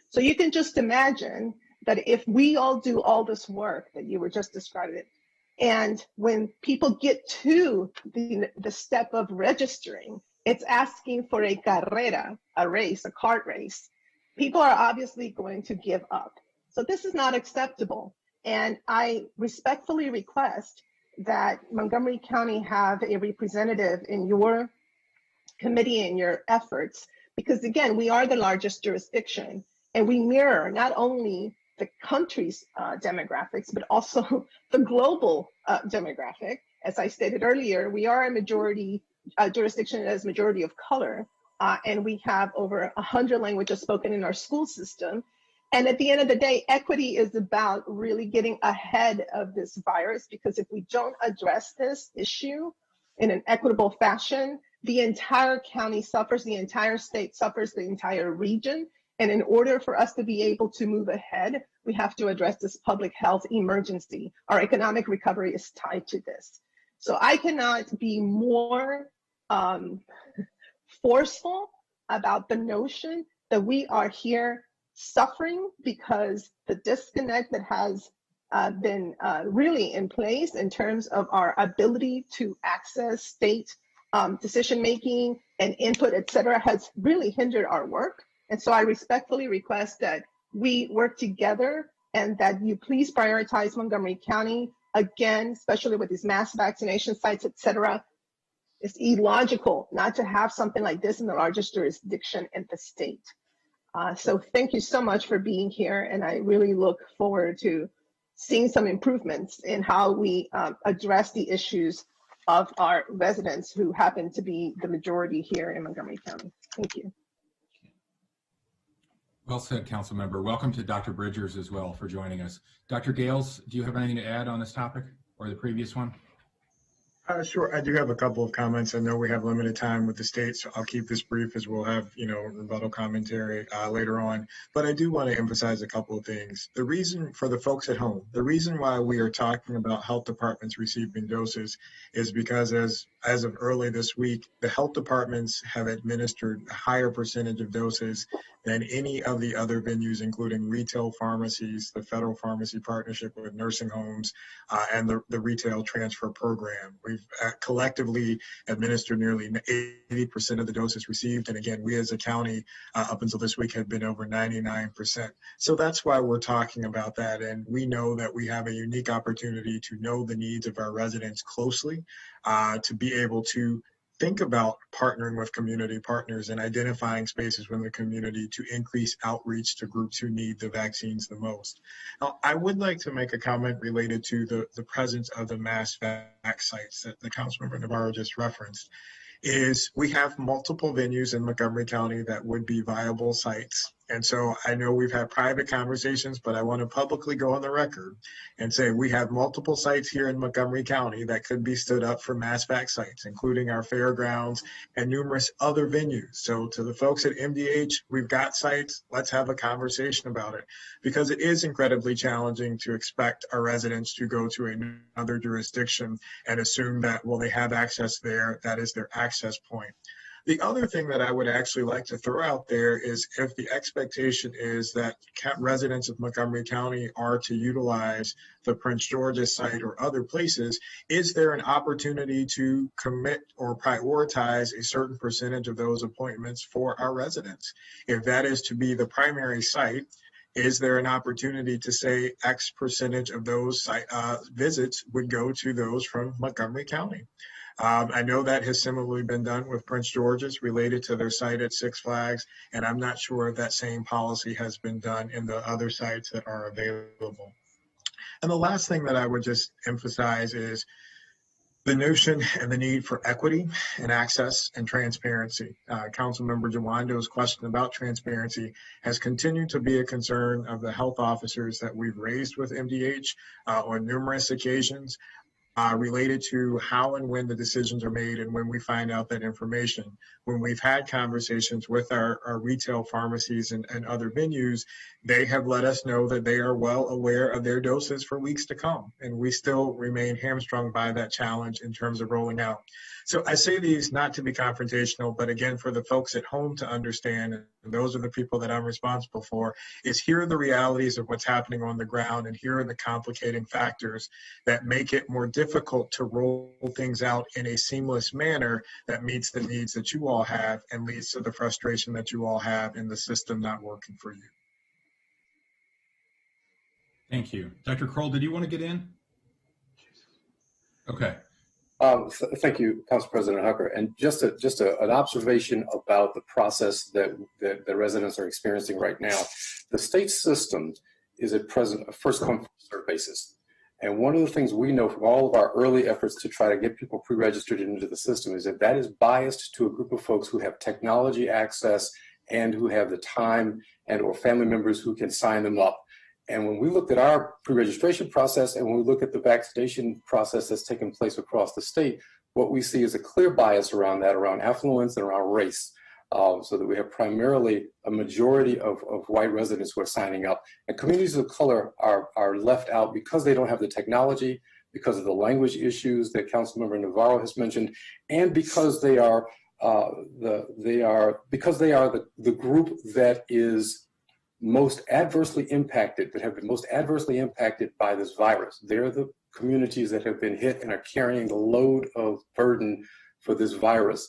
So you can just imagine that if we all do all this work that you were just describing, and when people get to the step of registering, it's asking for a carrera, a race, a cart race, people are obviously going to give up. So this is not acceptable. And I respectfully request that Montgomery County have a representative in your committee and your efforts, because again, we are the largest jurisdiction and we mirror not only the country's demographics, but also the global demographic. As I stated earlier, we are a majority jurisdiction as majority of color, and we have over 100 languages spoken in our school system. And at the end of the day, equity is about really getting ahead of this virus, because if we don't address this issue in an equitable fashion, the entire county suffers, the entire state suffers, the entire region. And in order for us to be able to move ahead, we have to address this public health emergency. Our economic recovery is tied to this. So I cannot be more forceful about the notion that we are here suffering because the disconnect that has been really in place in terms of our ability to access state decision-making and input, et cetera, has really hindered our work. And so I respectfully request that we work together and that you please prioritize Montgomery County. Again, especially with these mass vaccination sites, et cetera. It's illogical not to have something like this in the largest jurisdiction in the state. So thank you so much for being here. And I really look forward to seeing some improvements in how we address the issues of our residents who happen to be the majority here in Montgomery County. Thank you. Well said, Council Member. Welcome to Dr. Bridgers as well for joining us. Dr. Gales, do you have anything to add on this topic or the previous one? Sure. I do have a couple of comments. I know we have limited time with the state, so I'll keep this brief as we'll have, rebuttal commentary later on. But I do want to emphasize a couple of things. The reason for the folks at home, the reason why we are talking about health departments receiving doses is because as of early this week, the health departments have administered a higher percentage of doses than any of the other venues, including retail pharmacies, the federal pharmacy partnership with nursing homes, and the retail transfer program. We've collectively administered nearly 80% of the doses received. And again, we as a county up until this week have been over 99%. So that's why we're talking about that. And we know that we have a unique opportunity to know the needs of our residents closely, to be able to think about partnering with community partners and identifying spaces within the community to increase outreach to groups who need the vaccines the most. Now, I would like to make a comment related to the presence of the mass vac sites that the Councilmember Navarro just referenced. Is we have multiple venues in Montgomery County that would be viable sites. And so I know we've had private conversations, but I want to publicly go on the record and say we have multiple sites here in Montgomery County that could be stood up for mass vac sites, including our fairgrounds and numerous other venues. So to the folks at MDH, we've got sites. Let's have a conversation about it, because it is incredibly challenging to expect our residents to go to another jurisdiction and assume that, well, they have access there. That is their access point. The other thing that I would actually like to throw out there is if the expectation is that residents of Montgomery County are to utilize the Prince George's site or other places, is there an opportunity to commit or prioritize a certain percentage of those appointments for our residents? If that is to be the primary site, is there an opportunity to say X percentage of those visits would go to those from Montgomery County? I know that has similarly been done with Prince George's related to their site at Six Flags, and I'm not sure if that same policy has been done in the other sites that are available. And the last thing that I would just emphasize is the notion and the need for equity and access and transparency. Councilmember Jawando's question about transparency has continued to be a concern of the health officers that we've raised with MDH on numerous occasions. related to how and when the decisions are made and when we find out that information. When we've had conversations with our retail pharmacies and other venues, they have let us know that they are well aware of their doses for weeks to come. And we still remain hamstrung by that challenge in terms of rolling out. So I say these not to be confrontational, but again, for the folks at home to understand, and those are the people that I'm responsible for, is here are the realities of what's happening on the ground, and here are the complicating factors that make it more difficult to roll things out in a seamless manner that meets the needs that you all have and leads to the frustration that you all have in the system not working for you. Thank you. Dr. Kroll, did you want to get in? Okay. Thank you, Council President Hucker. And just an observation about the process that the residents are experiencing right now. The state system is at present a first come, first served basis. And one of the things we know from all of our early efforts to try to get people pre-registered into the system is that is biased to a group of folks who have technology access and who have the time and or family members who can sign them up. And when we looked at our pre-registration process and when we look at the vaccination process that's taken place across the state, what we see is a clear bias around that, around affluence and around race. So that we have primarily a majority of white residents who are signing up. And communities of color are left out because they don't have the technology, because of the language issues that Councilmember Navarro has mentioned, and because they are the group that is most adversely impacted, that have been most adversely impacted by this virus. They're the communities that have been hit and are carrying the load of burden for this virus.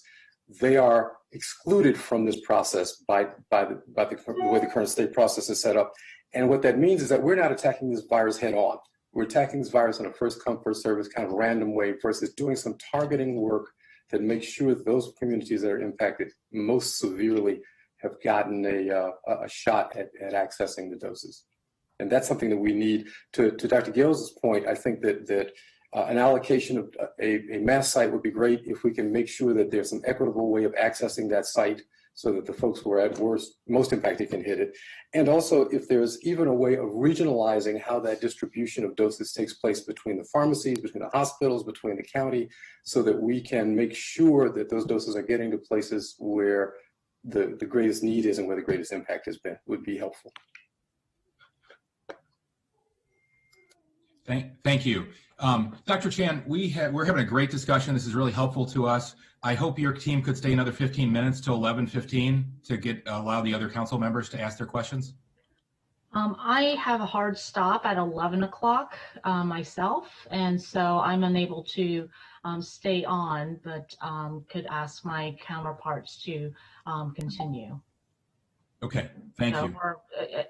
They are excluded from this process by the way the current state process is set up. And what that means is that we're not attacking this virus head on. We're attacking this virus in a first come, first served kind of random way versus doing some targeting work to make sure that those communities that are impacted most severely have gotten a shot at accessing the doses. And that's something that we need. To Dr. Gales' point, I think that an allocation of a mass site would be great if we can make sure that there's some equitable way of accessing that site so that the folks who are at worst, most impacted can hit it. And also if there's even a way of regionalizing how that distribution of doses takes place between the pharmacies, between the hospitals, between the county, so that we can make sure that those doses are getting to places where the greatest need is and where the greatest impact has been, would be helpful. Thank you. Dr. Chan, we're having a great discussion. This is really helpful to us. I hope your team could stay another 15 minutes to 11:15 to allow the other council members to ask their questions. I have a hard stop at 11 o'clock myself, and so I'm unable to stay on, but could ask my counterparts to continue. Okay, thank you.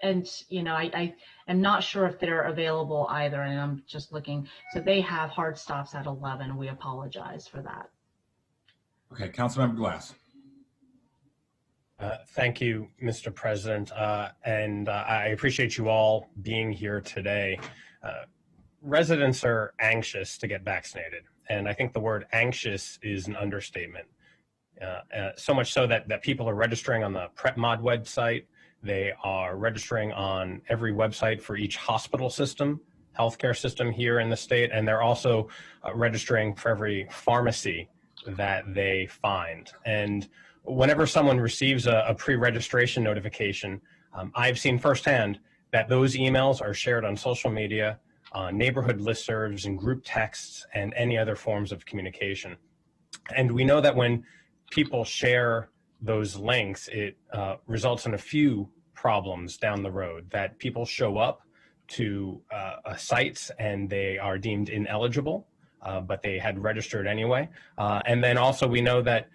And I am not sure if they're available either, and I'm just looking. So they have hard stops at 11. We apologize for that. Okay, Councilmember Glass. Thank you, Mr. President, and I appreciate you all being here today. Residents are anxious to get vaccinated, and I think the word anxious is an understatement. So much so that people are registering on the PrepMod website. They are registering on every website for each hospital system, healthcare system here in the state, and they're also registering for every pharmacy that they find. And whenever someone receives a pre-registration notification, I've seen firsthand that those emails are shared on social media, on neighborhood listservs and group texts, and any other forms of communication. And we know that when people share those links, it results in a few problems down the road, that people show up to sites and they are deemed ineligible, but they had registered anyway. And then also we know that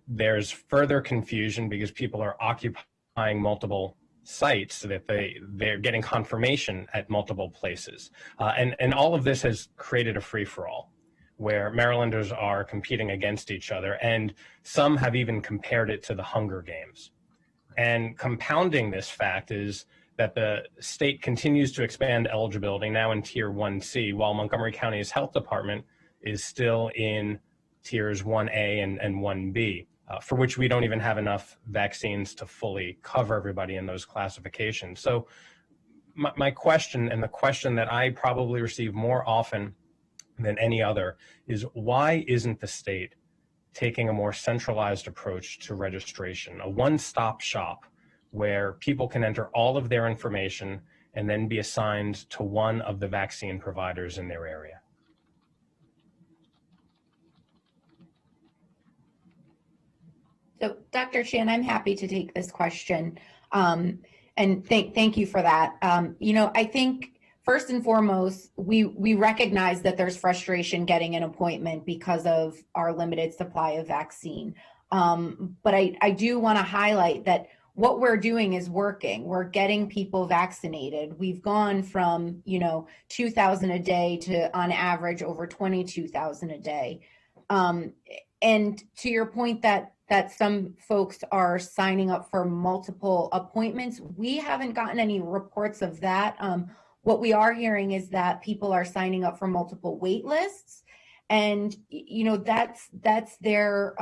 there's further confusion because people are occupying multiple sites so that they're getting confirmation at multiple places. And all of this has created a free-for-all where Marylanders are competing against each other, and some have even compared it to the Hunger Games. And compounding this fact is that the state continues to expand eligibility now in Tier 1C, while Montgomery County's health department is still in Tiers 1A and 1B, for which we don't even have enough vaccines to fully cover everybody in those classifications. So my question, and the question that I probably receive more often than any other is, why isn't the state taking a more centralized approach to registration, a one-stop shop where people can enter all of their information and then be assigned to one of the vaccine providers in their area? So, Dr. Chan, I'm happy to take this question, and thank you for that. I think first and foremost, we recognize that there's frustration getting an appointment because of our limited supply of vaccine. But I do want to highlight that what we're doing is working. We're getting people vaccinated. We've gone from 2,000 a day to on average over 22,000 a day. And to your point that some folks are signing up for multiple appointments, we haven't gotten any reports of that. What we are hearing is that people are signing up for multiple wait lists, and that's their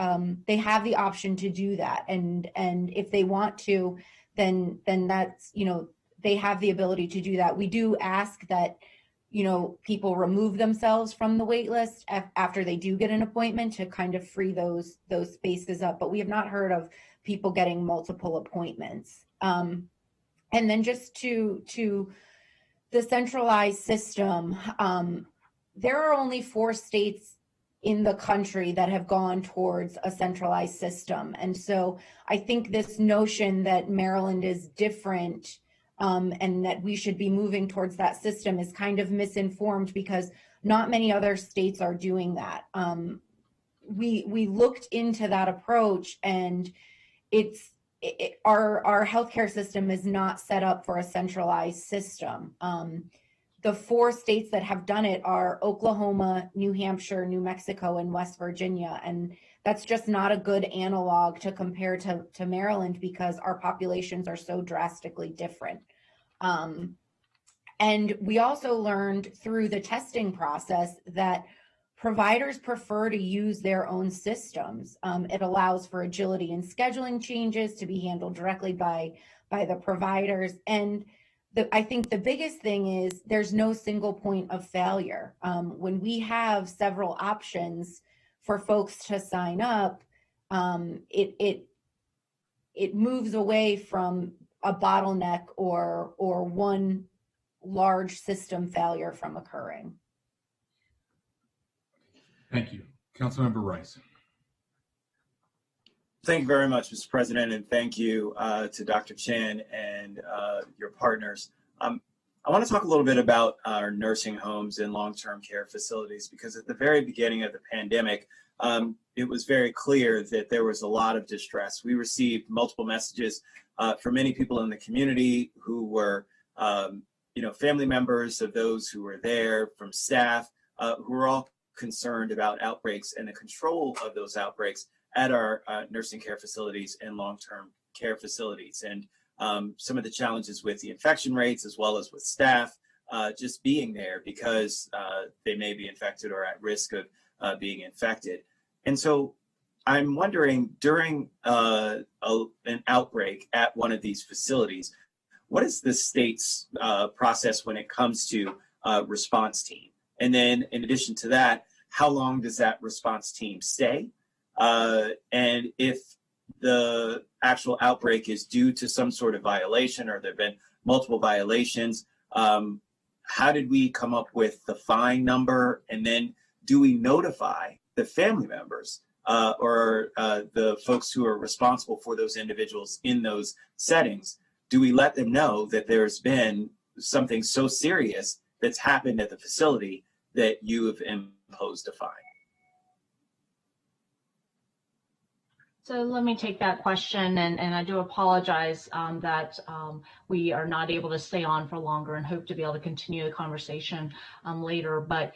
they have the option to do that, and if they want to, then that's they have the ability to do that. We do ask that people remove themselves from the wait list after they do get an appointment to kind of free those spaces up, but we have not heard of people getting multiple appointments. And then just to the centralized system, there are only 4 states in the country that have gone towards a centralized system. And so I think this notion that Maryland is different and that we should be moving towards that system is kind of misinformed, because not many other states are doing that. We looked into that approach, and our healthcare system is not set up for a centralized system. The 4 states that have done it are Oklahoma, New Hampshire, New Mexico, and West Virginia. And that's just not a good analog to compare to Maryland, because our populations are so drastically different. And we also learned through the testing process that providers prefer to use their own systems. It allows for agility in scheduling changes to be handled directly by the providers. And I think the biggest thing is there's no single point of failure. When we have several options for folks to sign up, it moves away from a bottleneck or one large system failure from occurring. Thank you. Councilmember Rice. Thank you very much, Mr. President, and thank you to Dr. Chan and your partners. I want to talk a little bit about our nursing homes and long-term care facilities, because at the very beginning of the pandemic, it was very clear that there was a lot of distress. We received multiple messages from many people in the community who were, family members of those who were there, from staff, who were all concerned about outbreaks and the control of those outbreaks at our nursing care facilities and long-term care facilities, and some of the challenges with the infection rates, as well as with staff just being there because they may be infected or at risk of being infected. And so I'm wondering, during an outbreak at one of these facilities, what is the state's process when it comes to response team? And then in addition to that, how long does that response team stay? And if the actual outbreak is due to some sort of violation, or there have been multiple violations, how did we come up with the fine number? And then do we notify the family members or the folks who are responsible for those individuals in those settings? Do we let them know that there's been something so serious that's happened at the facility that you have imposed a fine? So let me take that question, and I do apologize that we are not able to stay on for longer, and hope to be able to continue the conversation later. But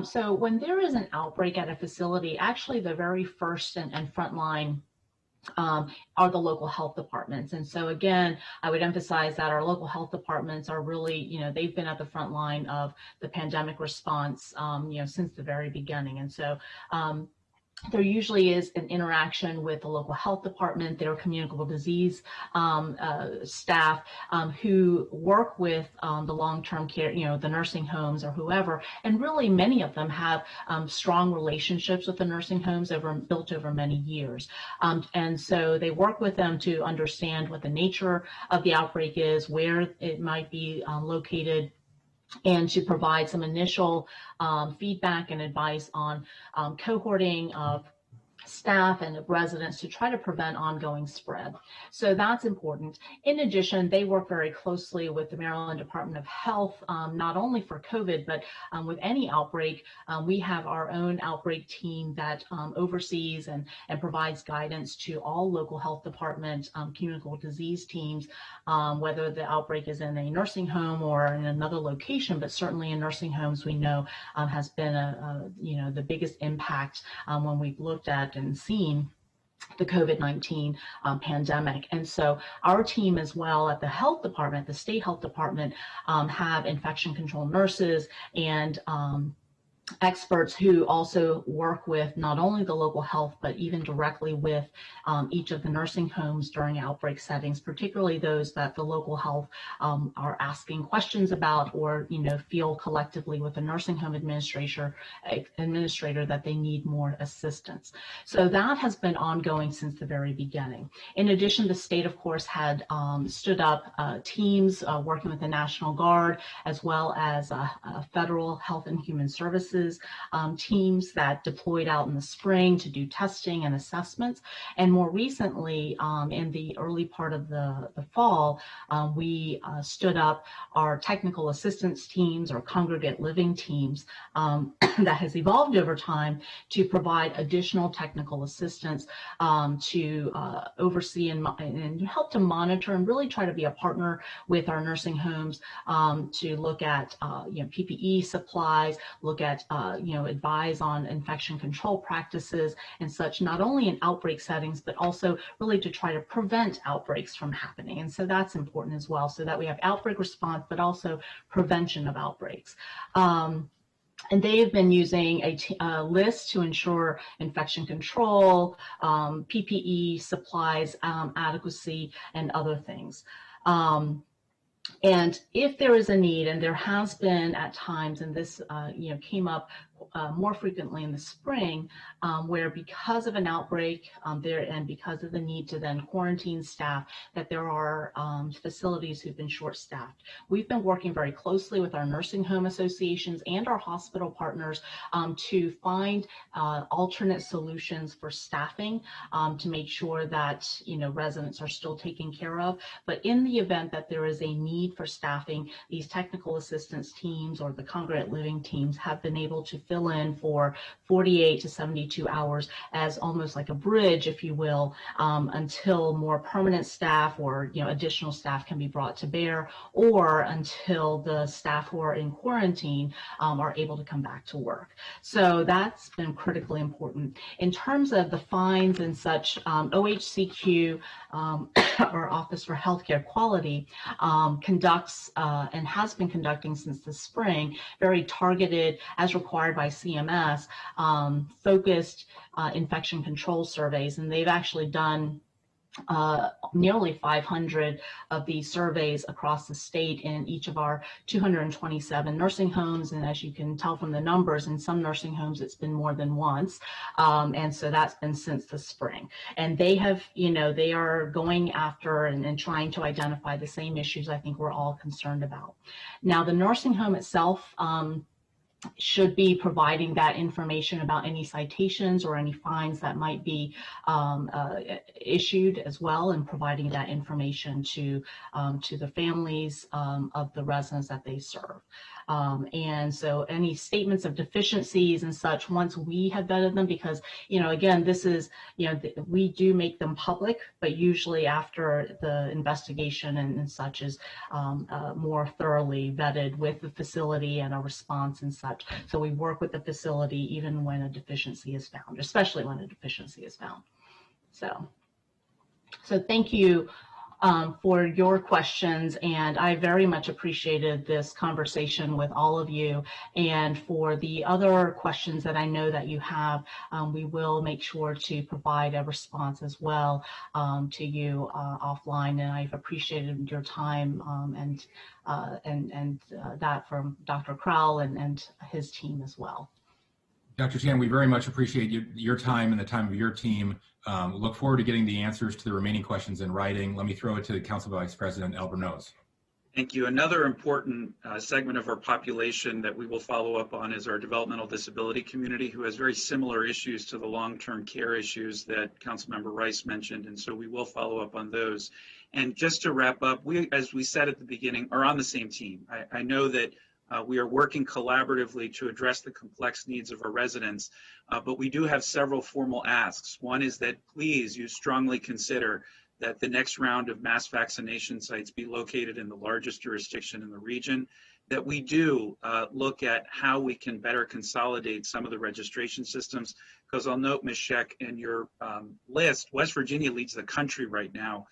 so when there is an outbreak at a facility, actually the very first and front line are the local health departments. And so again, I would emphasize that our local health departments are really, they've been at the front line of the pandemic response, since the very beginning. And so there usually is an interaction with the local health department, their communicable disease staff who work with the long-term care, the nursing homes or whoever, and really many of them have strong relationships with the nursing homes built over many years. And so they work with them to understand what the nature of the outbreak is, where it might be located, and to provide some initial feedback and advice on cohorting of staff and of residents to try to prevent ongoing spread. So that's important. In addition, they work very closely with the Maryland Department of Health, not only for COVID, but with any outbreak. We have our own outbreak team that oversees and provides guidance to all local health department communicable disease teams, whether the outbreak is in a nursing home or in another location, but certainly in nursing homes we know has been the biggest impact when we've looked at and seen the COVID-19 pandemic. And so our team as well at the health department, the state health department, have infection control nurses and experts who also work with not only the local health, but even directly with each of the nursing homes during outbreak settings, particularly those that the local health are asking questions about or, feel collectively with the nursing home administrator that they need more assistance. So that has been ongoing since the very beginning. In addition, the state, of course, had stood up teams working with the National Guard, as well as federal health and human services teams that deployed out in the spring to do testing and assessments. And more recently, in the early part of the fall, we stood up our technical assistance teams or congregate living teams that has evolved over time to provide additional technical assistance to oversee and help to monitor and really try to be a partner with our nursing homes to look at PPE supplies, look at advise on infection control practices and such, not only in outbreak settings, but also really to try to prevent outbreaks from happening. And so that's important as well, so that we have outbreak response, but also prevention of outbreaks. And they have been using a list to ensure infection control, PPE supplies, adequacy, and other things. And if there is a need, and there has been at times, and this came up more frequently in the spring, where because of an outbreak and because of the need to then quarantine staff, that there are facilities who've been short-staffed. We've been working very closely with our nursing home associations and our hospital partners to find alternate solutions for staffing to make sure that residents are still taken care of. But in the event that there is a need for staffing, these technical assistance teams or the congregate living teams have been able to fill in for 48 to 72 hours as almost like a bridge, if you will, until more permanent staff or additional staff can be brought to bear, or until the staff who are in quarantine are able to come back to work. So that's been critically important. In terms of the fines and such, OHCQ, or Office for Healthcare Quality, conducts and has been conducting since the spring very targeted, as required by CMS, focused infection control surveys, and they've actually done nearly 500 of these surveys across the state in each of our 227 nursing homes. And as you can tell from the numbers, in some nursing homes it's been more than once, and so that's been since the spring. And they have, they are going after and trying to identify the same issues I think we're all concerned about. Now, the nursing home itself should be providing that information about any citations or any fines that might be issued as well, and providing that information to the families of the residents that they serve. And so any statements of deficiencies and such, once we have vetted them, because, again, this is, we do make them public, but usually after the investigation and such is more thoroughly vetted with the facility and a response and such. So we work with the facility even when a deficiency is found, especially when a deficiency is found. So thank you for your questions, and I very much appreciated this conversation with all of you. And for the other questions that I know that you have, we will make sure to provide a response as well to you offline. And I've appreciated your time and that from Dr. Crowell and his team as well. Dr. Chan, we very much appreciate your time and the time of your team. Look forward to getting the answers to the remaining questions in writing. Let me throw it to Council Vice President Albornoz. Thank you. Another important segment of our population that we will follow up on is our developmental disability community, who has very similar issues to the long-term care issues that Councilmember Rice mentioned, and so we will follow up on those. And just to wrap up, we, as we said at the beginning, are on the same team. I know that we are working collaboratively to address the complex needs of our residents, but we do have several formal asks. One is that please, you strongly consider that the next round of mass vaccination sites be located in the largest jurisdiction in the region, that we do look at how we can better consolidate some of the registration systems, because I'll note, Ms. Scheck, in your list, West Virginia leads the country right now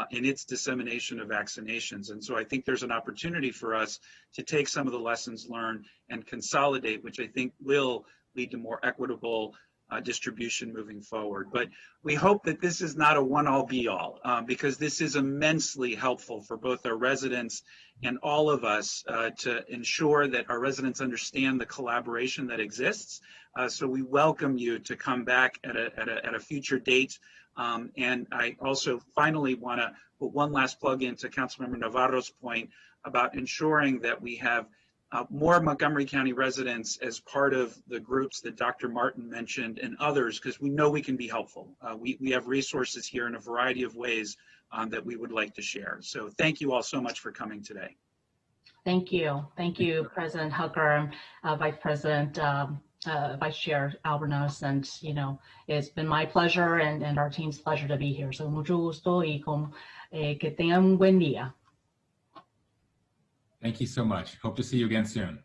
in its dissemination of vaccinations. And so I think there's an opportunity for us to take some of the lessons learned and consolidate, which I think will lead to more equitable distribution moving forward. But we hope that this is not a one-all be-all, because this is immensely helpful for both our residents and all of us to ensure that our residents understand the collaboration that exists. So we welcome you to come back at a future date. And I also finally want to put one last plug into Councilmember Navarro's point about ensuring that we have more Montgomery County residents as part of the groups that Dr. Martin mentioned and others, because we know we can be helpful. We have resources here in a variety of ways that we would like to share. So thank you all so much for coming today. Thank you. Thank you, President Hooker, Vice President, Vice Chair Albornoz, and it's been my pleasure and our team's pleasure to be here. So mucho gusto y que tengan un buen día. Thank you so much. Hope to see you again soon.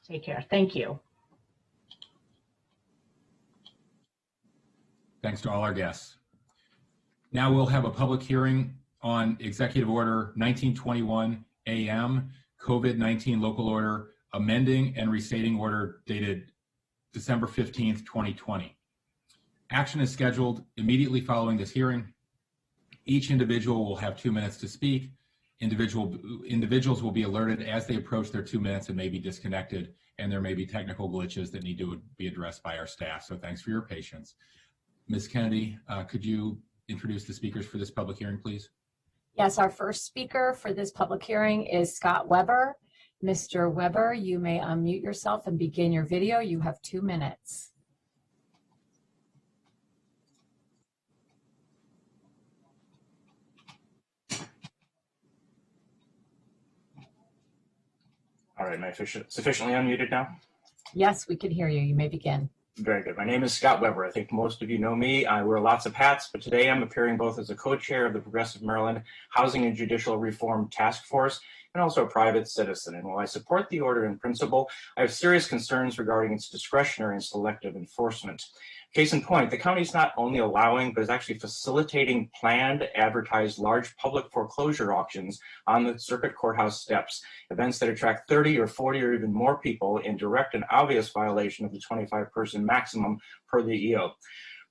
Take care. Thank you. Thanks to all our guests. Now we'll have a public hearing on Executive Order 1921 AM, COVID-19 Local Order, amending and restating order dated December 15th, 2020. Action is scheduled immediately following this hearing. Each individual will have 2 minutes to speak. Individuals will be alerted as they approach their 2 minutes and may be disconnected, and there may be technical glitches that need to be addressed by our staff. So thanks for your patience. Ms. Kennedy, could you introduce the speakers for this public hearing, please? Yes, our first speaker for this public hearing is Scott Weber. Mr. Weber, you may unmute yourself and begin your video. You have 2 minutes. All right, am I sufficiently unmuted now? Yes, we can hear you. You may begin. Very good. My name is Scott Weber. I think most of you know me. I wear lots of hats, but today I'm appearing both as a co-chair of the Progressive Maryland Housing and Judicial Reform Task Force and also a private citizen. And while I support the order in principle, I have serious concerns regarding its discretionary and selective enforcement. Case in point, the county is not only allowing, but is actually facilitating planned, advertised large public foreclosure auctions on the circuit courthouse steps, events that attract 30 or 40 or even more people in direct and obvious violation of the 25-person maximum per the EO.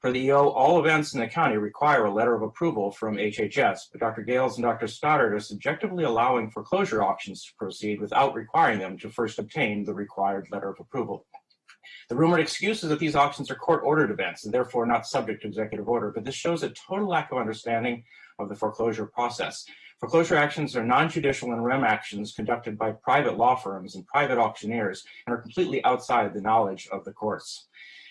Per the EO, all events in the county require a letter of approval from HHS, but Dr. Gales and Dr. Stoddard are subjectively allowing foreclosure auctions to proceed without requiring them to first obtain the required letter of approval. The rumored excuse is that these auctions are court-ordered events and therefore not subject to executive order, but this shows a total lack of understanding of the foreclosure process. Foreclosure actions are non-judicial and rem actions conducted by private law firms and private auctioneers and are completely outside the knowledge of the courts.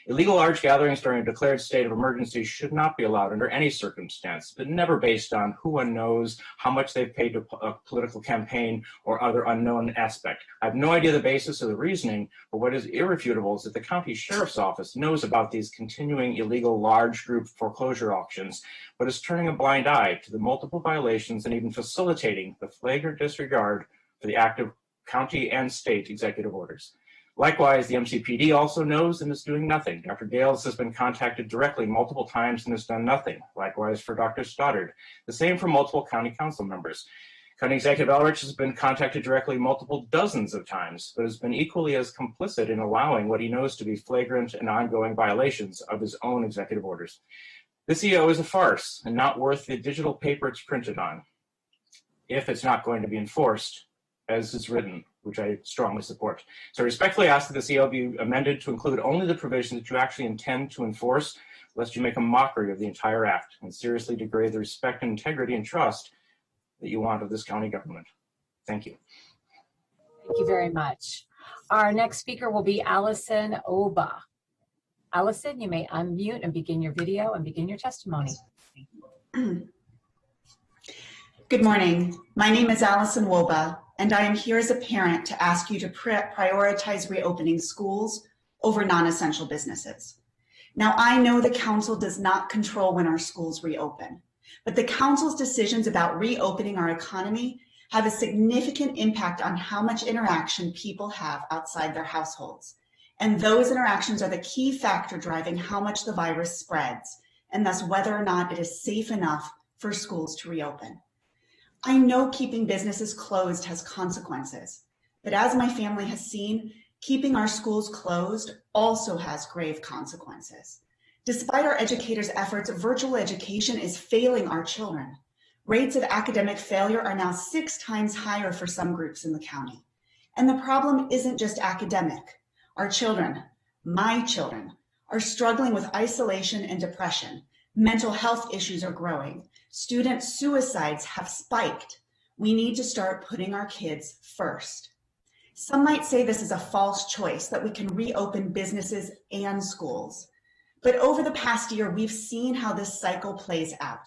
Illegal large gatherings during a declared state of emergency should not be allowed under any circumstance, but never based on who one knows, how much they've paid to a political campaign, or other unknown aspect. I have no idea the basis of the reasoning, but what is irrefutable is that the county sheriff's office knows about these continuing illegal large group foreclosure auctions, but is turning a blind eye to the multiple violations and even facilitating the flagrant disregard for the active county and state executive orders. Likewise, the MCPD also knows and is doing nothing. Dr. Gales has been contacted directly multiple times and has done nothing. Likewise for Dr. Stoddard. The same for multiple county council members. County Executive Elrich has been contacted directly multiple dozens of times, but has been equally as complicit in allowing what he knows to be flagrant and ongoing violations of his own executive orders. This EO is a farce and not worth the digital paper it's printed on, if it's not going to be enforced as is written, which I strongly support. So I respectfully ask that this EO be amended to include only the provisions that you actually intend to enforce, lest you make a mockery of the entire act and seriously degrade the respect and integrity and trust that you want of this county government. Thank you. Thank you very much. Our next speaker will be Allison Oba. Allison, you may unmute and begin your video and begin your testimony. Good morning. My name is Allison Woba, and I am here as a parent to ask you to prioritize reopening schools over non-essential businesses. Now, I know the council does not control when our schools reopen, but the council's decisions about reopening our economy have a significant impact on how much interaction people have outside their households. And those interactions are the key factor driving how much the virus spreads, and thus whether or not it is safe enough for schools to reopen. I know keeping businesses closed has consequences, but as my family has seen, keeping our schools closed also has grave consequences. Despite our educators' efforts, virtual education is failing our children. Rates of academic failure are now 6 times higher for some groups in the county. And the problem isn't just academic. Our children, my children, are struggling with isolation and depression. Mental health issues are growing. Student suicides have spiked. We need to start putting our kids first. Some might say this is a false choice, that we can reopen businesses and schools. But over the past year, we've seen how this cycle plays out.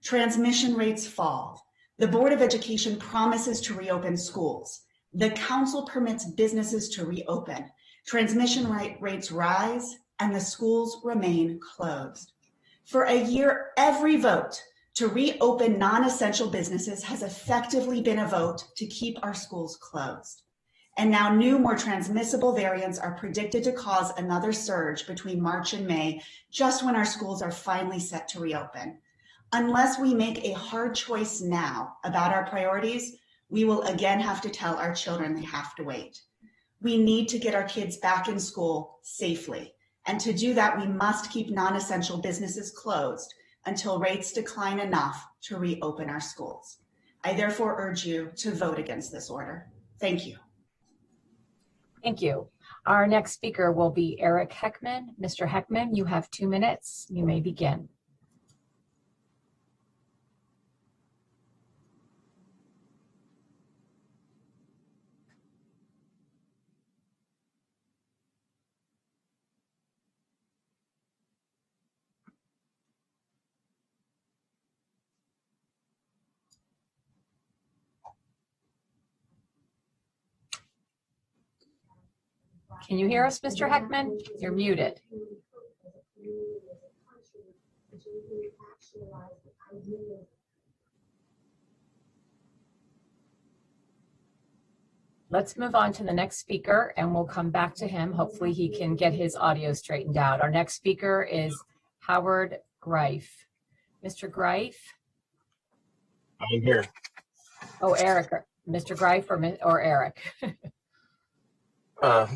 Transmission rates fall. The Board of Education promises to reopen schools. The council permits businesses to reopen. Transmission rates rise, and the schools remain closed. For a year, every vote to reopen non-essential businesses has effectively been a vote to keep our schools closed. And now new, more transmissible variants are predicted to cause another surge between March and May, just when our schools are finally set to reopen. Unless we make a hard choice now about our priorities, we will again have to tell our children they have to wait. We need to get our kids back in school safely. And to do that, we must keep non-essential businesses closed until rates decline enough to reopen our schools. I therefore urge you to vote against this order. Thank you. Thank you. Our next speaker will be Eric Heckman. Mr. Heckman, you have 2 minutes. You may begin. Can you hear us, Mr. Heckman? You're muted. Let's move on to the next speaker and we'll come back to him. Hopefully he can get his audio straightened out. Our next speaker is Howard Greif. Mr. Greif? I'm here. Oh, Eric. Mr. Greif or Eric?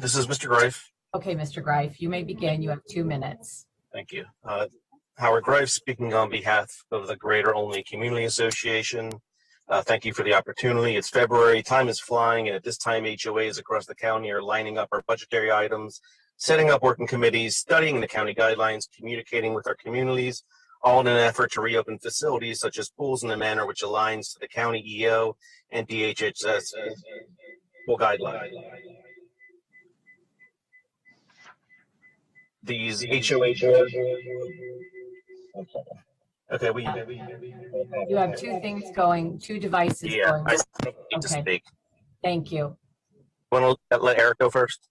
This is Mr. Greif. Okay, Mr. Greif, you may begin. You have 2 minutes. Thank you. Howard Greif speaking on behalf of the Greater Olney Community Association. Thank you for the opportunity. It's February, time is flying, and at this time HOAs across the county are lining up our budgetary items, setting up working committees, studying the county guidelines, communicating with our communities, all in an effort to reopen facilities such as pools in a manner which aligns to the county EO and DHHS full guidelines. These HOAs. Okay, you have 2 things going, 2 devices going. I need to speak. Thank you. Want to let Eric go first?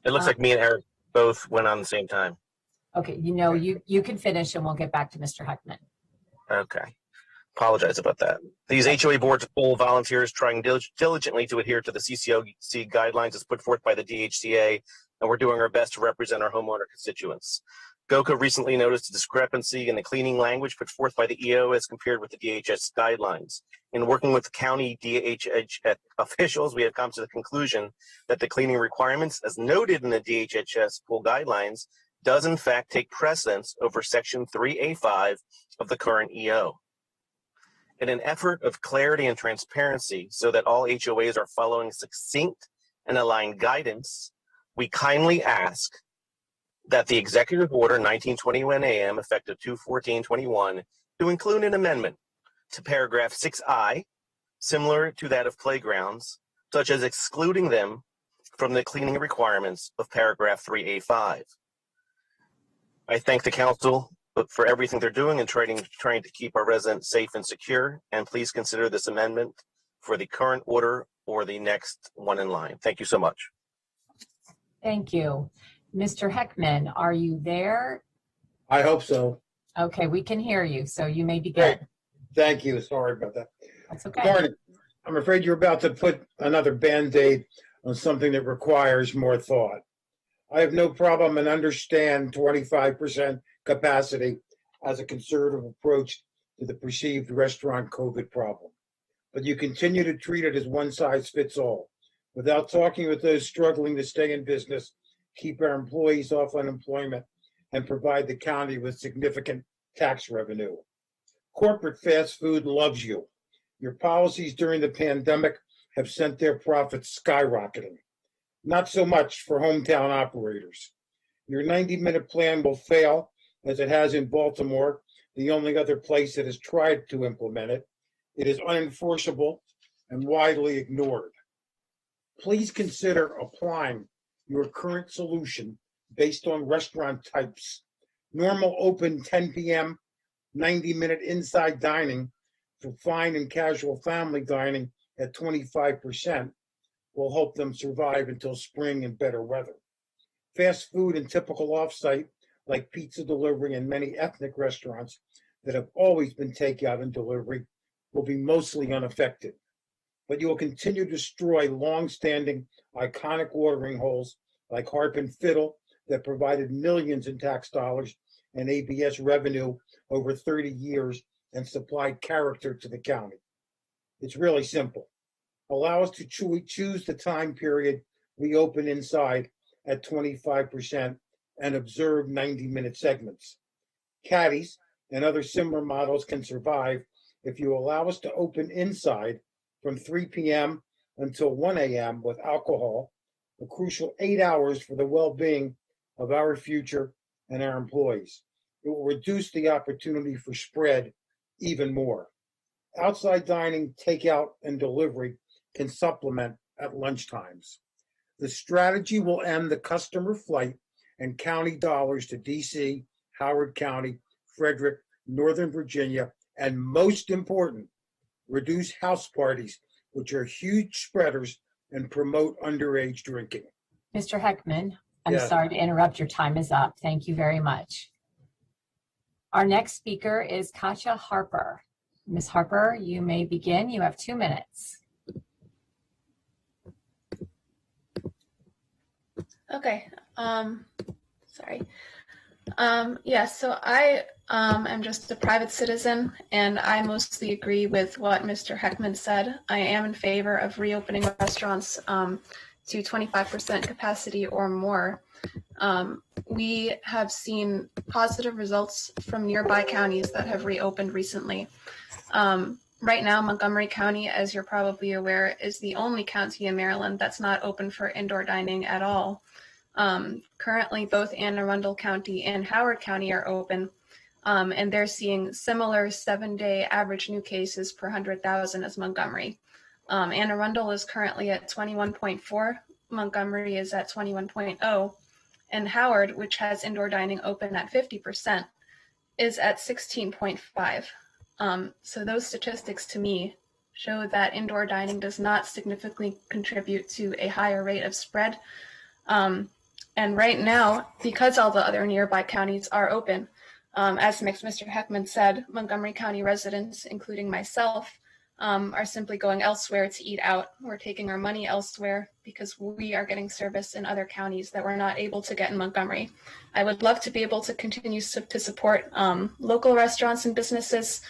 It looks like me and Eric both went on the same time. Okay, you can finish and we'll get back to Mr. Heckman. Okay. Apologize about that. These HOA boards are full of volunteers trying diligently to adhere to the CCOC guidelines as put forth by the DHCA, and we're doing our best to represent our homeowner constituents. GOCA recently noticed a discrepancy in the cleaning language put forth by the EO as compared with the DHS guidelines. In working with the county DHS officials, we have come to the conclusion that the cleaning requirements, as noted in the DHHS full guidelines, does in fact take precedence over Section 3A5 of the current EO. In an effort of clarity and transparency so that all HOAs are following succinct and aligned guidance, we kindly ask that the Executive Order 1921 AM, effective 2/14/21, to include an amendment to paragraph 6I, similar to that of playgrounds, such as excluding them from the cleaning requirements of paragraph 3A5. I thank the council for everything they're doing and trying to keep our residents safe and secure. And please consider this amendment for the current order or the next one in line. Thank you so much. Thank you. Mr. Heckman, are you there? I hope so. Okay, we can hear you, so you may begin. Great. Thank you. Sorry about that. That's okay. Morning. I'm afraid you're about to put another Band-Aid on something that requires more thought. I have no problem and understand 25% capacity as a conservative approach to the perceived restaurant COVID problem. But you continue to treat it as one size fits all without talking with those struggling to stay in business, keep our employees off unemployment, and provide the county with significant tax revenue. Corporate fast food loves you. Your policies during the pandemic have sent their profits skyrocketing. Not so much for hometown operators. Your 90-minute plan will fail, as it has in Baltimore, the only other place that has tried to implement it. It is unenforceable and widely ignored. Please consider applying your current solution based on restaurant types. Normal open 10 p.m., 90-minute inside dining for fine and casual family dining at 25% will help them survive until spring and better weather. Fast food and typical offsite, like pizza delivery and many ethnic restaurants that have always been takeout and delivery, will be mostly unaffected. But you will continue to destroy long-standing iconic watering holes like Harp and Fiddle that provided millions in tax dollars and ABS revenue over 30 years and supplied character to the county. It's really simple. Allow us to choose the time period we open inside at 25% and observe 90-minute segments. Caddies and other similar models can survive if you allow us to open inside from 3 p.m. until 1 a.m. with alcohol, a crucial 8 hours for the well-being of our future and our employees. It will reduce the opportunity for spread even more. Outside dining, takeout, and delivery can supplement at lunchtimes. The strategy will end the customer flight and county dollars to DC, Howard County, Frederick, Northern Virginia, and most important, reduce house parties, which are huge spreaders and promote underage drinking. Mr. Heckman, I'm Yes. sorry to interrupt. Your time is up. Thank you very much. Our next speaker is Katja Harper. Ms. Harper, you may begin. You have 2 minutes. Okay. Sorry. Yes, so I am just a private citizen, and I mostly agree with what Mr. Heckman said. I am in favor of reopening restaurants to 25% capacity or more. We have seen positive results from nearby counties that have reopened recently. Right now, Montgomery County, as you're probably aware, is the only county in Maryland that's not open for indoor dining at all. Currently, both Anne Arundel County and Howard County are open, and they're seeing similar 7-day average new cases per 100,000 as Montgomery. Anne Arundel is currently at 21.4, Montgomery is at 21.0, and Howard, which has indoor dining open at 50%, is at 16.5. So those statistics to me show that indoor dining does not significantly contribute to a higher rate of spread. And right now, because all the other nearby counties are open, As Mr. Heckman said, Montgomery County residents, including myself, are simply going elsewhere to eat out. We're taking our money elsewhere because we are getting service in other counties that we're not able to get in Montgomery. I would love to be able to continue to support local restaurants and businesses.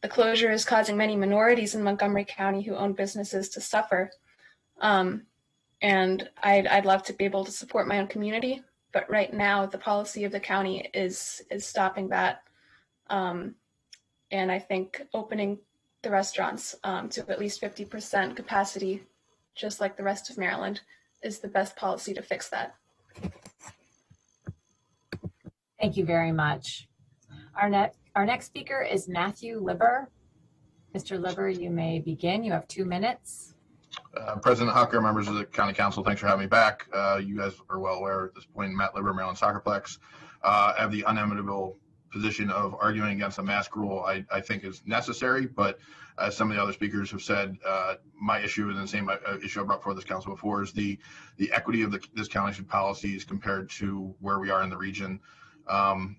The closure is causing many minorities in Montgomery County who own businesses to suffer. And I'd love to be able to support my own community, but right now the policy of the county is stopping that. And I think opening the restaurants to at least 50% capacity, just like the rest of Maryland, is the best policy to fix that. Thank you very much. Our next speaker is Matthew Liber. Mr. Liber, you may begin. You have 2 minutes. President Hucker, members of the County Council, thanks for having me back. You guys are well aware at this point, Matt Liber, Maryland Soccerplex. I have the unenviable position of arguing against a mask rule. I think is necessary, but as some of the other speakers have said, my issue is the same issue I brought before this council before, is the equity of this county's policies compared to where we are in the region.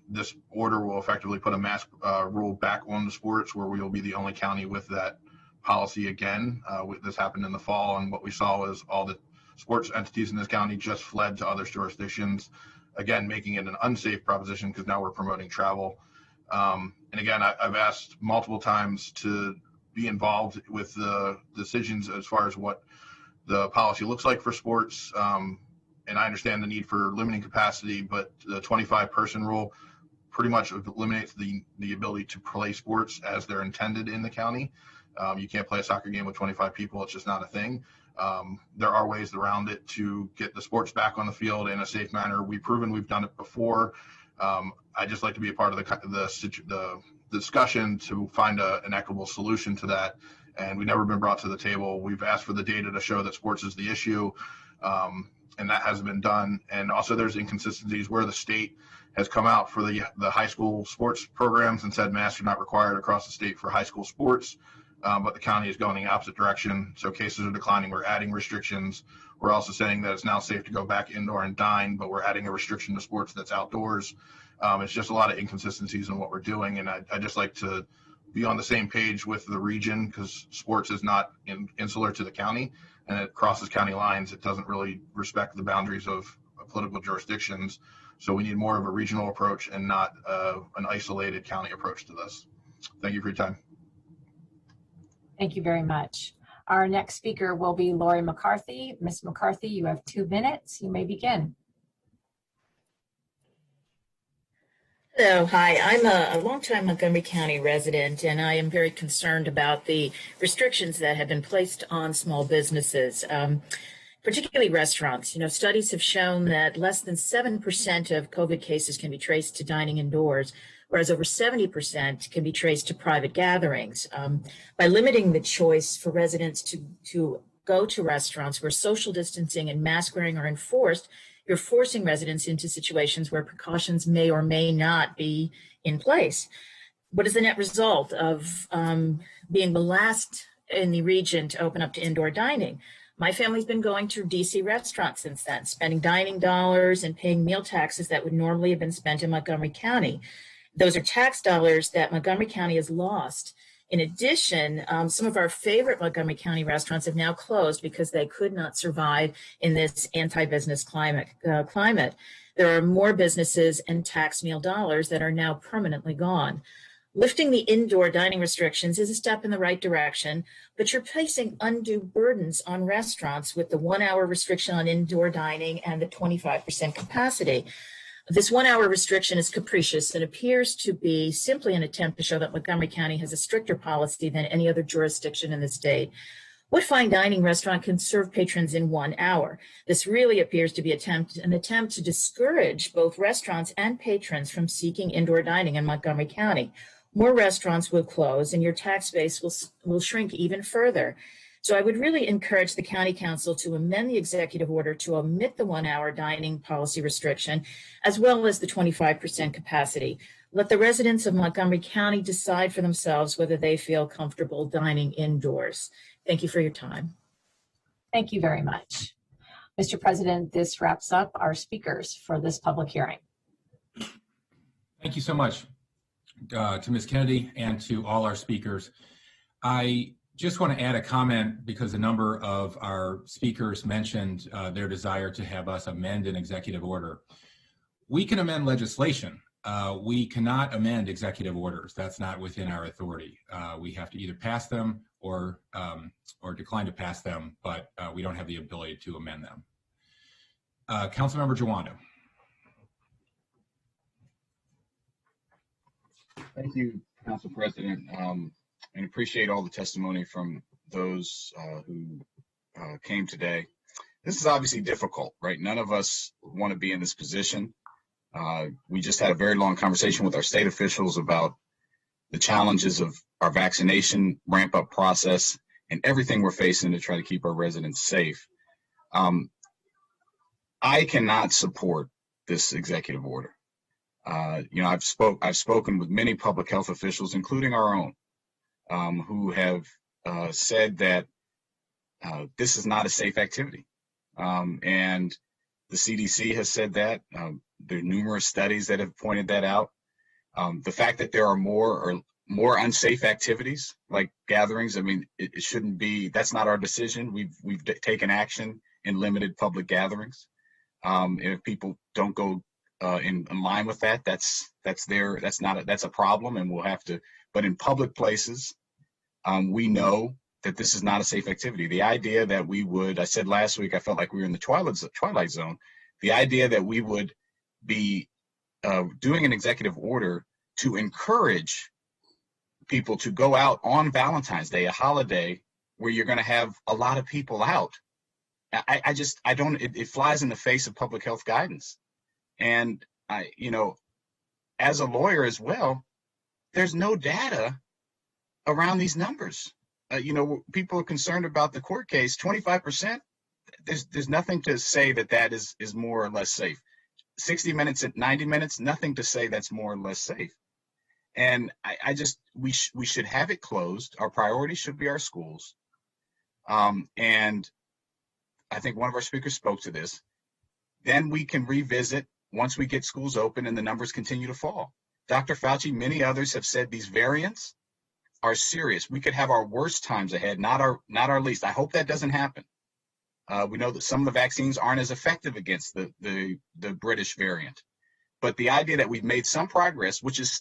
This order will effectively put a mask rule back on the sports, where we will be the only county with that policy again. This happened in the fall, and what we saw was all the sports entities in this county just fled to other jurisdictions, again making it an unsafe proposition because now we're promoting travel. And again, I've asked multiple times to be involved with the decisions as far as what the policy looks like for sports. And I understand the need for limiting capacity, but the 25-person rule pretty much eliminates the ability to play sports as they're intended in the county. You can't play a soccer game with 25 people. It's just not a thing. There are ways around it to get the sports back on the field in a safe manner. We've proven we've done it before. I'd just like to be a part of the discussion to find an equitable solution to that. And we've never been brought to the table. We've asked for the data to show that sports is the issue. And that hasn't been done. And also there's inconsistencies where the state has come out for the high school sports programs and said masks are not required across the state for high school sports, but the county is going the opposite direction. So cases are declining. We're adding restrictions. We're also saying that it's now safe to go back indoor and dine, but we're adding a restriction to sports that's outdoors. It's just a lot of inconsistencies in what we're doing. And I just like to be on the same page with the region, because sports is not insular to the county, and it crosses county lines. It doesn't really respect the boundaries of political jurisdictions. So we need more of a regional approach and not an isolated county approach to this. Thank you for your time. Thank you very much. Our next speaker will be Lori McCarthy. Ms. McCarthy, you have 2 minutes. You may begin. Hello, hi. I'm a longtime Montgomery County resident, and I am very concerned about the restrictions that have been placed on small businesses, particularly restaurants. You know, studies have shown that less than 7% of COVID cases can be traced to dining indoors, whereas over 70% can be traced to private gatherings. By limiting the choice for residents to go to restaurants where social distancing and mask wearing are enforced, you're forcing residents into situations where precautions may or may not be in place. What is the net result of being the last in the region to open up to indoor dining? My family's been going to DC restaurants since then, spending dining dollars and paying meal taxes that would normally have been spent in Montgomery County. Those are tax dollars that Montgomery County has lost. In addition, some of our favorite Montgomery County restaurants have now closed because they could not survive in this anti-business climate. There are more businesses and tax meal dollars that are now permanently gone. Lifting the indoor dining restrictions is a step in the right direction, but you're placing undue burdens on restaurants with the 1 hour restriction on indoor dining and the 25% capacity. This 1 hour restriction is capricious and appears to be simply an attempt to show that Montgomery County has a stricter policy than any other jurisdiction in the state. What fine dining restaurant can serve patrons in 1 hour? This really appears to be an attempt to discourage both restaurants and patrons from seeking indoor dining in Montgomery County. More restaurants will close and your tax base will shrink even further. So I would really encourage the County Council to amend the executive order to omit the 1 hour dining policy restriction, as well as the 25% capacity. Let the residents of Montgomery County decide for themselves whether they feel comfortable dining indoors. Thank you for your time. Thank you very much. Mr. President, this wraps up our speakers for this public hearing. Thank you so much. to Ms. Kennedy and to all our speakers. I just want to add a comment because a number of our speakers mentioned their desire to have us amend an executive order. We can amend legislation. We cannot amend executive orders. That's not within our authority. We have to either pass them or decline to pass them, but we don't have the ability to amend them. Councilmember Jawando. Thank you, Council President, and appreciate all the testimony from those who came today. This is obviously difficult, right? None of us want to be in this position. We just had a very long conversation with our state officials about the challenges of our vaccination ramp-up process and everything we're facing to try to keep our residents safe. I cannot support this executive order. I've spoken with many public health officials, including our own, who have said that this is not a safe activity. And the CDC has said that. There are numerous studies that have pointed that out. The fact that there are more unsafe activities like gatherings, I mean, it shouldn't be, that's not our decision. We've taken action in limited public gatherings. If people don't go in line with that, that's a problem, and we'll have to, but in public places, we know that this is not a safe activity. The idea that we would, I said last week, I felt like we were in the twilight zone. The idea that we would be doing an executive order to encourage people to go out on Valentine's Day, a holiday where you're going to have a lot of people out. It flies in the face of public health guidance. And as a lawyer as well, there's no data around these numbers. People are concerned about the court case, 25%. There's nothing to say that is more or less safe. 60 minutes and 90 minutes, nothing to say that's more or less safe. And we should have it closed. Our priority should be our schools. And I think one of our speakers spoke to this. Then we can revisit once we get schools open and the numbers continue to fall. Dr. Fauci, many others have said these variants are serious. We could have our worst times ahead, not our least. I hope that doesn't happen. We know that some of the vaccines aren't as effective against the British variant. But the idea that we've made some progress, which is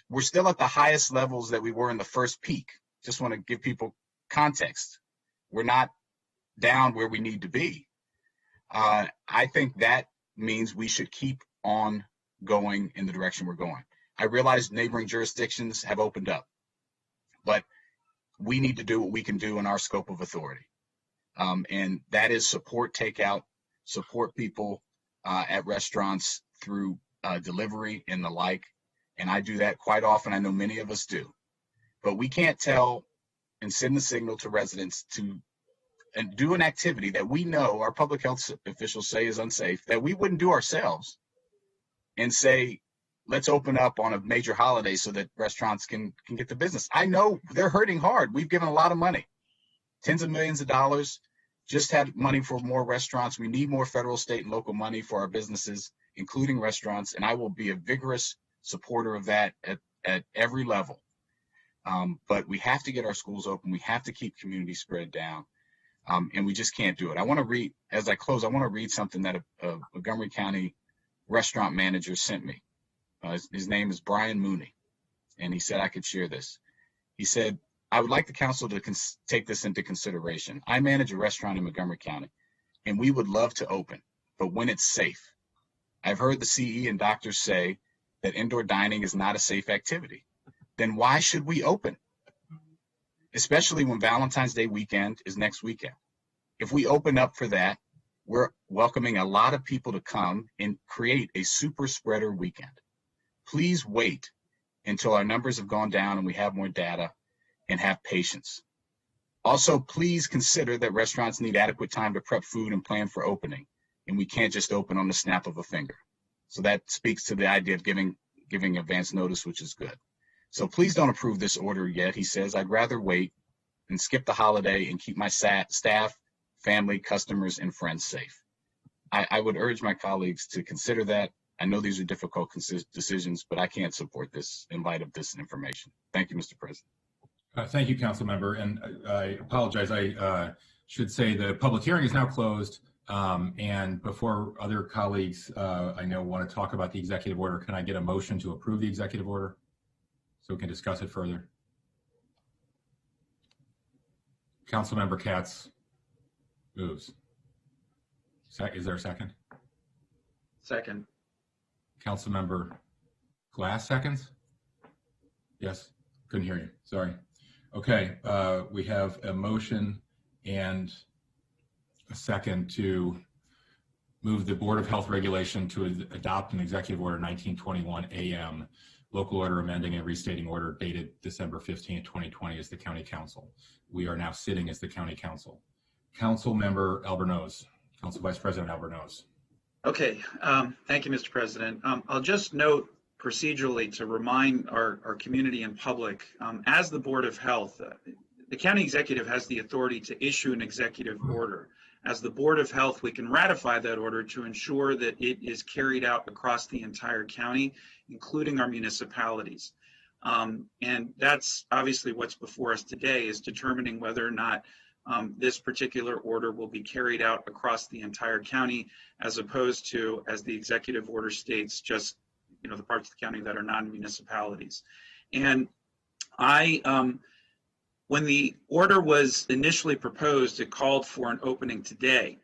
we're still at the highest levels that we were in the first peak. Just want to give people context. We're not down where we need to be. I think that means we should keep on going in the direction we're going. I realize neighboring jurisdictions have opened up, but we need to do what we can do in our scope of authority. And that is support takeout, support people at restaurants through delivery and the like. And I do that quite often. I know many of us do. But we can't tell and send the signal to residents and do an activity that we know our public health officials say is unsafe, that we wouldn't do ourselves, and say, let's open up on a major holiday so that restaurants can get the business. I know they're hurting hard. We've given a lot of money, tens of millions of dollars, just had money for more restaurants. We need more federal, state, and local money for our businesses, including restaurants. And I will be a vigorous supporter of that at every level. But we have to get our schools open. We have to keep community spread down. And we just can't do it. I want to read, as I close, I want to read something that a Montgomery County restaurant manager sent me. His name is Brian Mooney, and he said I could share this. He said, I would like the council to take this into consideration. I manage a restaurant in Montgomery County, and we would love to open, but when it's safe. I've heard the CE and doctors say that indoor dining is not a safe activity. Then why should we open? Especially when Valentine's Day weekend is next weekend. If we open up for that, we're welcoming a lot of people to come and create a super spreader weekend. Please wait until our numbers have gone down and we have more data, and have patience. Also, please consider that restaurants need adequate time to prep food and plan for opening, and we can't just open on the snap of a finger. So that speaks to the idea of giving advance notice, which is good. So please don't approve this order yet. He says, I'd rather wait and skip the holiday and keep my staff, family, customers, and friends safe. I would urge my colleagues to consider that I know these are difficult decisions, but I can't support this in light of this information. Thank you, Mr. President. Thank you, council member. And I apologize. I should say the public hearing is now closed. And before other colleagues I know want to talk about the executive order, can I get a motion to approve the executive order so we can discuss it further? Councilmember Katz moves. Is there a second? Second. Councilmember Glass seconds? Yes, couldn't hear you, sorry. Okay, we have a motion and a second to move the Board of Health Regulation to adopt an Executive Order 1921 AM, local order amending and restating order dated December 15, 2020 as the County Council. We are now sitting as the County Council. Council Member Albornoz, Council Vice President Albornoz. Okay, thank you, Mr. President. I'll just note procedurally to remind our community and public, as the Board of Health, the county executive has the authority to issue an executive order. As the Board of Health, we can ratify that order to ensure that it is carried out across the entire county, including our municipalities. And that's obviously what's before us today, is determining whether or not this particular order will be carried out across the entire county, as opposed to, as the executive order states, just the parts of the county that are non-municipalities. And when the order was initially proposed, it called for an opening today,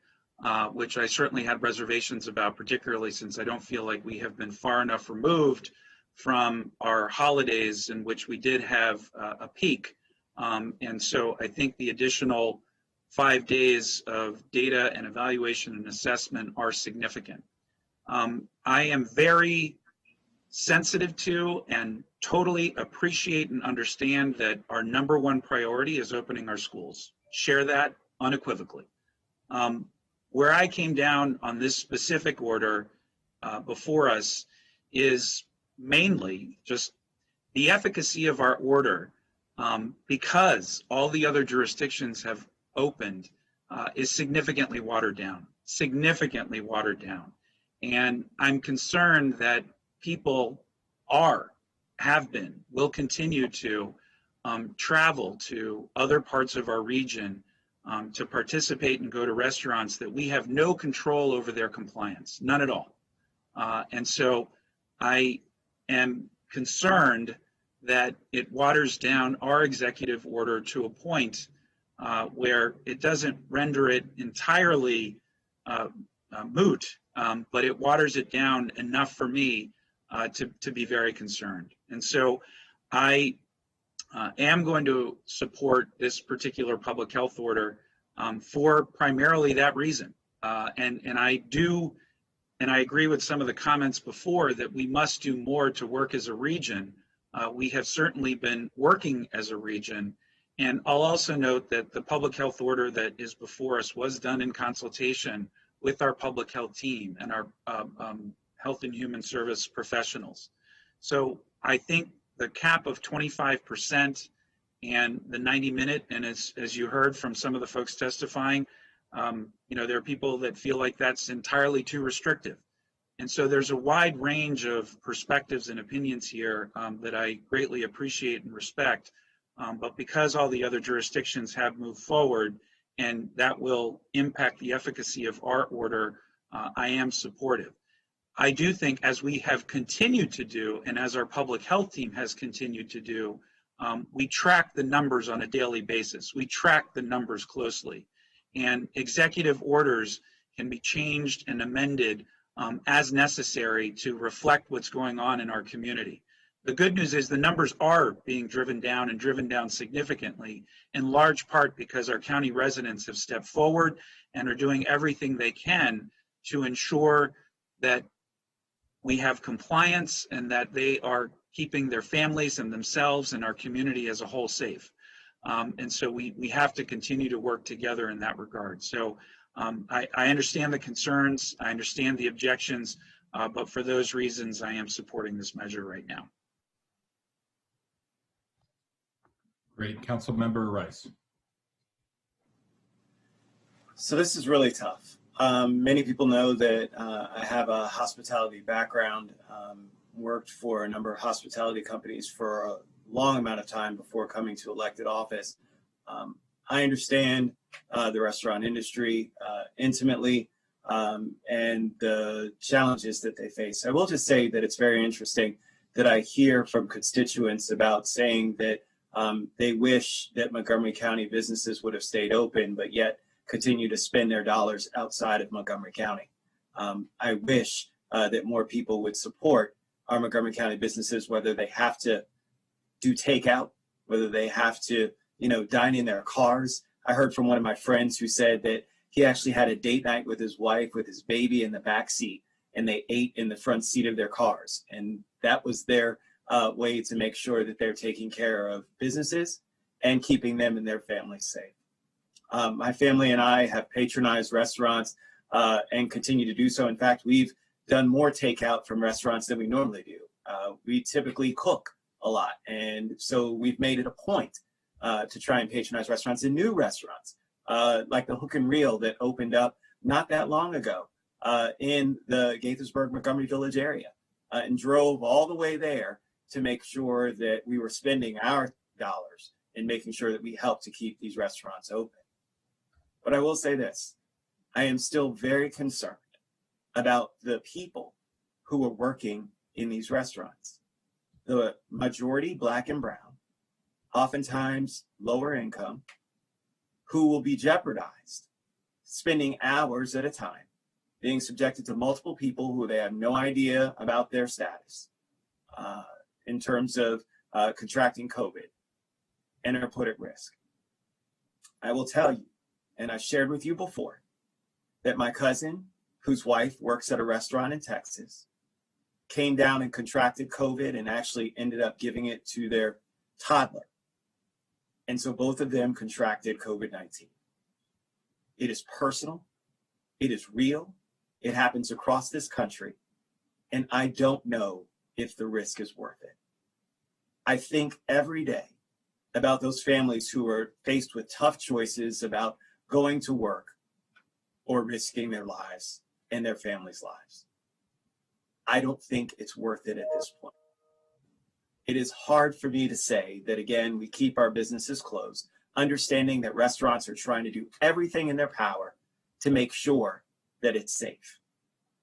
which I certainly had reservations about, particularly since I don't feel like we have been far enough removed from our holidays in which we did have a peak. And so I think the additional 5 days of data and evaluation and assessment are significant. I am very sensitive to and totally appreciate and understand that our number one priority is opening our schools. Share that unequivocally. Where I came down on this specific order before us is mainly just the efficacy of our order, because all the other jurisdictions have opened, is significantly watered down. And I'm concerned that people have been, will continue to travel to other parts of our region to participate and go to restaurants that we have no control over their compliance, none at all. And so I am concerned that it waters down our executive order to a point where it doesn't render it entirely moot, but it waters it down enough for me to be very concerned. And so I am going to support this particular public health order for primarily that reason. And I agree with some of the comments before that we must do more to work as a region. We have certainly been working as a region. And I'll also note that the public health order that is before us was done in consultation with our public health team and our health and human service professionals. So I think the cap of 25% and the 90-minute, and as you heard from some of the folks testifying, there are people that feel like that's entirely too restrictive. And so there's a wide range of perspectives and opinions here that I greatly appreciate and respect. But because all the other jurisdictions have moved forward, and that will impact the efficacy of our order, I am supportive. I do think, as we have continued to do, and as our public health team has continued to do, we track the numbers on a daily basis. We track the numbers closely. And executive orders can be changed and amended as necessary to reflect what's going on in our community. The good news is the numbers are being driven down and driven down significantly, in large part because our county residents have stepped forward and are doing everything they can to ensure that we have compliance and that they are keeping their families and themselves and our community as a whole safe. And so we have to continue to work together in that regard. So I understand the concerns, I understand the objections, but for those reasons, I am supporting this measure right now. Great. Councilmember Rice. So this is really tough. Many people know that I have a hospitality background, worked for a number of hospitality companies for a long amount of time before coming to elected office. I understand the restaurant industry intimately and the challenges that they face. I will just say that it's very interesting that I hear from constituents about saying that they wish that Montgomery County businesses would have stayed open, but yet continue to spend their dollars outside of Montgomery County. I wish that more people would support our Montgomery County businesses, whether they have to do takeout, whether they have to, dine in their cars. I heard from one of my friends who said that he actually had a date night with his wife, with his baby in the back seat, and they ate in the front seat of their cars. And that was their way to make sure that they're taking care of businesses and keeping them and their families safe. My family and I have patronized restaurants and continue to do so. In fact, we've done more takeout from restaurants than we normally do. We typically cook a lot. And so we've made it a point to try and patronize restaurants and new restaurants, like the Hook and Reel that opened up not that long ago in the Gaithersburg, Montgomery Village area, and drove all the way there to make sure that we were spending our dollars and making sure that we helped to keep these restaurants open. But I will say this, I am still very concerned about the people who are working in these restaurants. The majority Black and brown, oftentimes lower income, who will be jeopardized, spending hours at a time, being subjected to multiple people who they have no idea about their status in terms of contracting COVID, and are put at risk. I will tell you, and I've shared with you before, that my cousin, whose wife works at a restaurant in Texas, came down and contracted COVID and actually ended up giving it to their toddler. And so both of them contracted COVID-19. It is personal. It is real. It happens across this country. And I don't know if the risk is worth it. I think every day about those families who are faced with tough choices about going to work or risking their lives and their families' lives. I don't think it's worth it at this point. It is hard for me to say that, again, we keep our businesses closed, understanding that restaurants are trying to do everything in their power to make sure that it's safe.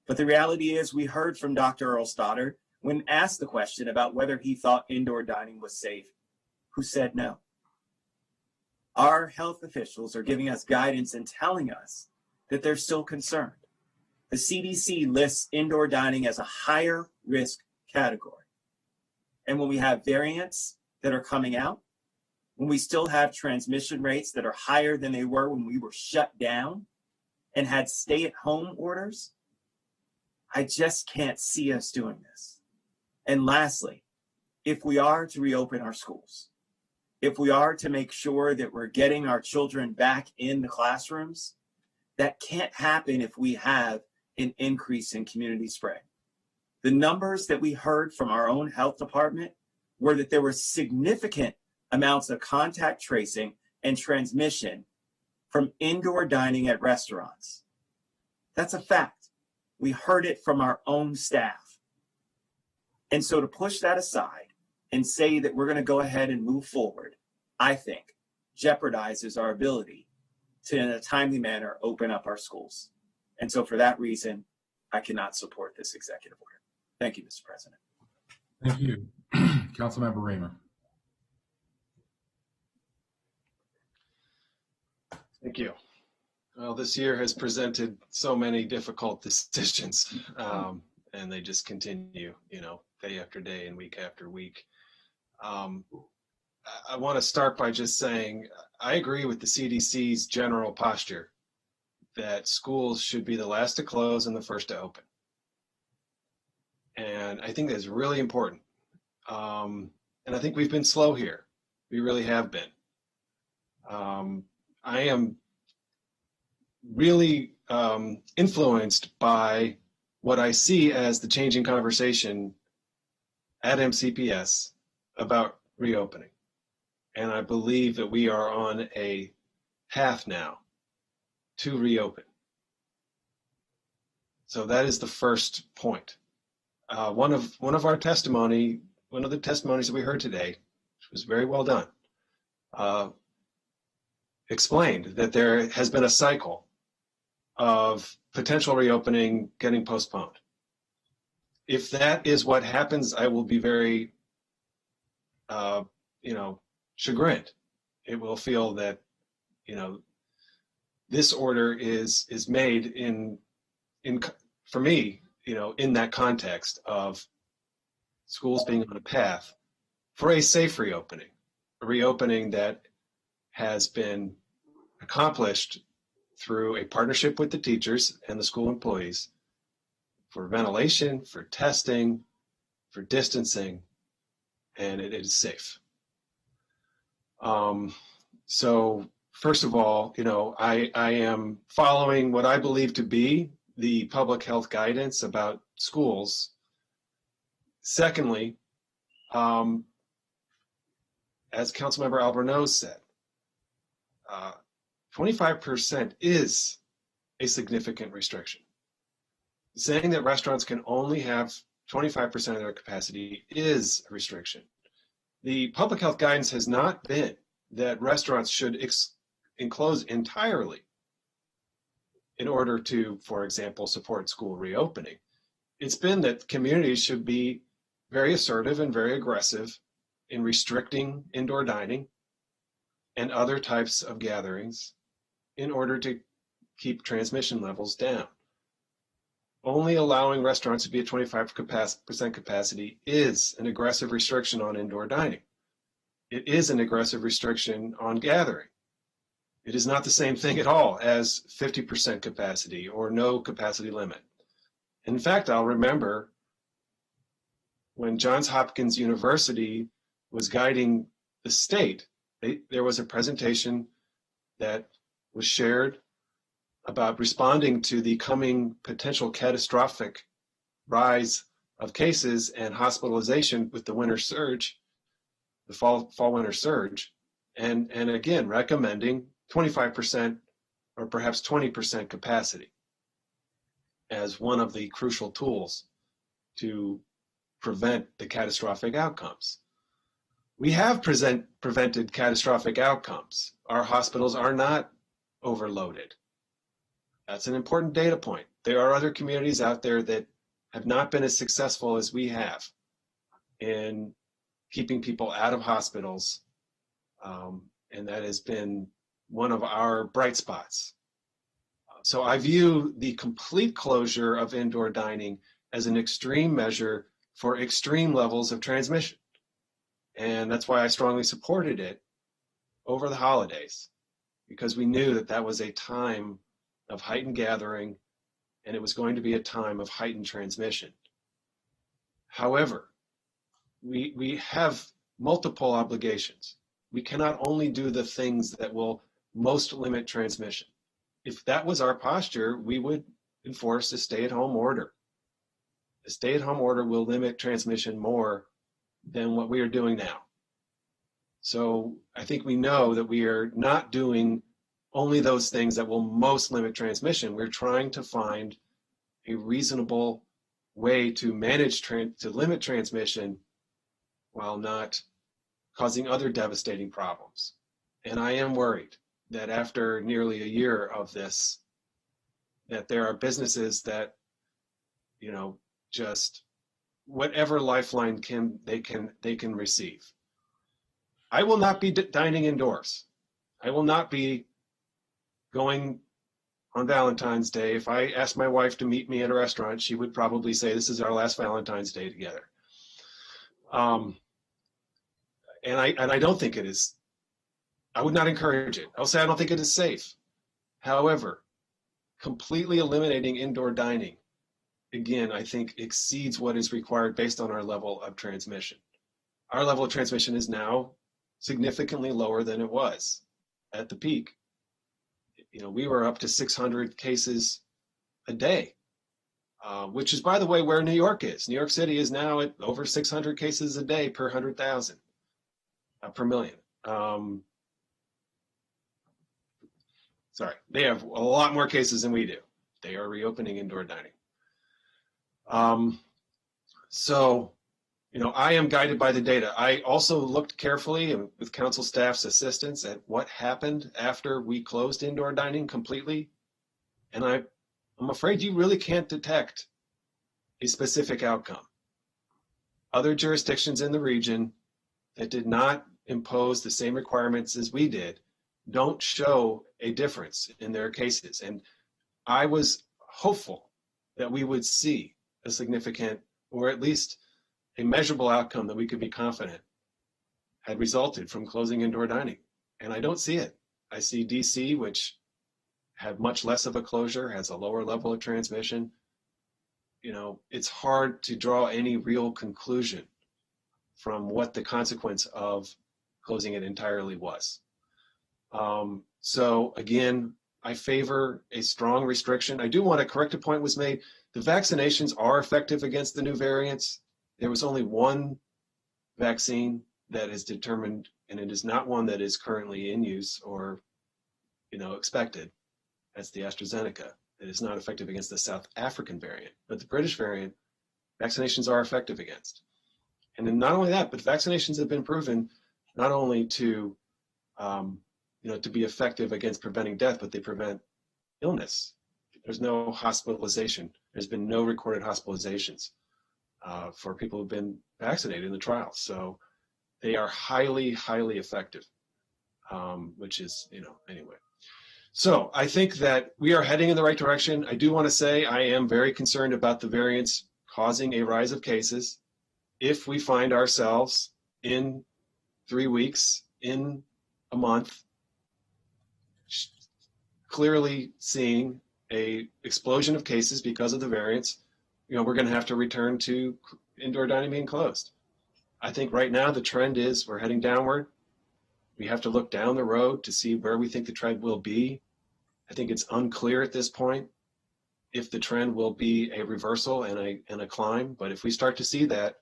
But the reality is, we heard from Dr. Earl Stoddard when asked the question about whether he thought indoor dining was safe, who said no. Our health officials are giving us guidance and telling us that they're still concerned. The CDC lists indoor dining as a higher risk category. And when we have variants that are coming out, when we still have transmission rates that are higher than they were when we were shut down and had stay-at-home orders, I just can't see us doing this. And lastly, if we are to reopen our schools, if we are to make sure that we're getting our children back in the classrooms, that can't happen if we have an increase in community spread. The numbers that we heard from our own health department were that there were significant amounts of contact tracing and transmission from indoor dining at restaurants. That's a fact. We heard it from our own staff. And so to push that aside and say that we're going to go ahead and move forward, I think jeopardizes our ability to, in a timely manner, open up our schools. And so for that reason, I cannot support this executive order. Thank you, Mr. President. Thank you. Councilmember Reamer. Thank you. Well, this year has presented so many difficult decisions, and they just continue, day after day and week after week. I want to start by just saying I agree with the CDC's general posture that schools should be the last to close and the first to open. And I think that's really important. And I think we've been slow here. We really have been. I am really influenced by what I see as the changing conversation at MCPS about reopening. And I believe that we are on a path now to reopen. So that is the first point. One of the testimonies that we heard today, which was very well done, explained that there has been a cycle of potential reopening getting postponed. If that is what happens, I will be very, chagrined. It will feel that, this order is made in for me, in that context of schools being on a path for a safe reopening, a reopening that has been accomplished through a partnership with the teachers and the school employees for ventilation, for testing, for distancing, and it is safe. So first of all, I am following what I believe to be the public health guidance about schools. Secondly, as Councilmember Albornoz said, 25% is a significant restriction. Saying that restaurants can only have 25% of their capacity is a restriction. The public health guidance has not been that restaurants should enclose entirely in order to, for example, support school reopening. It's been that communities should be very assertive and very aggressive in restricting indoor dining and other types of gatherings in order to keep transmission levels down. Only allowing restaurants to be at 25% capacity is an aggressive restriction on indoor dining. It is an aggressive restriction on gathering. It is not the same thing at all as 50% capacity or no capacity limit. In fact, I'll remember when Johns Hopkins University was guiding the state, there was a presentation that was shared about responding to the coming potential catastrophic rise of cases and hospitalization with the winter surge, the fall winter surge, and again recommending 25% or perhaps 20% capacity as one of the crucial tools to prevent the catastrophic outcomes. We have prevented catastrophic outcomes. Our hospitals are not overloaded. That's an important data point. There are other communities out there that have not been as successful as we have in keeping people out of hospitals, and that has been one of our bright spots. So I view the complete closure of indoor dining as an extreme measure for extreme levels of transmission. And that's why I strongly supported it over the holidays, because we knew that that was a time of heightened gathering and it was going to be a time of heightened transmission. However, we have multiple obligations. We cannot only do the things that will most limit transmission. If that was our posture, we would enforce a stay-at-home order. A stay-at-home order will limit transmission more than what we are doing now. So I think we know that we are not doing only those things that will most limit transmission. We're trying to find a reasonable way to manage to limit transmission while not causing other devastating problems. And I am worried that after nearly a year of this, that there are businesses that, just whatever lifeline they can receive. I will not be dining indoors. I will not be going on Valentine's Day. If I asked my wife to meet me at a restaurant, she would probably say, this is our last Valentine's Day together. And I don't think it is. I would not encourage it. I'll say I don't think it is safe. However, completely eliminating indoor dining, again, I think exceeds what is required based on our level of transmission. Our level of transmission is now significantly lower than it was at the peak. We were up to 600 cases a day, which is, by the way, where New York is. New York City is now at over 600 cases a day per 100,000, per million. Sorry, they have a lot more cases than we do. They are reopening indoor dining. So, I am guided by the data. I also looked carefully and with council staff's assistance at what happened after we closed indoor dining completely. And I'm afraid you really can't detect a specific outcome. Other jurisdictions in the region that did not impose the same requirements as we did don't show a difference in their cases. And I was hopeful that we would see a significant, or at least a measurable outcome that we could be confident had resulted from closing indoor dining. And I don't see it. I see DC, which had much less of a closure, has a lower level of transmission. It's hard to draw any real conclusion from what the consequence of closing it entirely was. So again, I favor a strong restriction. I do want to correct a point was made. The vaccinations are effective against the new variants. There was only one vaccine that is determined, and it is not one that is currently in use or, expected. That's the AstraZeneca. It is not effective against the South African variant, but the British variant, vaccinations are effective against. And then not only that, but vaccinations have been proven not only to, to be effective against preventing death, but they prevent illness. There's no hospitalization. There's been no recorded hospitalizations for people who've been vaccinated in the trials. So they are highly, highly effective, which is, anyway. So I think that we are heading in the right direction. I do want to say I am very concerned about the variants causing a rise of cases. If we find ourselves in 3 weeks, in a month, clearly seeing a explosion of cases because of the variants, we're going to have to return to indoor dining being closed. I think right now the trend is we're heading downward. We have to look down the road to see where we think the trend will be. I think it's unclear at this point if the trend will be a reversal and a climb. But if we start to see that,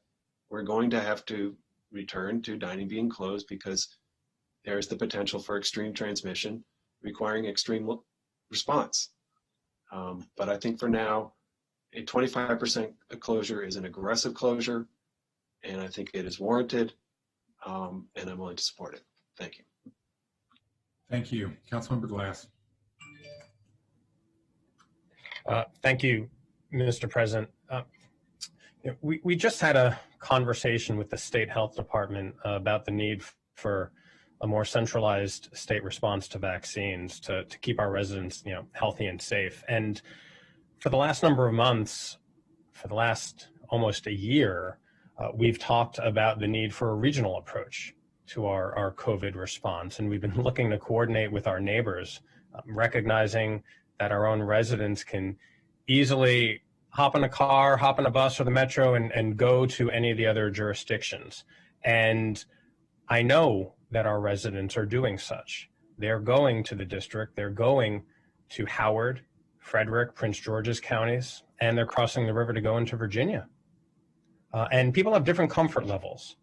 we're going to have to return to dining being closed because there's the potential for extreme transmission requiring extreme response. But I think for now, a 25% closure is an aggressive closure, and I think it is warranted, and I'm willing to support it. Thank you. Thank you. Councilmember Glass. Thank you, Mr. President. We just had a conversation with the State Health Department about the need for a more centralized state response to vaccines to keep our residents, healthy and safe. And for the last number of months, for the last almost a year, we've talked about the need for a regional approach to our COVID response. And we've been looking to coordinate with our neighbors, recognizing that our own residents can easily hop in a car, hop in a bus or the metro and go to any of the other jurisdictions. And I know that our residents are doing such. They're going to the district, they're going to Howard, Frederick, Prince George's counties, and they're crossing the river to go into Virginia. And people have different comfort levels.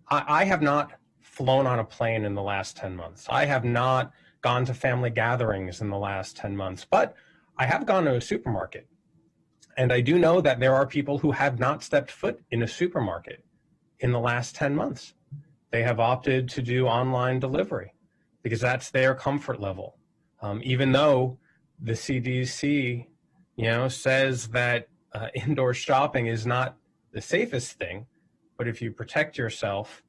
I have not flown on a plane in the last 10 months. I have not gone to family gatherings in the last 10 months, but I have gone to a supermarket. And I do know that there are people who have not stepped foot in a supermarket in the last 10 months. They have opted to do online delivery because that's their comfort level. Even though the CDC, says that indoor shopping is not the safest thing, but if you protect yourself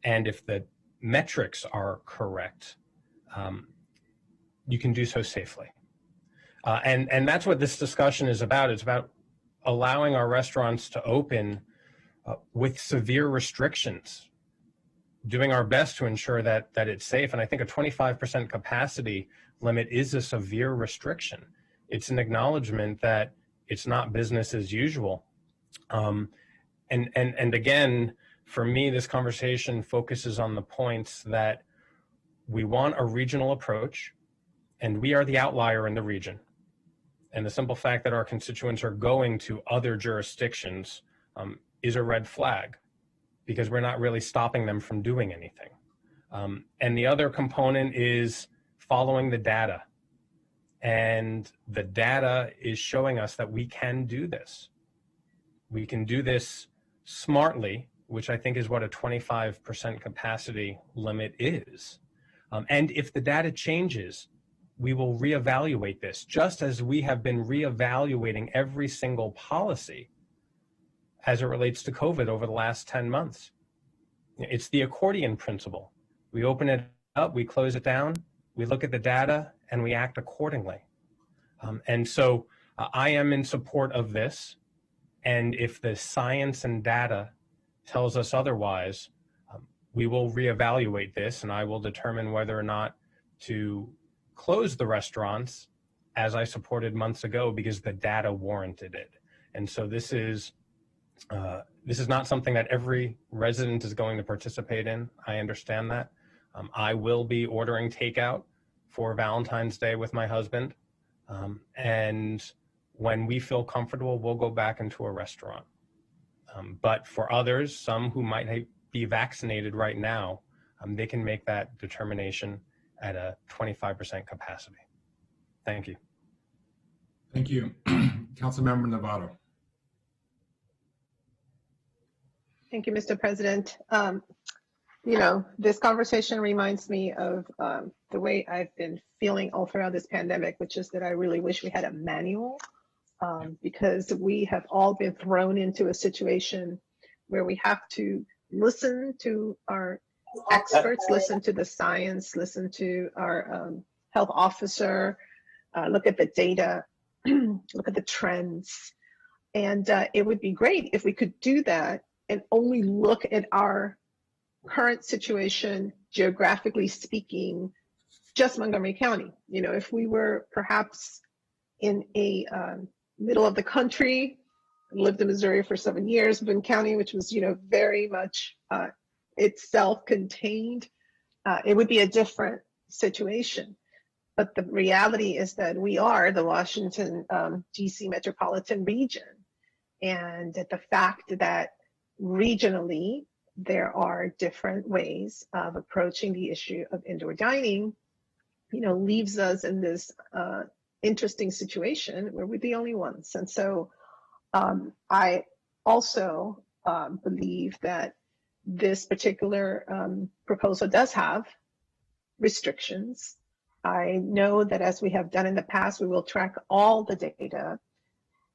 and if the metrics are correct, you can do so safely. And that's what this discussion is about. It's about allowing our restaurants to open with severe restrictions, doing our best to ensure that it's safe. And I think a 25% capacity limit is a severe restriction. It's an acknowledgement that it's not business as usual. And again, for me, this conversation focuses on the points that we want a regional approach, and we are the outlier in the region. And the simple fact that our constituents are going to other jurisdictions is a red flag because we're not really stopping them from doing anything. And the other component is following the data. And the data is showing us that we can do this. We can do this smartly, which I think is what a 25% capacity limit is. And if the data changes, we will reevaluate this, just as we have been reevaluating every single policy as it relates to COVID over the last 10 months. It's the accordion principle. We open it up, we close it down, we look at the data, and we act accordingly. And so I am in support of this. And if the science and data tells us otherwise, we will reevaluate this, and I will determine whether or not to close the restaurants as I supported months ago because the data warranted it. And so this is not something that every resident is going to participate in. I understand that. I will be ordering takeout for Valentine's Day with my husband. And when we feel comfortable, we'll go back into a restaurant. But for others, some who might be vaccinated right now, they can make that determination at a 25% capacity. Thank you. Thank you. Councilmember Novato. Thank you, Mr. President. This conversation reminds me of the way I've been feeling all throughout this pandemic, which is that I really wish we had a manual because we have all been thrown into a situation where we have to listen to our experts, listen to the science, listen to our health officer, look at the data, look at the trends. And it would be great if we could do that and only look at our current situation, geographically speaking, just Montgomery County. If we were perhaps in a middle of the country, lived in Missouri for 7 years, Boone County, which was, very much itself contained, it would be a different situation. But the reality is that we are the Washington, DC metropolitan region. And the fact that regionally, there are different ways of approaching the issue of indoor dining, leaves us in this interesting situation where we're the only ones. And so I also believe that this particular proposal does have restrictions. I know that as we have done in the past, we will track all the data.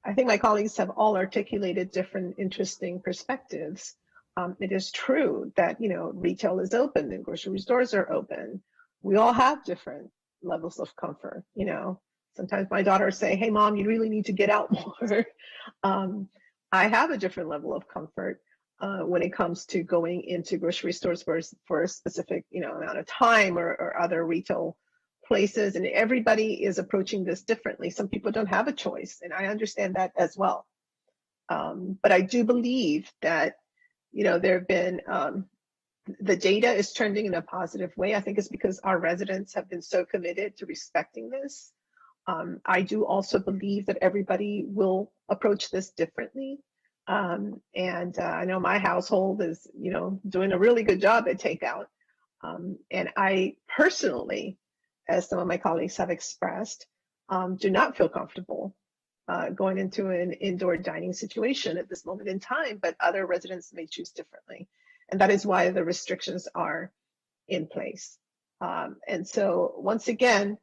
I think my colleagues have all articulated different interesting perspectives. It is true that, retail is open and grocery stores are open. We all have different levels of comfort. Sometimes my daughters say, "Hey, Mom, you really need to get out more." I have a different level of comfort when it comes to going into grocery stores for a specific, amount of time or other retail places. And everybody is approaching this differently. Some people don't have a choice, and I understand that as well. But I do believe that, there have been, the data is trending in a positive way. I think it's because our residents have been so committed to respecting this. I do also believe that everybody will approach this differently. And I know my household is, doing a really good job at takeout. And I personally, as some of my colleagues have expressed, do not feel comfortable going into an indoor dining situation at this moment in time, but other residents may choose differently. And that is why the restrictions are in place. And so once again,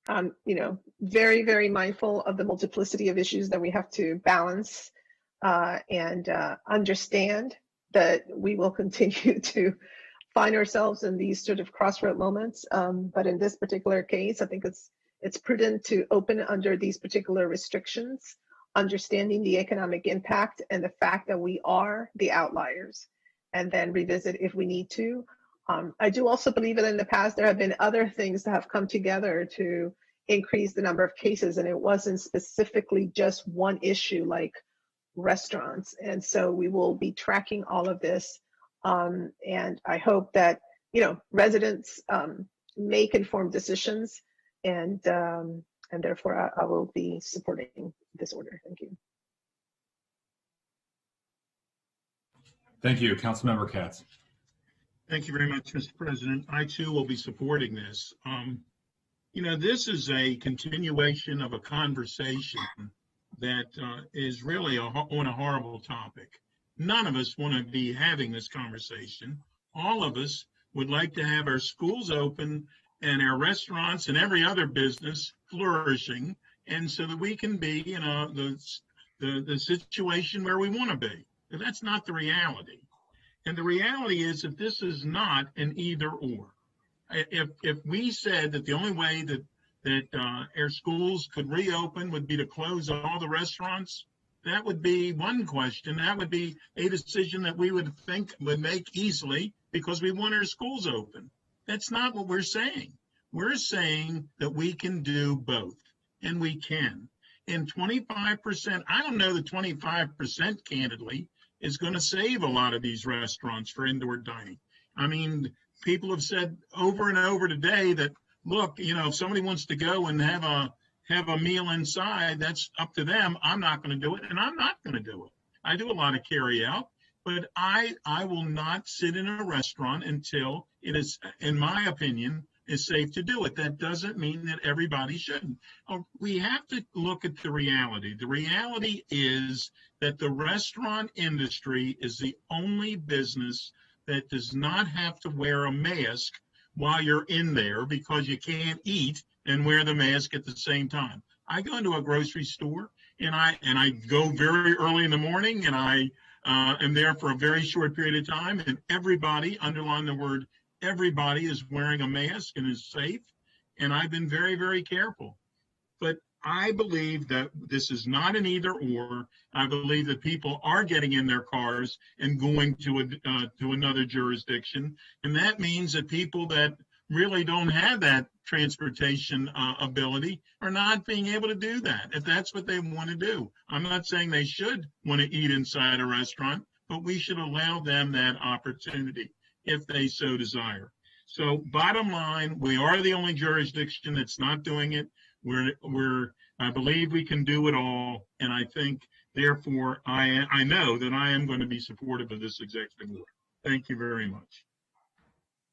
very, very mindful of the multiplicity of issues that we have to balance and understand that we will continue to find ourselves in these sort of crossroad moments. But in this particular case, I think it's prudent to open under these particular restrictions, understanding the economic impact and the fact that we are the outliers, and then revisit if we need to. I do also believe that in the past, there have been other things that have come together to increase the number of cases, and it wasn't specifically just one issue like restaurants. And so we will be tracking all of this. And I hope that, residents make informed decisions, and therefore I will be supporting this order. Thank you. Thank you. Councilmember Katz. Thank you very much, Mr. President. I too will be supporting this. This is a continuation of a conversation that is really on a horrible topic. None of us want to be having this conversation. All of us would like to have our schools open and our restaurants and every other business flourishing, and so that we can be in the situation where we want to be. But that's not the reality. And the reality is that this is not an either or. If we said that the only way that our schools could reopen would be to close all the restaurants, that would be one question. That would be a decision that we would think would make easily because we want our schools open. That's not what we're saying. We're saying that we can do both, and we can. And 25%, I don't know that 25%, candidly, is going to save a lot of these restaurants for indoor dining. I mean, people have said over and over today that, look, if somebody wants to go and have a meal inside, that's up to them. I'm not going to do it, and I'm not going to do it. I do a lot of carry out, but I will not sit in a restaurant until it is, in my opinion, is safe to do it. That doesn't mean that everybody shouldn't. We have to look at the reality. The reality is that the restaurant industry is the only business that does not have to wear a mask while you're in there because you can't eat and wear the mask at the same time. I go into a grocery store and I go very early in the morning, and I am there for a very short period of time, and everybody, underline the word everybody, is wearing a mask and is safe. And I've been very, very careful. But I believe that this is not an either or. I believe that people are getting in their cars and going to another jurisdiction. And that means that people that really don't have that transportation ability are not being able to do that, if that's what they want to do. I'm not saying they should want to eat inside a restaurant, but we should allow them that opportunity if they so desire. So bottom line, we are the only jurisdiction that's not doing it. I believe we can do it all. And I think, therefore, I know that I am going to be supportive of this executive order. Thank you very much.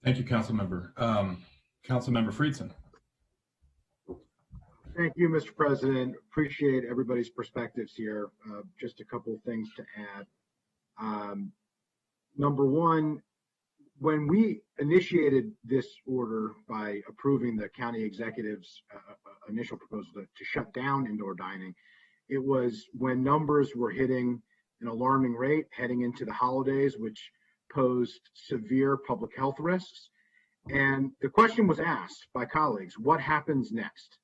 Thank you, Councilmember. Councilmember Friedson. Thank you, Mr. President. Appreciate everybody's perspectives here. Just a couple of things to add. Number one, when we initiated this order by approving the county executive's initial proposal to shut down indoor dining, it was when numbers were hitting an alarming rate heading into the holidays, which posed severe public health risks. And the question was asked by colleagues, what happens next?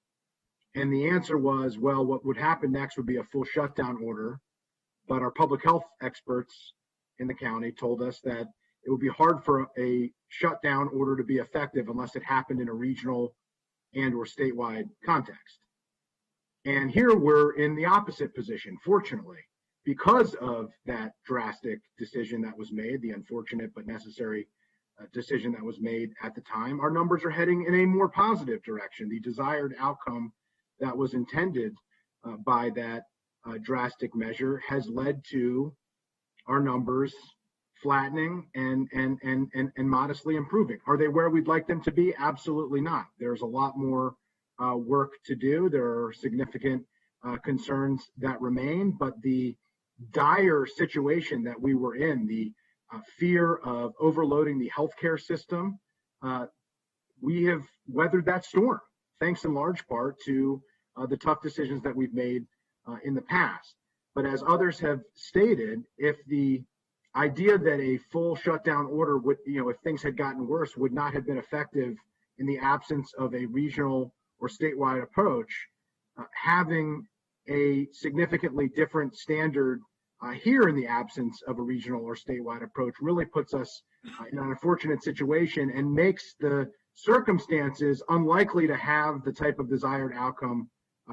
And the answer was, well, what would happen next would be a full shutdown order. But our public health experts in the county told us that it would be hard for a shutdown order to be effective unless it happened in a regional and or statewide context. And here we're in the opposite position, fortunately, because of that drastic decision that was made, the unfortunate but necessary decision that was made at the time. Our numbers are heading in a more positive direction. The desired outcome that was intended by that drastic measure has led to our numbers flattening and modestly improving. Are they where we'd like them to be? Absolutely not. There's a lot more work to do. There are significant concerns that remain, but the dire situation that we were in, the fear of overloading the healthcare system, we have weathered that storm, thanks in large part to the tough decisions that we've made in the past. But as others have stated, if the idea that a full shutdown order would, if things had gotten worse, would not have been effective in the absence of a regional or statewide approach, having a significantly different standard here in the absence of a regional or statewide approach really puts us in an unfortunate situation and makes the circumstances unlikely to have the type of desired outcome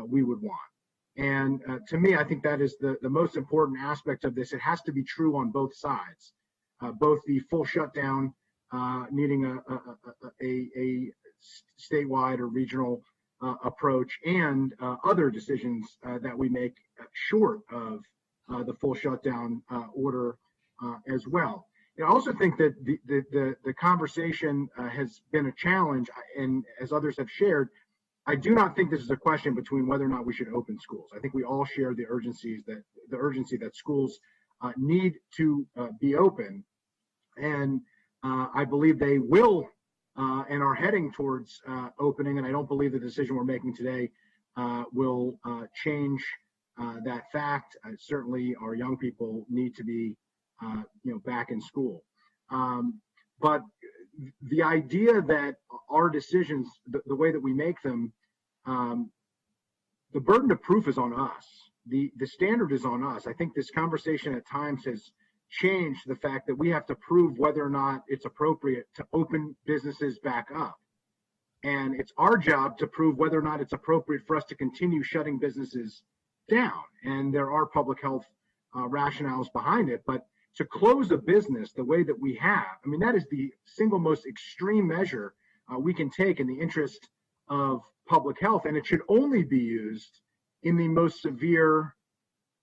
we would want. And to me, I think that is the most important aspect of this. It has to be true on both sides, both the full shutdown needing a statewide or regional approach and other decisions that we make short of the full shutdown order as well. I also think that the conversation has been a challenge, and as others have shared, I do not think this is a question between whether or not we should open schools. I think we all share the urgency that schools need to be open, and I believe they will and are heading towards opening. And I don't believe the decision we're making today will change that fact. Certainly, our young people need to be, back in school. But the idea that our decisions, the way that we make them, the burden of proof is on us. The standard is on us. I think this conversation at times has changed the fact that we have to prove whether or not it's appropriate to open businesses back up. And it's our job to prove whether or not it's appropriate for us to continue shutting businesses down. And there are public health rationales behind it. But to close a business the way that we have, I mean, that is the single most extreme measure we can take in the interest of public health. And it should only be used in the most severe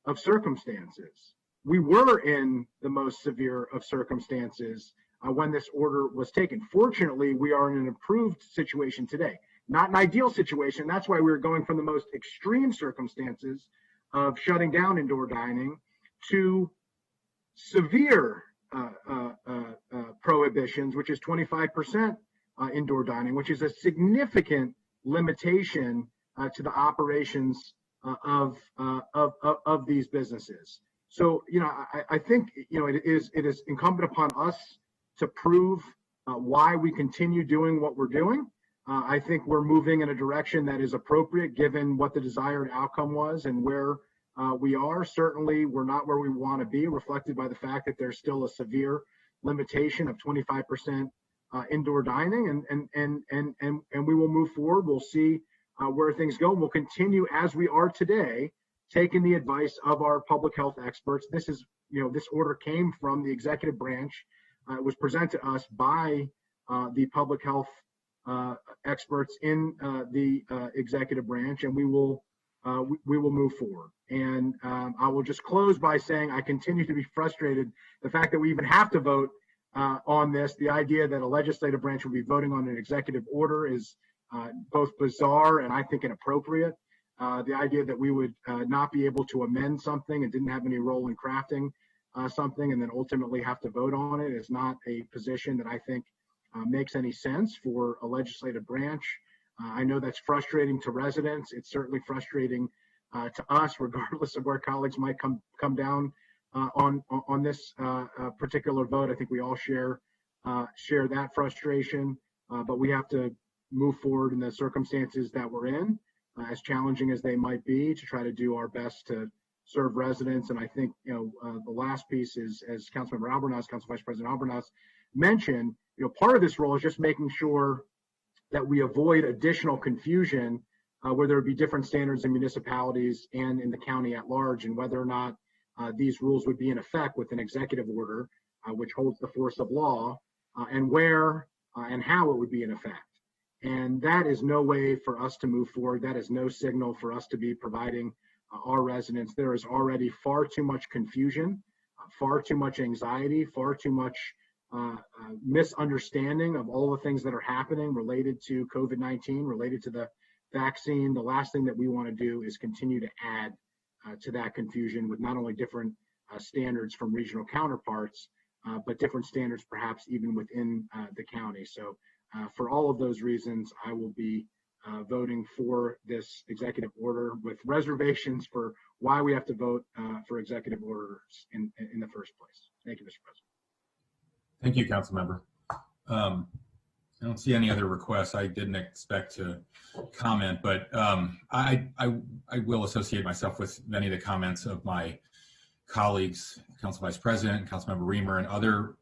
of circumstances. We were in the most severe of circumstances when this order was taken. Fortunately, we are in an improved situation today, not an ideal situation. That's why we're going from the most extreme circumstances of shutting down indoor dining to severe prohibitions, which is 25% indoor dining, which is a significant limitation to the operations of these businesses. So, I think, it is incumbent upon us to prove why we continue doing what we're doing. I think we're moving in a direction that is appropriate given what the desired outcome was and where we are. Certainly, we're not where we want to be, reflected by the fact that there's still a severe limitation of 25% indoor dining, and we will move forward. We'll see where things go. We'll continue as we are today, taking the advice of our public health experts. This is, this order came from the executive branch. It was presented to us by the public health experts in the executive branch, and we will move forward. And I will just close by saying I continue to be frustrated. The fact that we even have to vote on this, the idea that a legislative branch will be voting on an executive order is both bizarre and I think inappropriate. The idea that we would not be able to amend something and didn't have any role in crafting something and then ultimately have to vote on it is not a position that I think makes any sense for a legislative branch. I know that's frustrating to residents. It's certainly frustrating to us, regardless of where colleagues might come down on this particular vote. I think we all share that frustration, but we have to move forward in the circumstances that we're in, as challenging as they might be, to try to do our best to serve residents. And I think, the last piece is, as Councilmember Albornoz, Council Vice President Albornoz mentioned, part of this role is just making sure that we avoid additional confusion where there would be different standards in municipalities and in the county at large, and whether or not these rules would be in effect with an executive order, which holds the force of law, and where and how it would be in effect. And that is no way for us to move forward. That is no signal for us to be providing our residents. There is already far too much confusion, far too much anxiety, far too much misunderstanding of all the things that are happening related to COVID-19, related to the vaccine. The last thing that we want to do is continue to add to that confusion with not only different standards from regional counterparts, but different standards perhaps even within the county. So for all of those reasons, I will be voting for this executive order with reservations for why we have to vote for executive orders in the first place. Thank you, Mr. President. Thank you, Councilmember. I don't see any other requests. I didn't expect to comment, but I will associate myself with many of the comments of my colleagues, Council Vice President, Councilmember Reamer, and other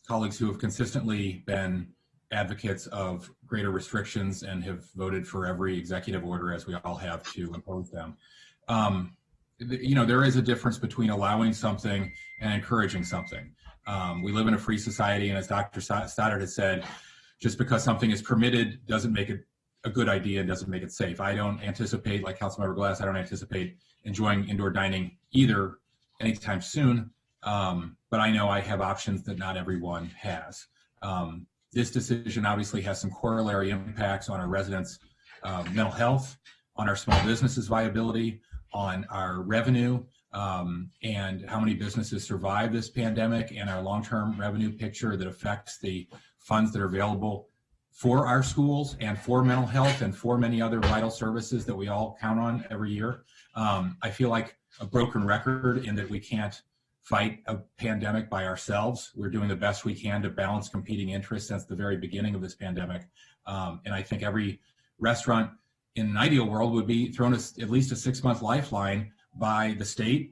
colleagues who have consistently been advocates of greater restrictions and have voted for every executive order, as we all have, to impose them. There is a difference between allowing something and encouraging something. We live in a free society, and as Dr. Stoddard has said, just because something is permitted doesn't make it a good idea and doesn't make it safe. I don't anticipate, like Councilmember Glass, I don't anticipate enjoying indoor dining either anytime soon, but I know I have options that not everyone has. This decision obviously has some corollary impacts on our residents mental health, on our small businesses viability, on our revenue, and how many businesses survive this pandemic, and our long-term revenue picture that affects the funds that are available for our schools and for mental health and for many other vital services that we all count on every year. I feel like a broken record in that we can't fight a pandemic by ourselves. We're doing the best we can to balance competing interests since the very beginning of this pandemic. And I think every restaurant in an ideal world would be thrown at least a 6-month lifeline by the state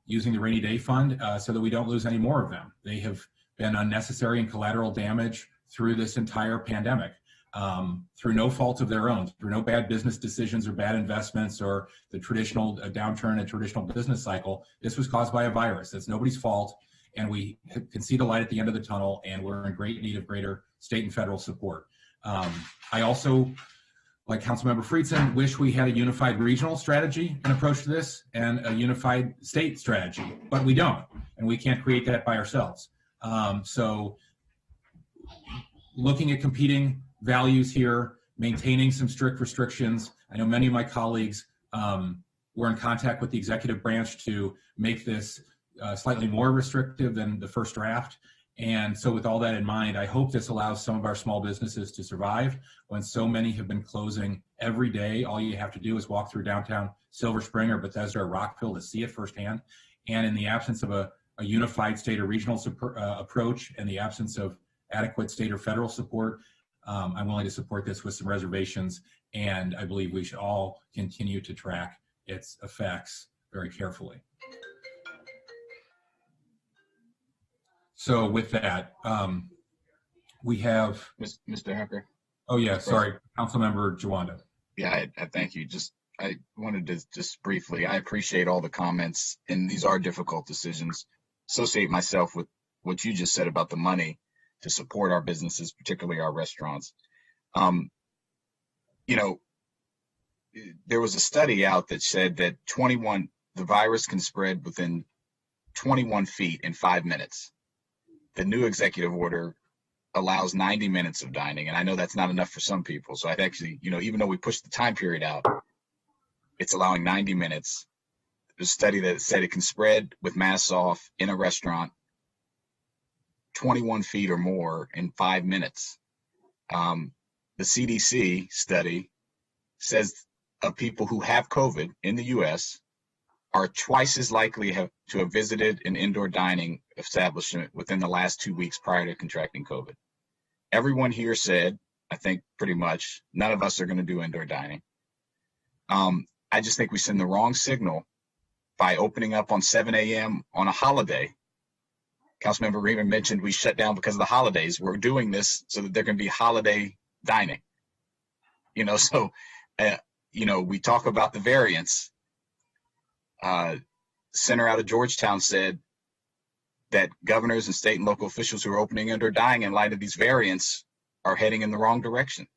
using the rainy day fund so that we don't lose any more of them. They have been unnecessary and collateral damage through this entire pandemic, through no fault of their own, through no bad business decisions or bad investments or the traditional downturn in traditional business cycle. This was caused by a virus. It's nobody's fault. And we can see the light at the end of the tunnel, and we're in great need of greater state and federal support. I also, like Councilmember Friedson, wish we had a unified regional strategy and approach to this and a unified state strategy, but we don't, and we can't create that by ourselves. So looking at competing values here, maintaining some strict restrictions. I know many of my colleagues were in contact with the executive branch to make this slightly more restrictive than the first draft. And so with all that in mind, I hope this allows some of our small businesses to survive when so many have been closing every day. All you have to do is walk through downtown Silver Spring or Bethesda or Rockville to see it firsthand. And in the absence of a unified state or regional approach and the absence of adequate state or federal support, I'm willing to support this with some reservations. And I believe we should all continue to track its effects very carefully. So with that, we have Mr. Hacker. Oh yeah, sorry, Councilmember Jawando. Yeah, I thank you. I wanted to just briefly, I appreciate all the comments, and these are difficult decisions. Associate myself with what you just said about the money to support our businesses, particularly our restaurants. You know, there was a study out that said that the virus can spread within 21 feet in 5 minutes. The new executive order allows 90 minutes of dining, and I know that's not enough for some people. So I've actually, even though we pushed the time period out, it's allowing 90 minutes. There's a study that said it can spread with masks off in a restaurant 21 feet or more in 5 minutes. The CDC study says of people who have COVID in the US are twice as likely to have visited an indoor dining establishment within the last 2 weeks prior to contracting COVID. Everyone here said, I think pretty much, none of us are going to do indoor dining. I just think we send the wrong signal by opening up on 7 a.m. on a holiday. Councilmember Reamer mentioned we shut down because of the holidays. We're doing this so that there can be holiday dining. We talk about the variants. Senator out of Georgetown said that governors and state and local officials who are opening indoor dining in light of these variants are heading in the wrong direction.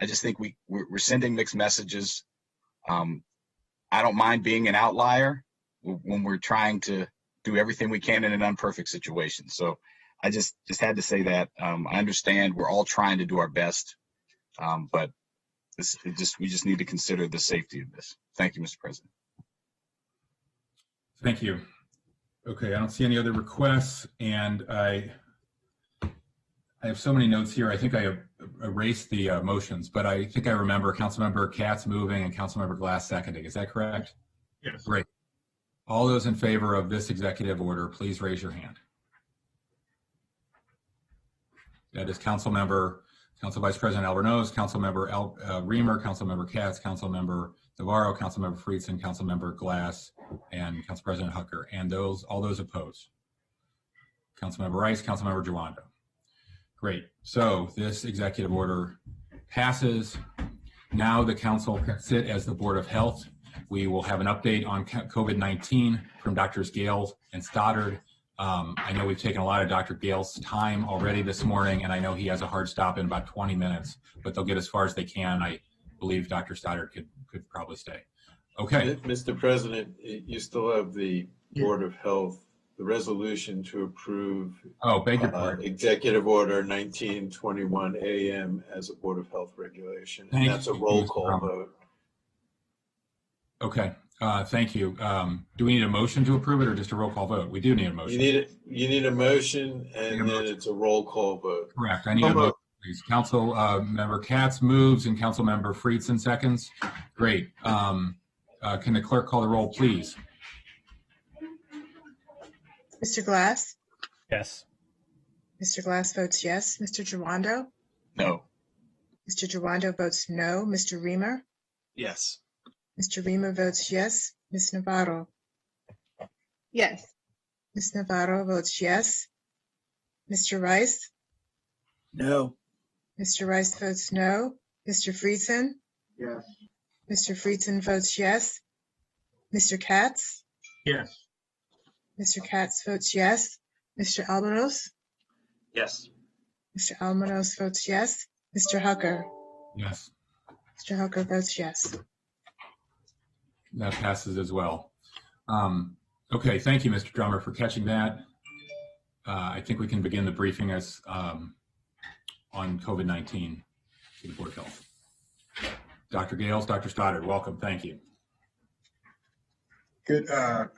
I just think we're sending mixed messages. I don't mind being an outlier when we're trying to do everything we can in an unperfect situation. So I just had to say that. I understand we're all trying to do our best, but we just need to consider the safety of this. Thank you, Mr. President. Thank you. Okay, I don't see any other requests, and I have so many notes here. I think I erased the motions, but I think I remember Councilmember Katz moving and Councilmember Glass seconding. Is that correct? Yes. Great. All those in favor of this executive order, please raise your hand. That is Council Vice President Albornoz, Councilmember Reamer, Councilmember Katz, Councilmember Navarro, Councilmember Friedson, Councilmember Glass, and Council President Hucker, and all those opposed. Councilmember Rice, Councilmember Jawando. Great. So this executive order passes. Now the council can sit as the Board of Health. We will have an update on COVID-19 from Drs. Gale and Stoddard. I know we've taken a lot of Dr. Gale's time already this morning, and I know he has a hard stop in about 20 minutes, but they'll get as far as they can. I believe Dr. Stoddard could probably stay. Okay. Mr. President, you still have the Board of Health the resolution to approve Beg your pardon. Executive Order 1921 AM as a Board of Health regulation. And that's a roll call vote. Okay, thank you. Do we need a motion to approve it or just a roll call vote? We do need a motion. You need a motion, and then it's a roll call vote. Correct. I need a motion, please. Council Member Katz moves and Council Member Friedson seconds. Great. Can the clerk call the roll, please? Mr. Glass? Yes. Mr. Glass votes yes. Mr. Giwando? No. Mr. Giwando votes no. Mr. Reamer? Yes. Mr. Reamer votes yes. Ms. Navarro? Yes. Ms. Navarro votes yes. Mr. Rice? No. Mr. Rice votes no. Mr. Friedson? Yes. Mr. Friedson votes yes. Mr. Katz? Yes. Mr. Katz votes yes. Mr. Almanos? Yes. Mr. Almanos votes yes. Mr. Hucker? Yes. Mr. Hucker votes yes. That passes as well. Okay, thank you, Mr. Drummer, for catching that. I think we can begin the briefing as on COVID-19 to the Board of Health. Dr. Gales, Dr. Stoddard, welcome. Thank you. Good,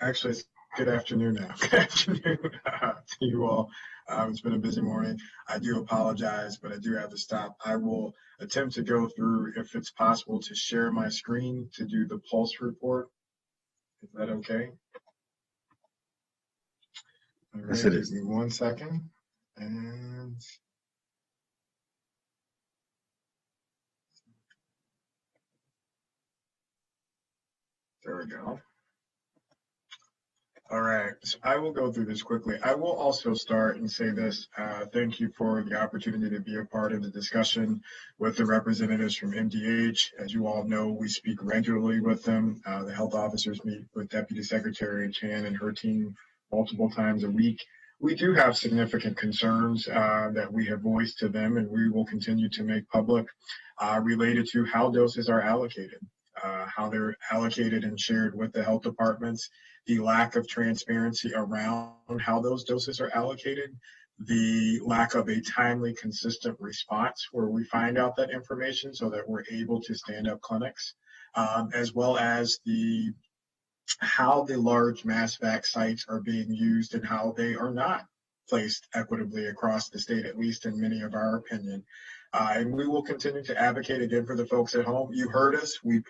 actually, it's good afternoon now. Good afternoon to you all. It's been a busy morning. I do apologize, but I do have to stop. I will attempt to go through, if it's possible, to share my screen to do the pulse report. Is that okay? All right, Yes, it is. give me 1 second. And there we go. All right, so I will go through this quickly. I will also start and say this. Thank you for the opportunity to be a part of the discussion with the representatives from MDH. As you all know, we speak regularly with them. The health officers meet with Deputy Secretary Chan and her team multiple times a week. We do have significant concerns that we have voiced to them, and we will continue to make public related to how doses are allocated, how they're allocated and shared with the health departments, the lack of transparency around how those doses are allocated, the lack of a timely, consistent response where we find out that information so that we're able to stand up clinics, as well as how the large mass vac sites are being used and how they are not placed equitably across the state, at least in many of our opinion. And we will continue to advocate again for the folks at home. You heard us. We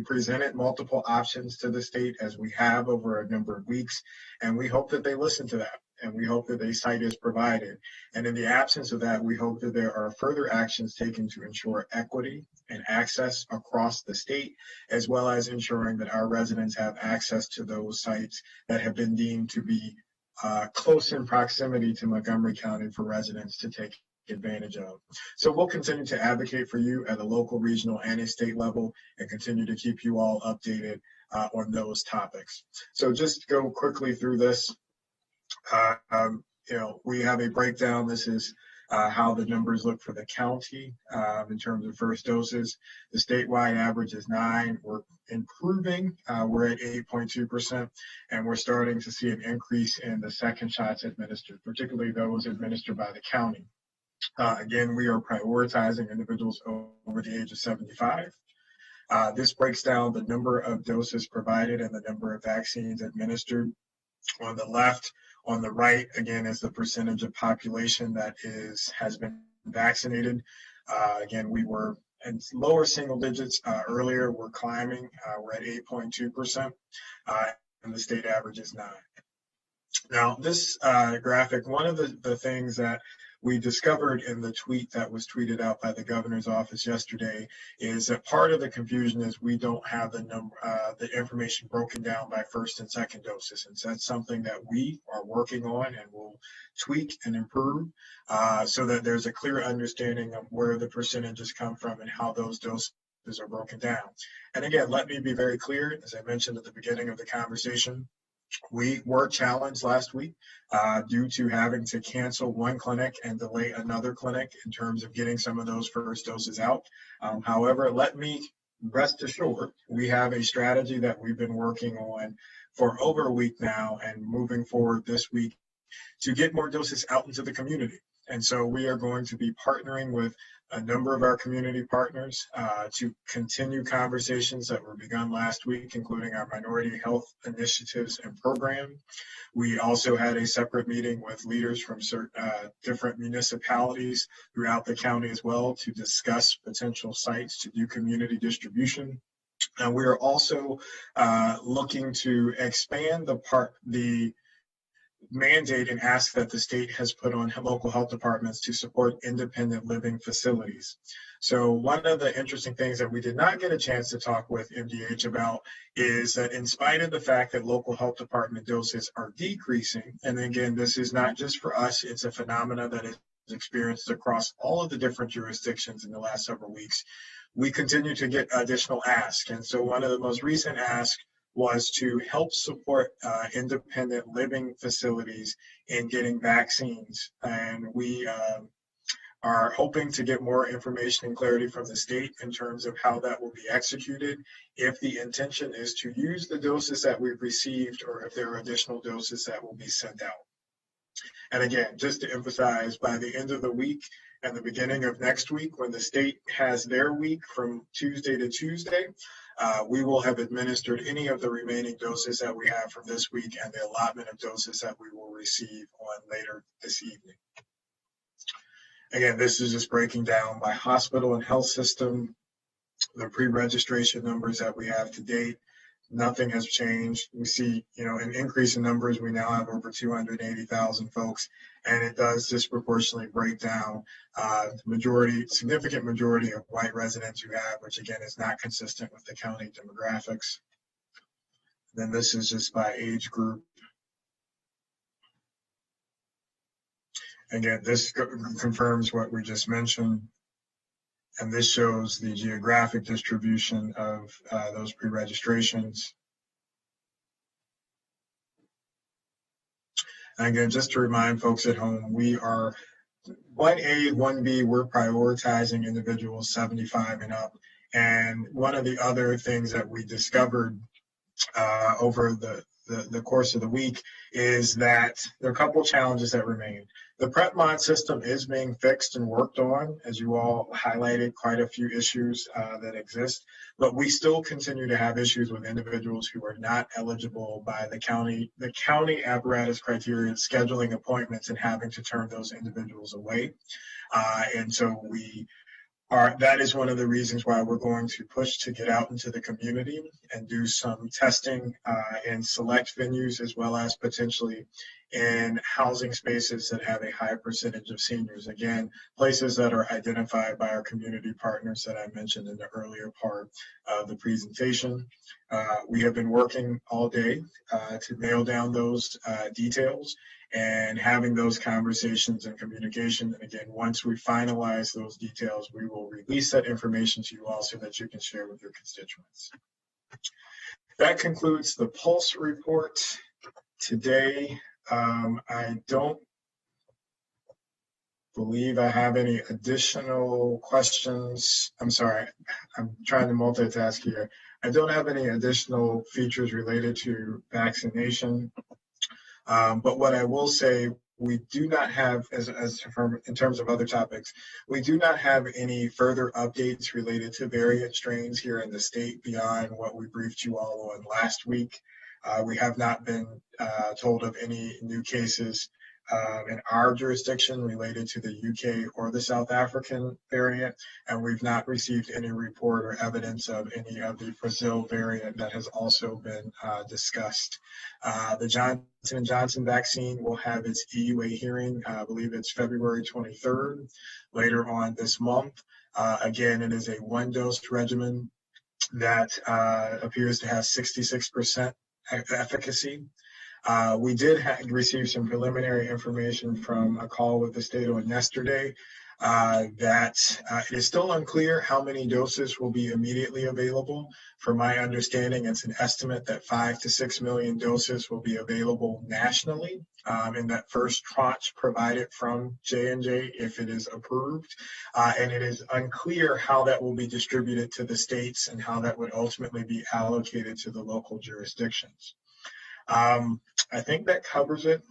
presented multiple options to the state as we have over a number of weeks, and we hope that they listen to that. And we hope that a site is provided. And in the absence of that, we hope that there are further actions taken to ensure equity and access across the state, as well as ensuring that our residents have access to those sites that have been deemed to be close in proximity to Montgomery County for residents to take advantage of. So we'll continue to advocate for you at a local, regional, and a state level and continue to keep you all updated on those topics. So just go quickly through this. We have a breakdown. This is how the numbers look for the county in terms of first doses. The statewide average is 9. We're improving. We're at 8.2%, and we're starting to see an increase in the second shots administered, particularly those administered by the county. Again, we are prioritizing individuals over the age of 75. This breaks down the number of doses provided and the number of vaccines administered. On the left, on the right, again, is the percentage of population that has been vaccinated. Again, we were in lower single digits earlier. We're climbing. We're at 8.2%, and the state average is 9. Now, this graphic, one of the things that we discovered in the tweet that was tweeted out by the governor's office yesterday is that part of the confusion is we don't have the information broken down by first and second doses. And so that's something that we are working on and will tweak and improve so that there's a clear understanding of where the percentages come from and how those doses are broken down. And again, let me be very clear, as I mentioned at the beginning of the conversation, we were challenged last week due to having to cancel one clinic and delay another clinic in terms of getting some of those first doses out. However, let me rest assured, we have a strategy that we've been working on for over a week now and moving forward this week to get more doses out into the community. And so we are going to be partnering with a number of our community partners to continue conversations that were begun last week, including our minority health initiatives and program. We also had a separate meeting with leaders from different municipalities throughout the county as well to discuss potential sites to do community distribution. And we are also looking to expand the mandate and ask that the state has put on local health departments to support independent living facilities. So one of the interesting things that we did not get a chance to talk with MDH about is that in spite of the fact that local health department doses are decreasing, and again, this is not just for us, it's a phenomena that is experienced across all of the different jurisdictions in the last several weeks, we continue to get additional asks. And so one of the most recent asks was to help support independent living facilities in getting vaccines. And we are hoping to get more information and clarity from the state in terms of how that will be executed, if the intention is to use the doses that we've received or if there are additional doses that will be sent out. And again, just to emphasize, by the end of the week and the beginning of next week, when the state has their week from Tuesday to Tuesday, we will have administered any of the remaining doses that we have from this week and the allotment of doses that we will receive on later this evening. Again, this is just breaking down by hospital and health system, the pre-registration numbers that we have to date. Nothing has changed. We see, an increase in numbers. We now have over 280,000 folks, and it does disproportionately break down significant majority of white residents who have, which again is not consistent with the county demographics. Then this is just by age group. Again, this confirms what we just mentioned. And this shows the geographic distribution of those pre-registrations. And again, just to remind folks at home, we are 1A, 1B, we're prioritizing individuals 75 and up. And one of the other things that we discovered over the course of the week is that there are a couple challenges that remain. The PrepMod system is being fixed and worked on, as you all highlighted, quite a few issues that exist, but we still continue to have issues with individuals who are not eligible by the county apparatus criteria, scheduling appointments and having to turn those individuals away. And so that is one of the reasons why we're going to push to get out into the community and do some testing in select venues, as well as potentially in housing spaces that have a high percentage of seniors. Again, places that are identified by our community partners that I mentioned in the earlier part of the presentation. We have been working all day to nail down those details and having those conversations and communication. And again, once we finalize those details, we will release that information to you all so that you can share with your constituents. That concludes the Pulse report today. I don't believe I have any additional questions. I'm sorry, I'm trying to multitask here. I don't have any additional features related to vaccination. But what I will say, we do not have, in terms of other topics, we do not have any further updates related to variant strains here in the state beyond what we briefed you all on last week. We have not been told of any new cases in our jurisdiction related to the UK or the South African variant, and we've not received any report or evidence of any of the Brazil variant that has also been discussed. The Johnson & Johnson vaccine will have its EUA hearing, I believe it's February 23rd, later on this month. Again, it is a one-dose regimen that appears to have 66% efficacy. We did receive some preliminary information from a call with the state on yesterday that it is still unclear how many doses will be immediately available. From my understanding, it's an estimate that 5 to 6 million doses will be available nationally in that first tranche provided from J&J if it is approved. And it is unclear how that will be distributed to the states and how that would ultimately be allocated to the local jurisdictions. I think that covers it.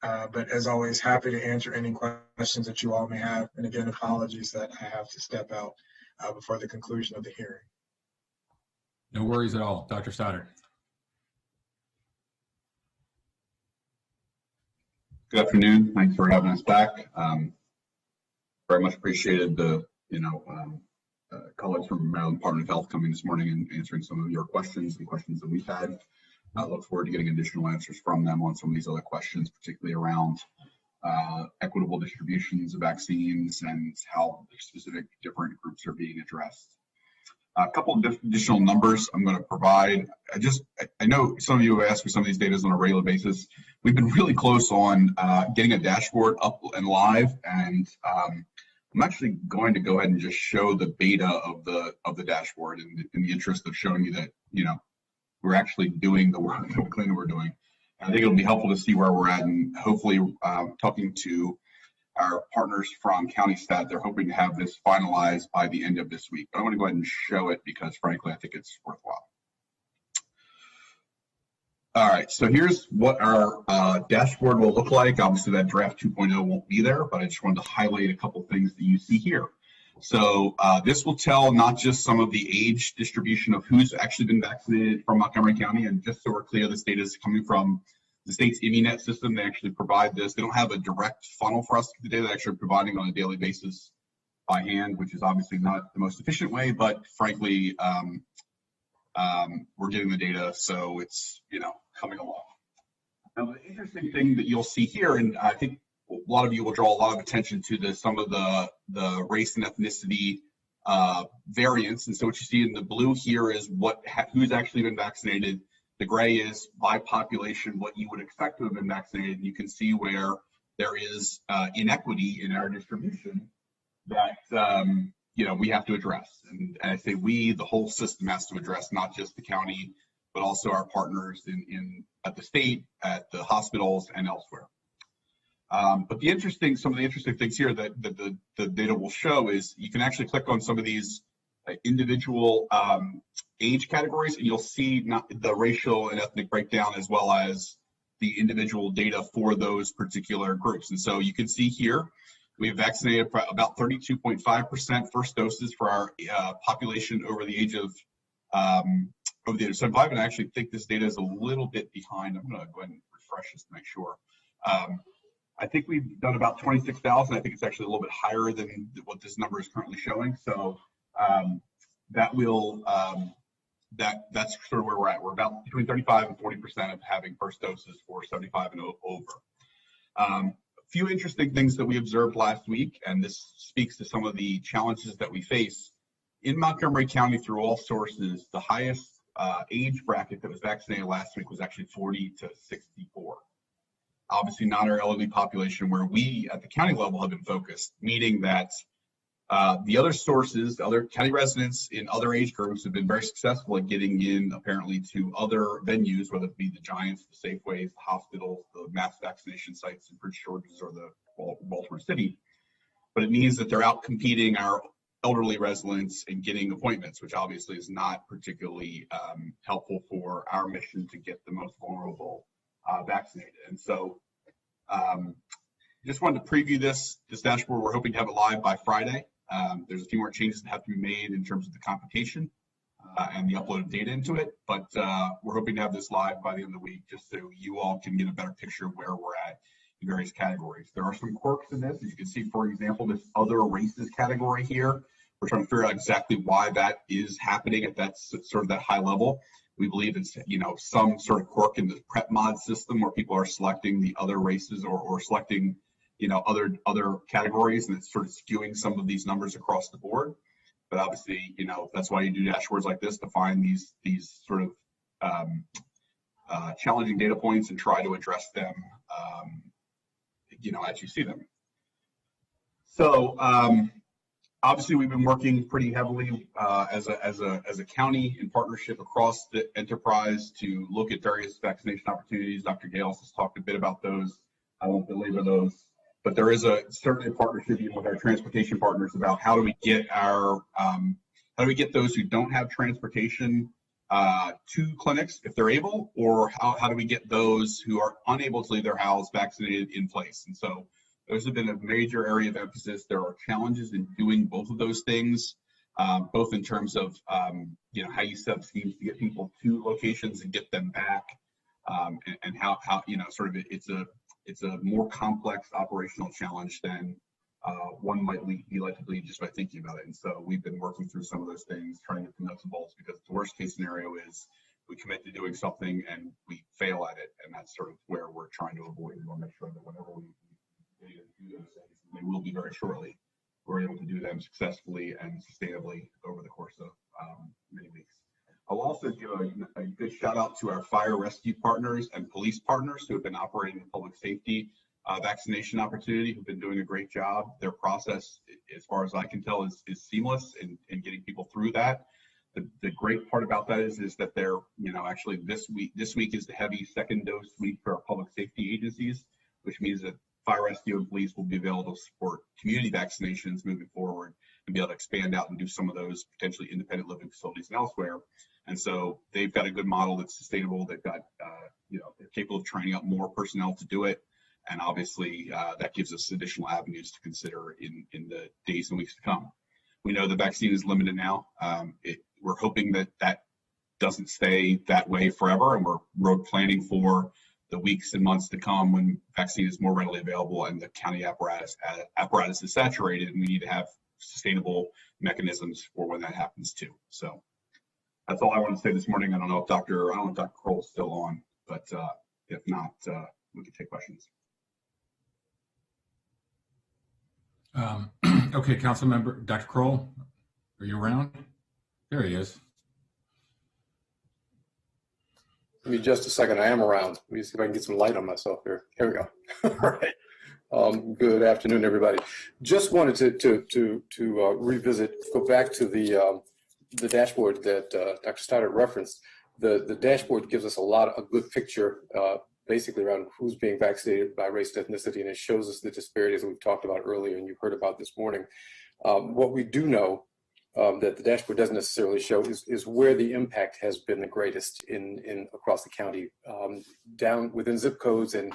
But as always, happy to answer any questions that you all may have. And again, apologies that I have to step out before the conclusion of the hearing. No worries at all. Dr. Stoddard. Good afternoon. Thanks for having us back. Very much appreciated the, colleagues from Maryland Department of Health coming this morning and answering some of your questions and questions that we've had. I look forward to getting additional answers from them on some of these other questions, particularly around equitable distributions of vaccines and how specific different groups are being addressed. A couple of additional numbers I'm going to provide. I know some of you have asked for some of these data on a regular basis. We've been really close on getting a dashboard up and live, and I'm actually going to go ahead and just show the beta of the dashboard in the interest of showing you that we're actually doing the work that we claim that we're doing. And I think it'll be helpful to see where we're at, and hopefully talking to our partners from County Stat, they're hoping to have this finalized by the end of this week. But I want to go ahead and show it because frankly, I think it's worthwhile. All right, so here's what our dashboard will look like. Obviously that draft 2.0 won't be there, but I just wanted to highlight a couple things that you see here. So this will tell not just some of the age distribution of who's actually been vaccinated from Montgomery County, and just so we're clear, this data is coming from the state's Immunet system. They actually provide this. They don't have a direct funnel for us to get the data. They're actually providing on a daily basis by hand, which is obviously not the most efficient way, but frankly, we're getting the data, so it's coming along. Now, the interesting thing that you'll see here, and I think a lot of you will draw a lot of attention to some of the race and ethnicity variants. And so what you see in the blue here is who's actually been vaccinated. The gray is by population what you would expect to have been vaccinated. And you can see where there is inequity in our distribution that we have to address. And I say we, the whole system has to address, not just the county, but also our partners at the state, at the hospitals, and elsewhere. But some of the interesting things here that the data will show is you can actually click on some of these individual age categories, and you'll see not the racial and ethnic breakdown as well as the individual data for those particular groups. And so you can see here, we have vaccinated about 32.5% first doses for our population over the age of 75. And I actually think this data is a little bit behind. I'm going to go ahead and refresh this to make sure. I think we've done about 26,000. I think it's actually a little bit higher than what this number is currently showing. So that's sort of where we're at. We're about between 35 and 40% of having first doses for 75 and over. A few interesting things that we observed last week, and this speaks to some of the challenges that we face in Montgomery County through all sources. The highest age bracket that was vaccinated last week was actually 40 to 64. Obviously not our elderly population where we at the county level have been focused, meaning that the other sources, other county residents in other age groups have been very successful at getting in apparently to other venues, whether it be the Giants, the Safeways, the hospitals, the mass vaccination sites in Prince George's or the Baltimore City. But it means that they're out competing our elderly residents and getting appointments, which obviously is not particularly helpful for our mission to get the most vulnerable vaccinated. And so just wanted to preview this dashboard. We're hoping to have it live by Friday. There's a few more changes that have to be made in terms of the computation and the upload of data into it, but we're hoping to have this live by the end of the week just so you all can get a better picture of where we're at in various categories. There are some quirks in this. As you can see, for example, this other races category here, we're trying to figure out exactly why that is happening at that sort of that high level. We believe it's some sort of quirk in the prep mod system where people are selecting the other races or selecting other categories, and it's sort of skewing some of these numbers across the board. But obviously, that's why you do dashboards like this, to find these sort of challenging data points and try to address them as you see them. So obviously, we've been working pretty heavily as a county in partnership across the enterprise to look at various vaccination opportunities. Dr. Gales has talked a bit about those. I won't belabor those, but there is certainly a partnership even with our transportation partners about how do we get those who don't have transportation to clinics if they're able, or how do we get those who are unable to leave their house vaccinated in place? And so those have been a major area of emphasis. There are challenges in doing both of those things, both in terms of how you set up schemes to get people to locations and get them back, and how sort of it's a more complex operational challenge than one might be led to believe just by thinking about it. And so we've been working through some of those things, trying to get the nuts and bolts, because the worst case scenario is we commit to doing something and we fail at it. And that's sort of where we're trying to avoid. We want to make sure that whenever we do those things, they will be very shortly, we're able to do them successfully and sustainably over the course of many weeks. I'll also give a good shout out to our fire rescue partners and police partners who have been operating in public safety vaccination opportunity, who've been doing a great job. Their process, as far as I can tell, is seamless in getting people through that. The great part about that is that they're, actually this week is the heavy second dose week for our public safety agencies, which means that fire rescue and police will be available to support community vaccinations moving forward and be able to expand out and do some of those potentially independent living facilities and elsewhere. And so they've got a good model that's sustainable. They've got, they're capable of training up more personnel to do it. And obviously that gives us additional avenues to consider in the days and weeks to come. We know the vaccine is limited now. We're hoping that doesn't stay that way forever. And we're planning for the weeks and months to come when vaccine is more readily available and the county apparatus is saturated, and we need to have sustainable mechanisms for when that happens too. So that's all I want to say this morning. I don't know if Dr. Kroll's still on, but if not, we can take questions. Okay, Councilmember Dr. Kroll, are you around? There he is. Give me just a second. I am around. Let me see if I can get some light on myself here. Here we go. All right. Good afternoon, everybody. Just wanted to revisit, go back to the dashboard that Dr. Stoddard referenced. The dashboard gives us a good picture, basically around who's being vaccinated by race, ethnicity, and it shows us the disparities that we've talked about earlier and you've heard about this morning. What we do know that the dashboard doesn't necessarily show is where the impact has been the greatest in across the county, down within zip codes, and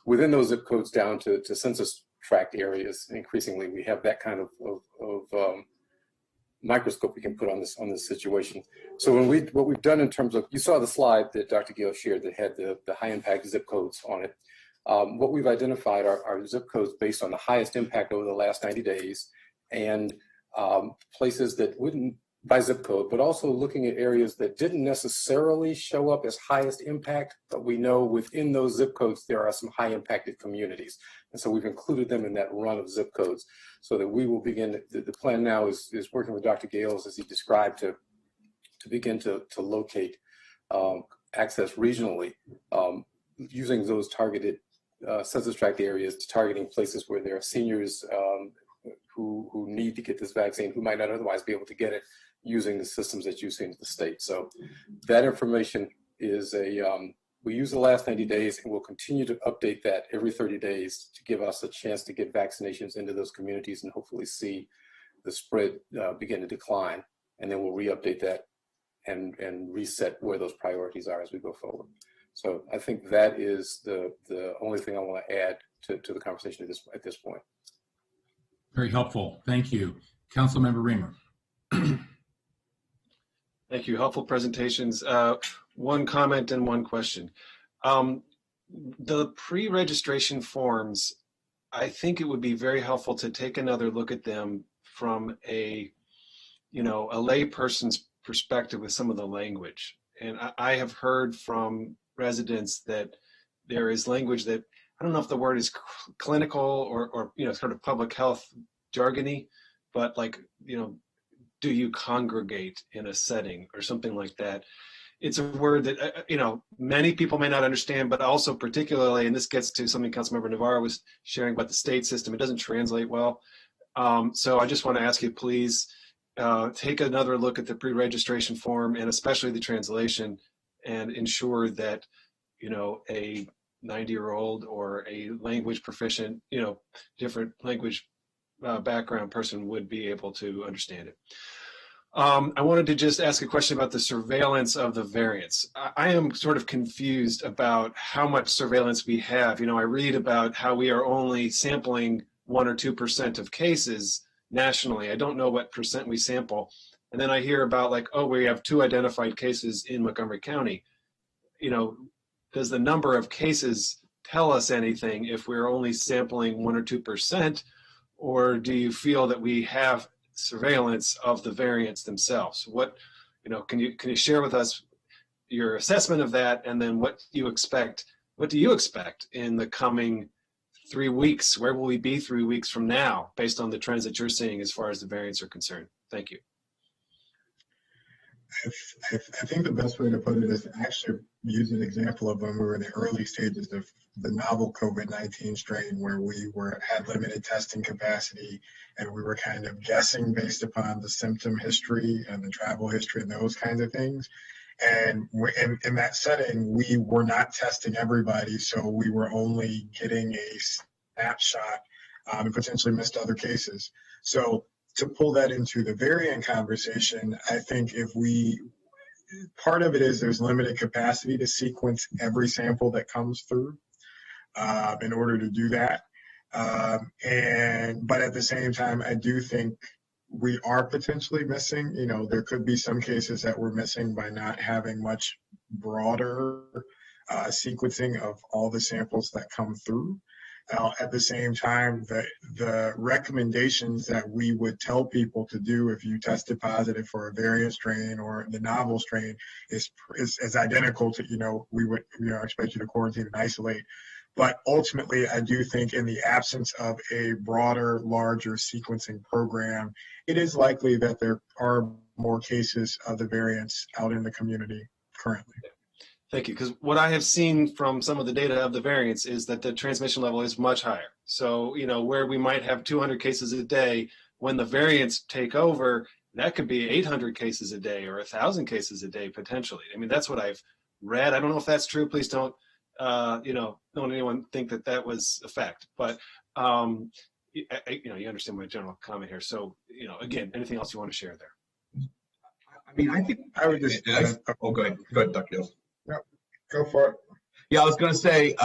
within those zip codes down to census tract areas. Increasingly, we have that kind of microscope we can put on this situation. So what we've done in terms of, you saw the slide that Dr. Gale shared that had the high impact zip codes on it. What we've identified are zip codes based on the highest impact over the last 90 days, and places that wouldn't, by zip code, but also looking at areas that didn't necessarily show up as highest impact, but we know within those zip codes there are some high impacted communities. And so we've included them in that run of zip codes so that we will begin, the plan now is working with Dr. Gales, as he described, to begin to locate access regionally, using those targeted census tract areas to targeting places where there are seniors who need to get this vaccine, who might not otherwise be able to get it, using the systems that you've seen in the state. So that information is we use the last 90 days, and we'll continue to update that every 30 days to give us a chance to get vaccinations into those communities and hopefully see the spread begin to decline. And then we'll re-update that and reset where those priorities are as we go forward. So I think that is the only thing I want to add to the conversation at this point. Very helpful. Thank you. Councilmember Reamer. Thank you. Helpful presentations. One comment and one question. The pre-registration forms, I think it would be very helpful to take another look at them from a layperson's perspective with some of the language. And I have heard from residents that there is language that, I don't know if the word is clinical or sort of public health jargony, but do you congregate in a setting or something like that? It's a word that, many people may not understand, but also particularly, and this gets to something Councilmember Navarro was sharing about the state system, it doesn't translate well. So I just want to ask you, please take another look at the pre-registration form and especially the translation, and ensure that, a 90-year-old or a language proficient, different language background person would be able to understand it. I wanted to just ask a question about the surveillance of the variants. I am sort of confused about how much surveillance we have. You know, I read about how we are only sampling 1 or 2% of cases nationally. I don't know what percent we sample. And then I hear about like, oh, we have 2 identified cases in Montgomery County. You know, does the number of cases tell us anything if we're only sampling 1 or 2%? Or do you feel that we have surveillance of the variants themselves? What, you know, can you share with us your assessment of that, and then what do you expect in the coming 3 weeks? Where will we be 3 weeks from now based on the trends that you're seeing as far as the variants are concerned? Thank you. I think the best way to put it is to actually use an example of when we were in the early stages of the novel COVID-19 strain, where we had limited testing capacity and we were kind of guessing based upon the symptom history and the travel history and those kinds of things. And in that setting, we were not testing everybody, so we were only getting a snapshot and potentially missed other cases. So to pull that into the variant conversation, I think part of it is there's limited capacity to sequence every sample that comes through in order to do that. But at the same time, I do think we are potentially missing, you know, there could be some cases that we're missing by not having much broader sequencing of all the samples that come through. At the same time, the recommendations that we would tell people to do if you tested positive for a variant strain or the novel strain is identical to, you know, we would, you know, expect you to quarantine and isolate. But ultimately, I do think in the absence of a broader, larger sequencing program, it is likely that there are more cases of the variants out in the community currently. Thank you. Because what I have seen from some of the data of the variants is that the transmission level is much higher. So, you know, where we might have 200 cases a day, when the variants take over, that could be 800 cases a day or 1,000 cases a day potentially. I mean, that's what I've read. I don't know if that's true. Please don't, you know, don't anyone think that that was a fact. But, you know, you understand my general comment here. So, you know, again, anything else you want to share there? I mean, I think I would just. Oh, go ahead. Go ahead, Dr. Yos. Yep, go for it. Yeah, I was going to say,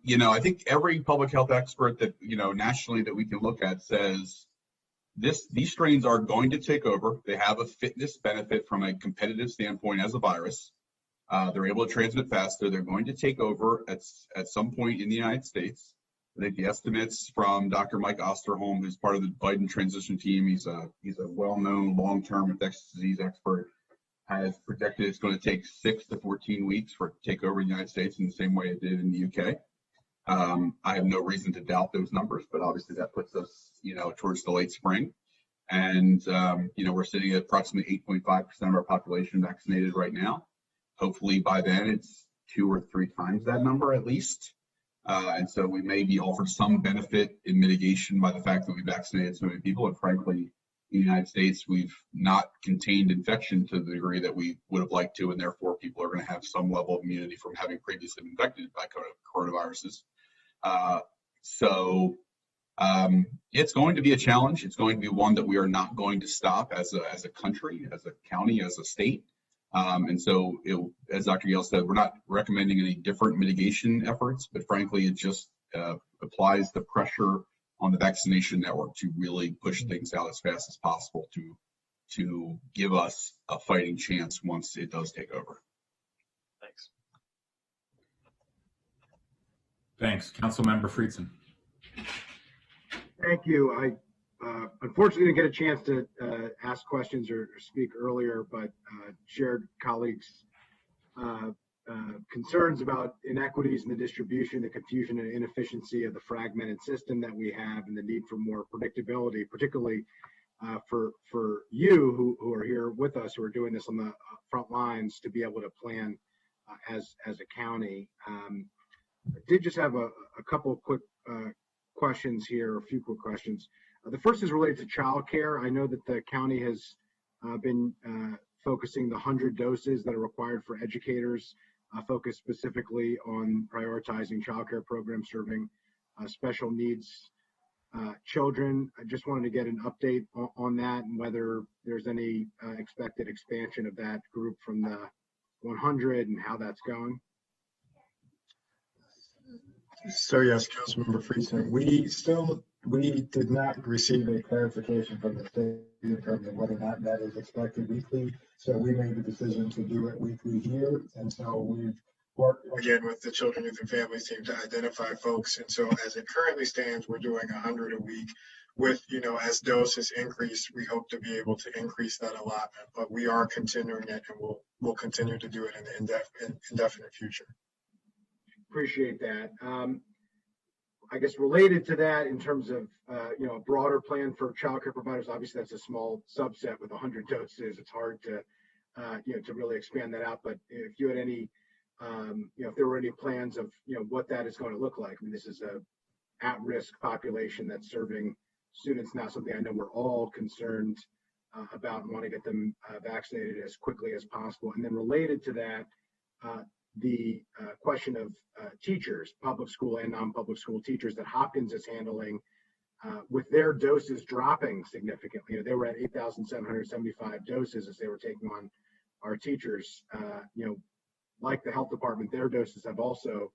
you know, I think every public health expert that, you know, nationally that we can look at says these strains are going to take over. They have a fitness benefit from a competitive standpoint as a virus. They're able to transmit faster. They're going to take over at some point in the United States. I think the estimates from Dr. Mike Osterholm, who's part of the Biden transition team, he's a well-known long-term infectious disease expert, has projected it's going to take 6 to 14 weeks for it to take over the United States in the same way it did in the UK. I have no reason to doubt those numbers, but obviously that puts us, you know, towards the late spring. And, you know, we're sitting at approximately 8.5% of our population vaccinated right now. Hopefully by then it's 2 or 3 times that number at least. And so we may be offered some benefit in mitigation by the fact that we vaccinated so many people. And frankly, in the United States, we've not contained infection to the degree that we would have liked to, and therefore people are going to have some level of immunity from having previously been infected by coronaviruses. So it's going to be a challenge. It's going to be one that we are not going to stop as a country, as a county, as a state. And so, as Dr. Yale said, we're not recommending any different mitigation efforts, but frankly, it just applies the pressure on the vaccination network to really push things out as fast as possible to give us a fighting chance once it does take over. Thanks. Thanks. Councilmember Friedson. Thank you. I unfortunately didn't get a chance to ask questions or speak earlier, but shared colleagues' concerns about inequities in the distribution, the confusion and inefficiency of the fragmented system that we have, and the need for more predictability, particularly for you who are here with us, who are doing this on the front lines, to be able to plan as a county. I did just have a couple of quick questions here, a few quick questions. The first is related to childcare. I know that the county has been focusing the 100 doses that are required for educators, focused specifically on prioritizing childcare programs serving special needs children. I just wanted to get an update on that and whether there's any expected expansion of that group from the 100 and how that's going. So yes, Councilmember Friesen, we did not receive a clarification from the state in terms of whether or not that is expected weekly. So we made the decision to do it weekly here. And so we've worked again with the Children, Youth, and Families team to identify folks. And so as it currently stands, we're doing 100 a week. With, as doses increase, we hope to be able to increase that allotment, but we are continuing it, and we'll continue to do it in the indefinite future. Appreciate that. I guess related to that, in terms of a broader plan for childcare providers, obviously that's a small subset with 100 doses. It's hard to to really expand that out. But if you had any, if there were any plans of what that is going to look like. I mean, this is a at-risk population that's serving students now. Something I know we're all concerned about and want to get them vaccinated as quickly as possible. And then related to that, the question of teachers, public school and non-public school teachers that Hopkins is handling, with their doses dropping significantly. They were at 8,775 doses as they were taking on our teachers. Like the health department, their doses have also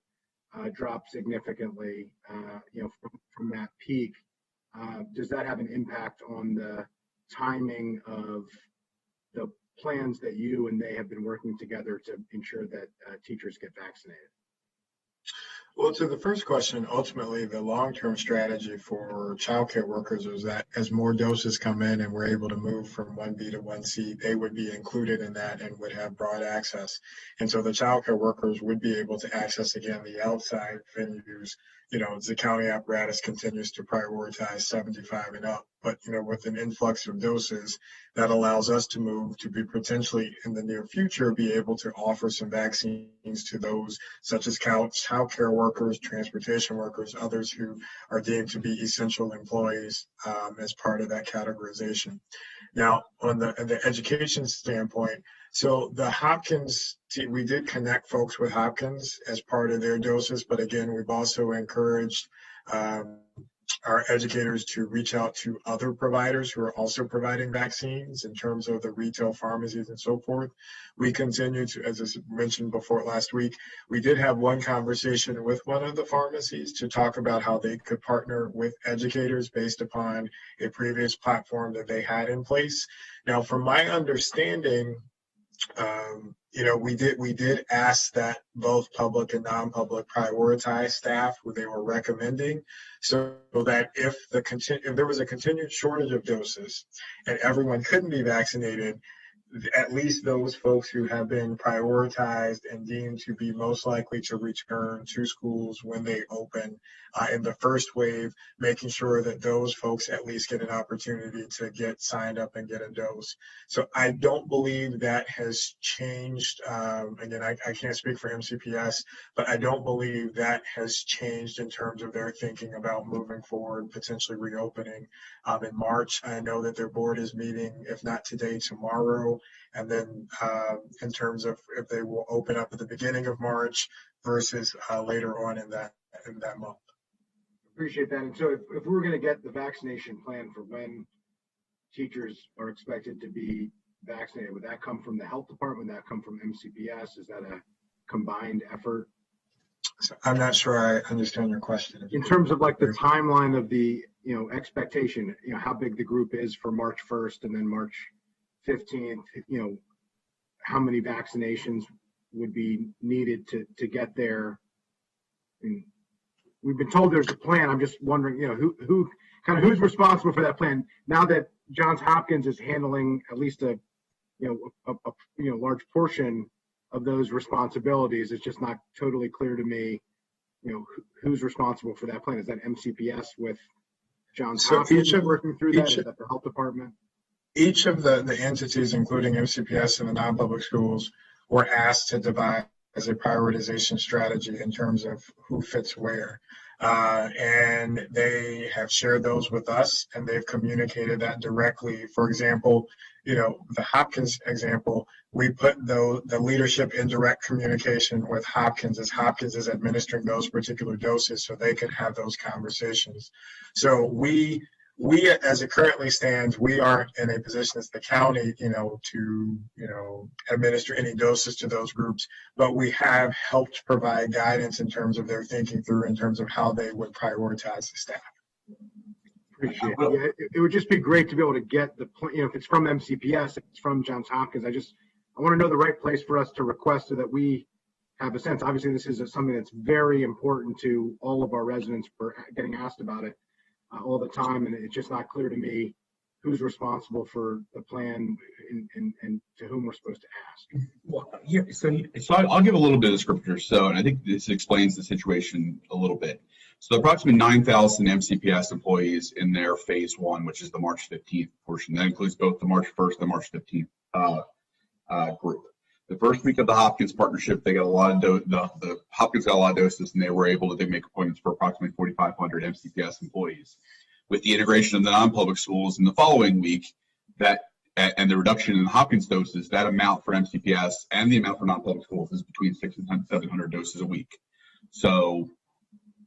dropped significantly, from that peak. Does that have an impact on the timing of the plans that you and they have been working together to ensure that teachers get vaccinated? Well, to the first question, ultimately, the long-term strategy for childcare workers is that as more doses come in and we're able to move from 1B to 1C, they would be included in that and would have broad access. And so the childcare workers would be able to access, again, the outside venues. The county apparatus continues to prioritize 75 and up, but, with an influx of doses, that allows us to move to be potentially in the near future, be able to offer some vaccines to those such as childcare workers, transportation workers, others who are deemed to be essential employees as part of that categorization. Now, on the education standpoint, so the Hopkins, we did connect folks with Hopkins as part of their doses, but again, we've also encouraged our educators to reach out to other providers who are also providing vaccines in terms of the retail pharmacies and so forth. We continue to, as I mentioned before last week, we did have one conversation with one of the pharmacies to talk about how they could partner with educators based upon a previous platform that they had in place. Now, from my understanding, we did ask that both public and non-public prioritize staff who they were recommending, so that if there was a continued shortage of doses and everyone couldn't be vaccinated, at least those folks who have been prioritized and deemed to be most likely to return to schools when they open in the first wave, making sure that those folks at least get an opportunity to get signed up and get a dose. So I don't believe that has changed. Again, I can't speak for MCPS, but I don't believe that has changed in terms of their thinking about moving forward, potentially reopening in March. I know that their board is meeting, if not today, tomorrow. And then in terms of if they will open up at the beginning of March versus later on in that month. Appreciate that. And so if we're going to get the vaccination plan for when teachers are expected to be vaccinated, would that come from the health department? Would that come from MCPS? Is that a combined effort? So I'm not sure I understand your question. In terms of like the timeline of the, expectation, how big the group is for March 1st and then March 15th, how many vaccinations would be needed to get there? And we've been told there's a plan. I'm just wondering, who's responsible for that plan now that Johns Hopkins is handling at least a large portion of those responsibilities. It's just not totally clear to me, who's responsible for that plan. Is that MCPS with Johns Hopkins working through that? Is that the health department? Each of the entities, including MCPS and the non-public schools, were asked to devise a prioritization strategy in terms of who fits where. and they have shared those with us, and they've communicated that directly. For example, the Hopkins example, we put the leadership in direct communication with Hopkins as Hopkins is administering those particular doses so they can have those conversations. So we, as it currently stands, we aren't in a position as the county, to, administer any doses to those groups, but we have helped provide guidance in terms of their thinking through, in terms of how they would prioritize the staff. Appreciate it. Yeah, it would just be great to be able to get the point, if it's from MCPS, if it's from Johns Hopkins, I want to know the right place for us to request so that we have a sense. Obviously, this is something that's very important to all of our residents for getting asked about it all the time, and it's just not clear to me who's responsible for the plan and to whom we're supposed to ask. Well, yeah, so I'll give a little bit of scripture. And I think this explains the situation a little bit. So approximately 9,000 MCPS employees in their phase one, which is the March 15th portion. That includes both the March 1st and March 15th group. The first week of the Hopkins partnership, they got a lot of the Hopkins got a lot of doses, and they were able to make appointments for approximately 4,500 MCPS employees. With the integration of the non-public schools in the following week, and the reduction in Hopkins doses, that amount for MCPS and the amount for non-public schools is between 600 and 700 doses a week. So,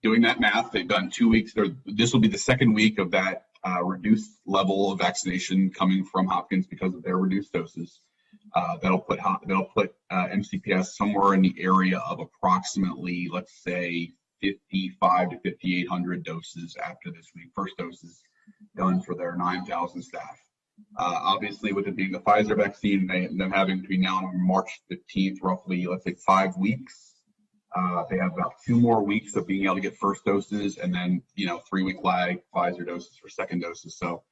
doing that math, they've done 2 weeks. This will be the second week of that reduced level of vaccination coming from Hopkins because of their reduced doses. That'll put MCPS somewhere in the area of approximately, let's say, 5,500 to 5,800 doses after this week. First doses done for their 9,000 staff. Obviously, with it being the Pfizer vaccine, them having between now and March 15th, roughly, let's say 5 weeks. They have about 2 more weeks of being able to get first doses, and then 3-week lag Pfizer doses for second doses. So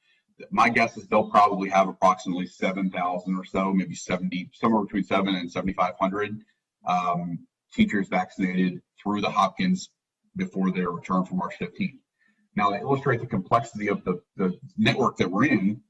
my guess is they'll probably have approximately 7,000 or so, maybe 70, somewhere between 7,000 and 7,500 teachers vaccinated through the Hopkins before their return for March 15th. Now, to illustrate the complexity of the network that we're in,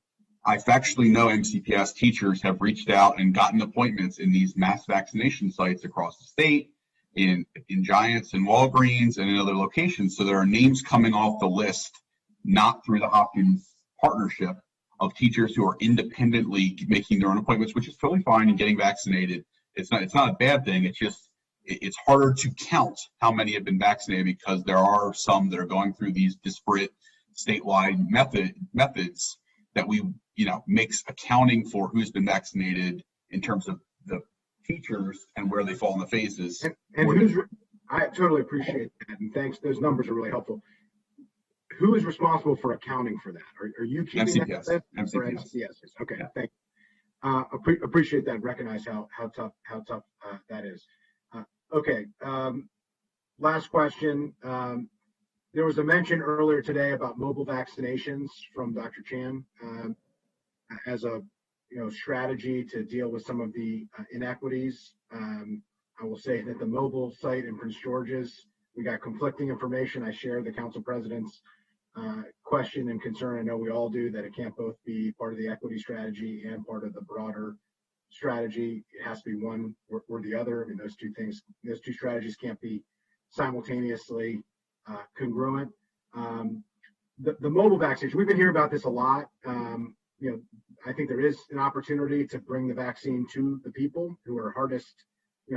I factually know MCPS teachers have reached out and gotten appointments in these mass vaccination sites across the state, in Giants and Walgreens and in other locations. So there are names coming off the list, not through the Hopkins partnership, of teachers who are independently making their own appointments, which is totally fine, and getting vaccinated. It's not a bad thing. It's just, it's harder to count how many have been vaccinated because there are some that are going through these disparate statewide methods that makes accounting for who's been vaccinated in terms of the teachers and where they fall in the phases. I totally appreciate that, and thanks. Those numbers are really helpful. Who is responsible for accounting for that? Are you keeping MCPS. that? MCPS. Okay, yeah. Thank you. Appreciate that. Recognize how tough that is. Okay. Last question. There was a mention earlier today about mobile vaccinations from Dr. Chan as a strategy to deal with some of the inequities. I will say that the mobile site in Prince George's, we got conflicting information. I share the council president's question and concern. I know we all do, that it can't both be part of the equity strategy and part of the broader strategy. It has to be one or the other. I mean, those two strategies can't be simultaneously congruent. The mobile vaccination, we've been hearing about this a lot. I think there is an opportunity to bring the vaccine to the people who are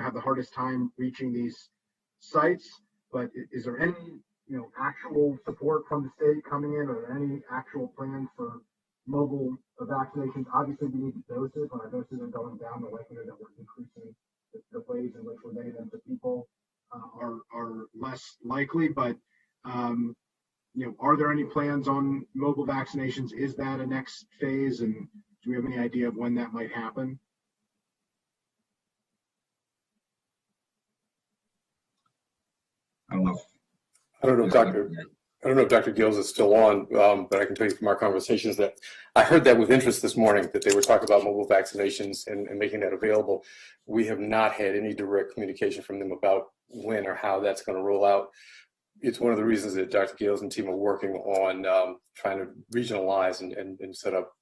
have the hardest time reaching these sites. But is there any, actual support from the state coming in, or any actual plans for mobile vaccinations? Obviously, we need the doses. When our doses are going down, the likelihood that we're decreasing the ways in which we're getting them to people are less likely. But are there any plans on mobile vaccinations? Is that a next phase? And do we have any idea of when that might happen? I don't know. I don't know if Dr. Gills is still on, but I can tell you from our conversations that I heard that with interest this morning, that they were talking about mobile vaccinations and making that available. We have not had any direct communication from them about when or how that's going to roll out. It's one of the reasons that Dr. Gills and team are working on trying to regionalize and set up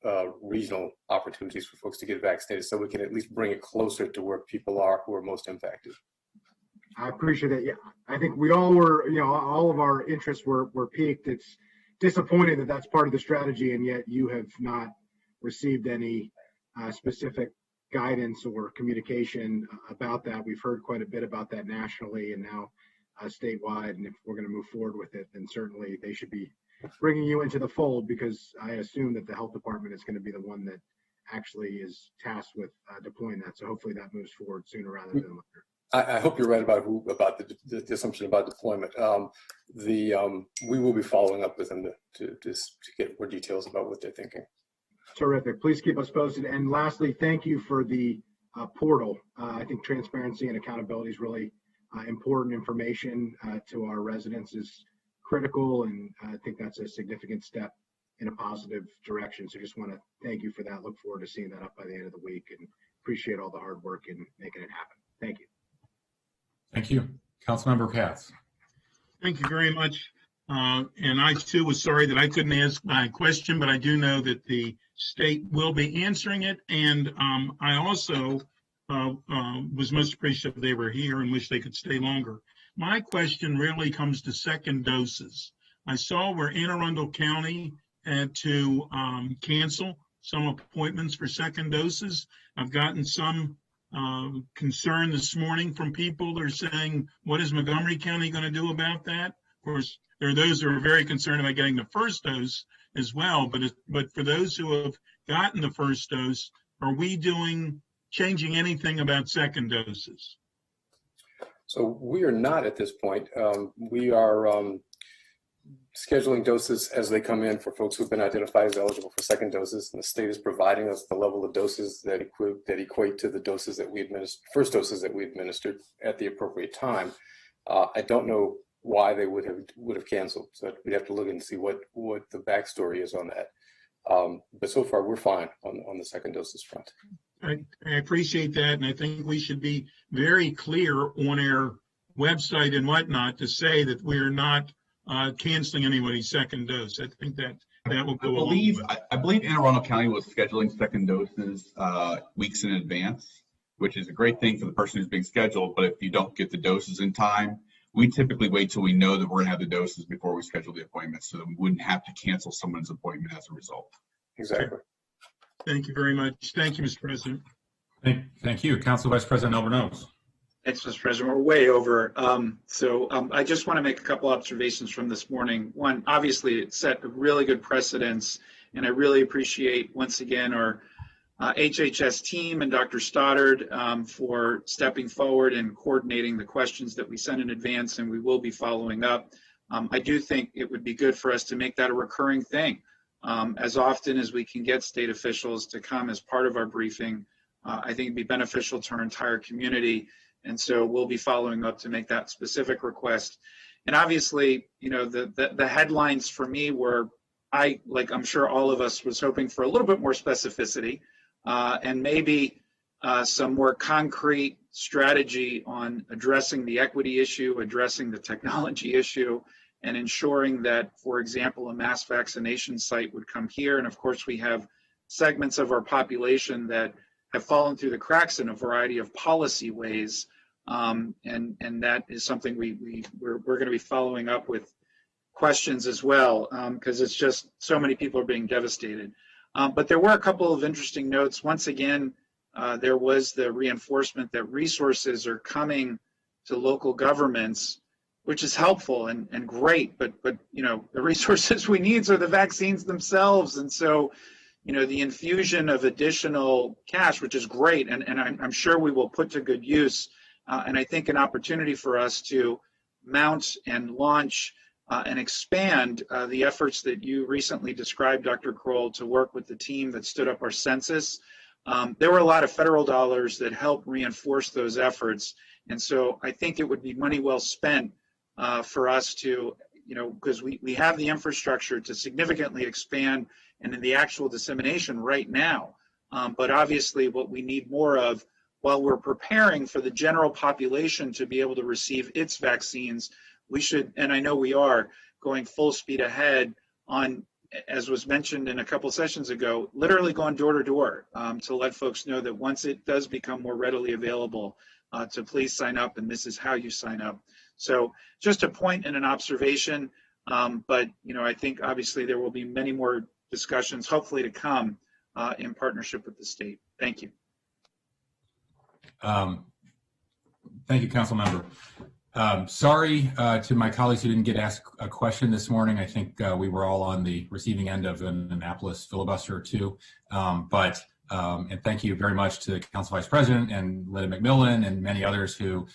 regional opportunities for folks to get vaccinated, so we can at least bring it closer to where people are who are most impacted. I appreciate it. Yeah, I think we all were, all of our interests were piqued. It's disappointing that that's part of the strategy, and yet you have not received any specific guidance or communication about that. We've heard quite a bit about that nationally and now statewide. And if we're going to move forward with it, then certainly they should be bringing you into the fold, because I assume that the health department is going to be the one that actually is tasked with deploying that. So hopefully that moves forward sooner rather than later. I hope you're right about the assumption about deployment. We will be following up with them to get more details about what they're thinking. Terrific. Please keep us posted. And lastly, thank you for the portal. I think transparency and accountability is really important information to our residents is critical, and I think that's a significant step in a positive direction. So just want to thank you for that. Look forward to seeing that up by the end of the week, and appreciate all the hard work in making it happen. Thank you. Thank you. Councilmember Katz. Thank you very much. And I too was sorry that I couldn't ask my question, but I do know that the state will be answering it. And I also was most appreciative they were here and wish they could stay longer. My question really comes to second doses. I saw where Anne Arundel County had to cancel some appointments for second doses. I've gotten some concern this morning from people. They're saying, what is Montgomery County going to do about that? Of course, there are those who are very concerned about getting the first dose as well. But for those who have gotten the first dose, are we changing anything about second doses? So we are not at this point. We are scheduling doses as they come in for folks who've been identified as eligible for second doses, and the state is providing us the level of doses that equate to the doses that we administered, first doses that we administered at the appropriate time. I don't know why they would have canceled, so we'd have to look and see what the backstory is on that. But so far we're fine on the second doses front. I appreciate that, and I think we should be very clear on our website and whatnot to say that we're not canceling anybody's second dose. I think that will go. I believe Anne Arundel County was scheduling second doses weeks in advance, which is a great thing for the person who's being scheduled. But if you don't get the doses in time, we typically wait till we know that we're going to have the doses before we schedule the appointment, so that we wouldn't have to cancel someone's appointment as a result. Exactly. Thank you very much. Thank you, Mr. President. Thank you. Council Vice President Albornoz. Thanks, Mr. President. We're way over. I just want to make a couple observations from this morning. One, obviously, it set a really good precedence, and I really appreciate, once again, our HHS team and Dr. Stoddard for stepping forward and coordinating the questions that we sent in advance, and we will be following up. I do think it would be good for us to make that a recurring thing. As often as we can get state officials to come as part of our briefing, I think it'd be beneficial to our entire community. And so we'll be following up to make that specific request. And obviously, the headlines for me were, like I'm sure all of us, was hoping for a little bit more specificity and maybe some more concrete strategy on addressing the equity issue, addressing the technology issue, and ensuring that, for example, a mass vaccination site would come here. And of course, we have segments of our population that have fallen through the cracks in a variety of policy ways. And that is something we're going to be following up with questions as well, because it's just so many people are being devastated. But there were a couple of interesting notes. Once again, there was the reinforcement that resources are coming to local governments, which is helpful and great, but the resources we need are the vaccines themselves. And so, the infusion of additional cash, which is great, and I'm sure we will put to good use, and I think an opportunity for us to mount and launch and expand the efforts that you recently described, Dr. Kroll, to work with the team that stood up our census. There were a lot of federal dollars that helped reinforce those efforts. And so I think it would be money well spent for us to, because we have the infrastructure to significantly expand and in the actual dissemination right now. But obviously what we need more of, while we're preparing for the general population to be able to receive its vaccines, we should, and I know we are, going full speed ahead on, as was mentioned in a couple sessions ago, literally going door to door to let folks know that once it does become more readily available, to please sign up, and this is how you sign up. So just a point and an observation, but I think obviously there will be many more discussions, hopefully to come, in partnership with the state. Thank you. Thank you, Council Member. Sorry to my colleagues who didn't get asked a question this morning. I think we were all on the receiving end of an Annapolis filibuster or two. And thank you very much to the Council Vice President and Linda McMillan and many others who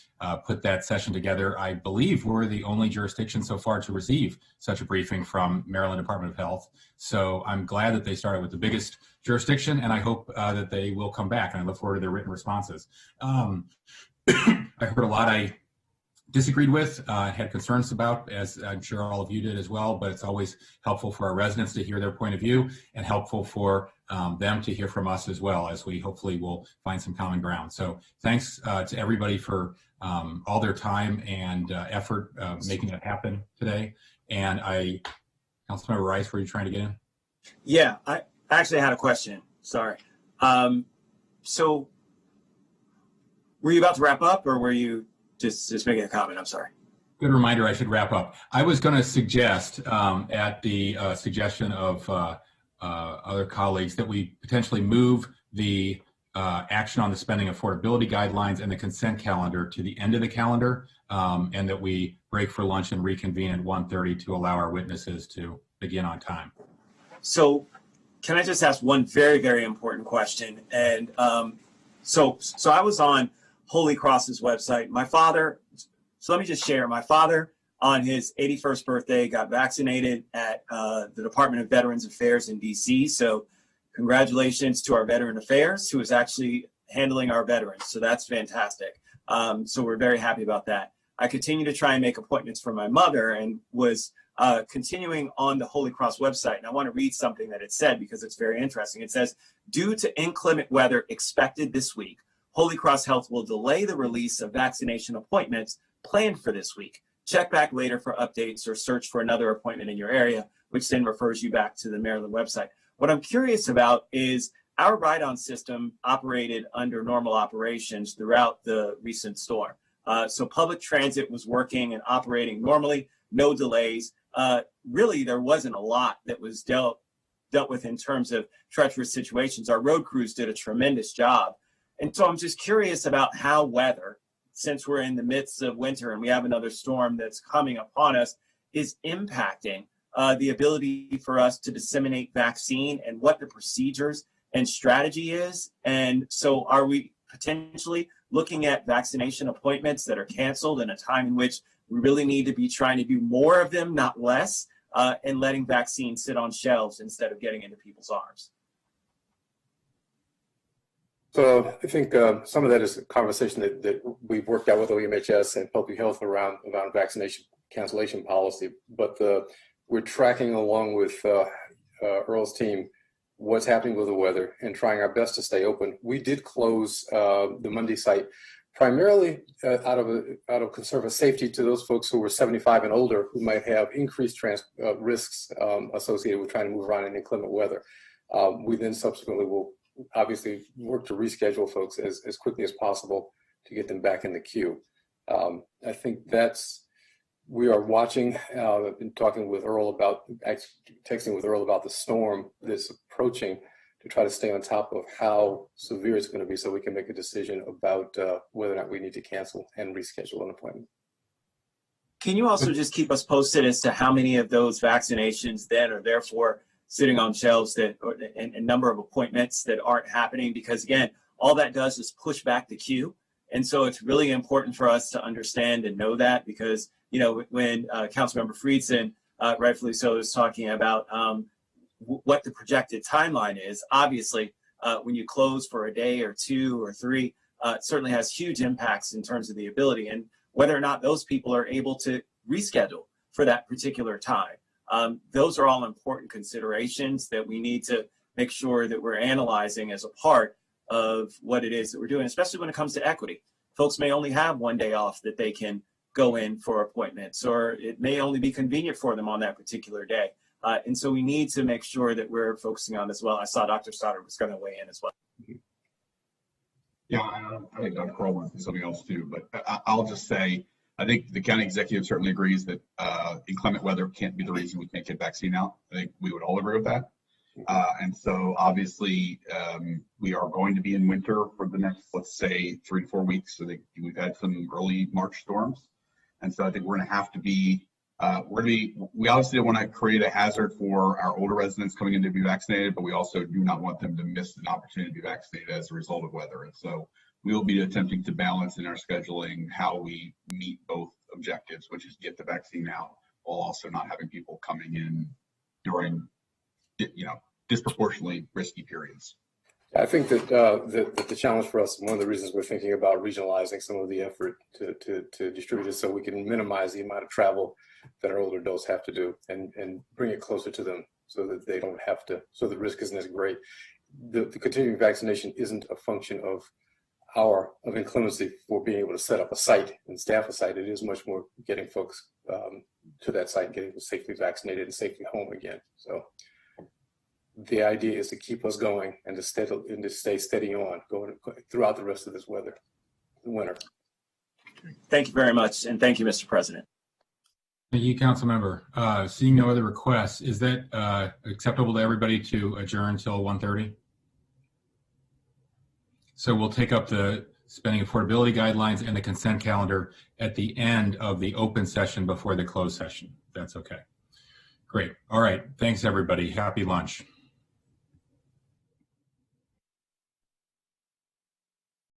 put that session together. I believe we're the only jurisdiction so far to receive such a briefing from Maryland Department of Health. So I'm glad that they started with the biggest jurisdiction, and I hope that they will come back, and I look forward to their written responses. I heard a lot I disagreed with, had concerns about, as I'm sure all of you did as well, but it's always helpful for our residents to hear their point of view and helpful for them to hear from us as well, as we hopefully will find some common ground. So thanks to everybody for all their time and effort making it happen today. And Councilmember Rice, were you trying to get in? Yeah, I actually had a question. Sorry. So were you about to wrap up, or were you just making a comment? I'm sorry. Good reminder, I should wrap up. I was going to suggest, at the suggestion of other colleagues, that we potentially move the action on the spending affordability guidelines and the consent calendar to the end of the calendar, and that we break for lunch and reconvene at 1:30 to allow our witnesses to begin on time. So can I just ask one very, very important question? And so I was on Holy Cross's website. My father, so let me just share, my father on his 81st birthday got vaccinated at the Department of Veterans Affairs in DC. So congratulations to our Veteran Affairs, who is actually handling our veterans. So that's fantastic. So we're very happy about that. I continue to try and make appointments for my mother, and was continuing on the Holy Cross website. And I want to read something that it said because it's very interesting. It says, due to inclement weather expected this week, Holy Cross Health will delay the release of vaccination appointments planned for this week. Check back later for updates or search for another appointment in your area, which then refers you back to the Maryland website. What I'm curious about is our ride-on system operated under normal operations throughout the recent storm. So public transit was working and operating normally, no delays. Really, there wasn't a lot that was dealt with in terms of treacherous situations. Our road crews did a tremendous job. And so I'm just curious about how weather, since we're in the midst of winter and we have another storm that's coming upon us, is impacting the ability for us to disseminate vaccine, and what the procedures and strategy is. And so are we potentially looking at vaccination appointments that are canceled in a time in which we really need to be trying to do more of them, not less, and letting vaccines sit on shelves instead of getting into people's arms? So I think some of that is a conversation that we've worked out with OEMHS and Public Health around vaccination cancellation policy. But we're tracking along with Earl's team what's happening with the weather and trying our best to stay open. We did close the Monday site primarily out of concern for safety to those folks who were 75 and older, who might have increased risks associated with trying to move around in inclement weather. We then subsequently will obviously work to reschedule folks as quickly as possible to get them back in the queue. I think we are watching. I've been talking with Earl about, texting with Earl about the storm that's approaching, to try to stay on top of how severe it's going to be, so we can make a decision about whether or not we need to cancel and reschedule an appointment. Can you also just keep us posted as to how many of those vaccinations then are therefore sitting on shelves, and a number of appointments that aren't happening? Because again, all that does is push back the queue. And so it's really important for us to understand and know that, because, when Councilmember Friedson, rightfully so, is talking about what the projected timeline is, obviously, when you close for a day or two or three, it certainly has huge impacts in terms of the ability and whether or not those people are able to reschedule for that particular time. Those are all important considerations that we need to make sure that we're analyzing as a part of what it is that we're doing, especially when it comes to equity. Folks may only have one day off that they can go in for appointments, or it may only be convenient for them on that particular day. And so we need to make sure that we're focusing on this well. I saw Dr. Stoddard was going to weigh in as well. Yeah, I think Dr. Kroll wants to say something else too, but I'll just say, I think the county executive certainly agrees that inclement weather can't be the reason we can't get vaccine out. I think we would all agree with that. And so obviously we are going to be in winter for the next, let's say, 3 to 4 weeks. So we've had some early March storms. And so I think we're going to have to be, we obviously don't want to create a hazard for our older residents coming in to be vaccinated, but we also do not want them to miss an opportunity to be vaccinated as a result of weather. And so we will be attempting to balance in our scheduling how we meet both objectives, which is get the vaccine out while also not having people coming in during, disproportionately risky periods. I think that the challenge for us, one of the reasons we're thinking about regionalizing some of the effort to distribute it so we can minimize the amount of travel that our older adults have to do and bring it closer to them so that they don't have to, so the risk isn't as great. The continuing vaccination isn't a function of inclemency for being able to set up a site and staff a site. It is much more getting folks to that site and getting them safely vaccinated and safely home again. So the idea is to keep us going and to stay steady on going throughout the rest of this winter. Thank you very much, and thank you, Mr. President. Thank you, Council Member. Seeing no other requests, is that acceptable to everybody to adjourn until 1:30? So we'll take up the spending affordability guidelines and the consent calendar at the end of the open session before the closed session. That's okay. Great. All right. Thanks, everybody. Happy lunch.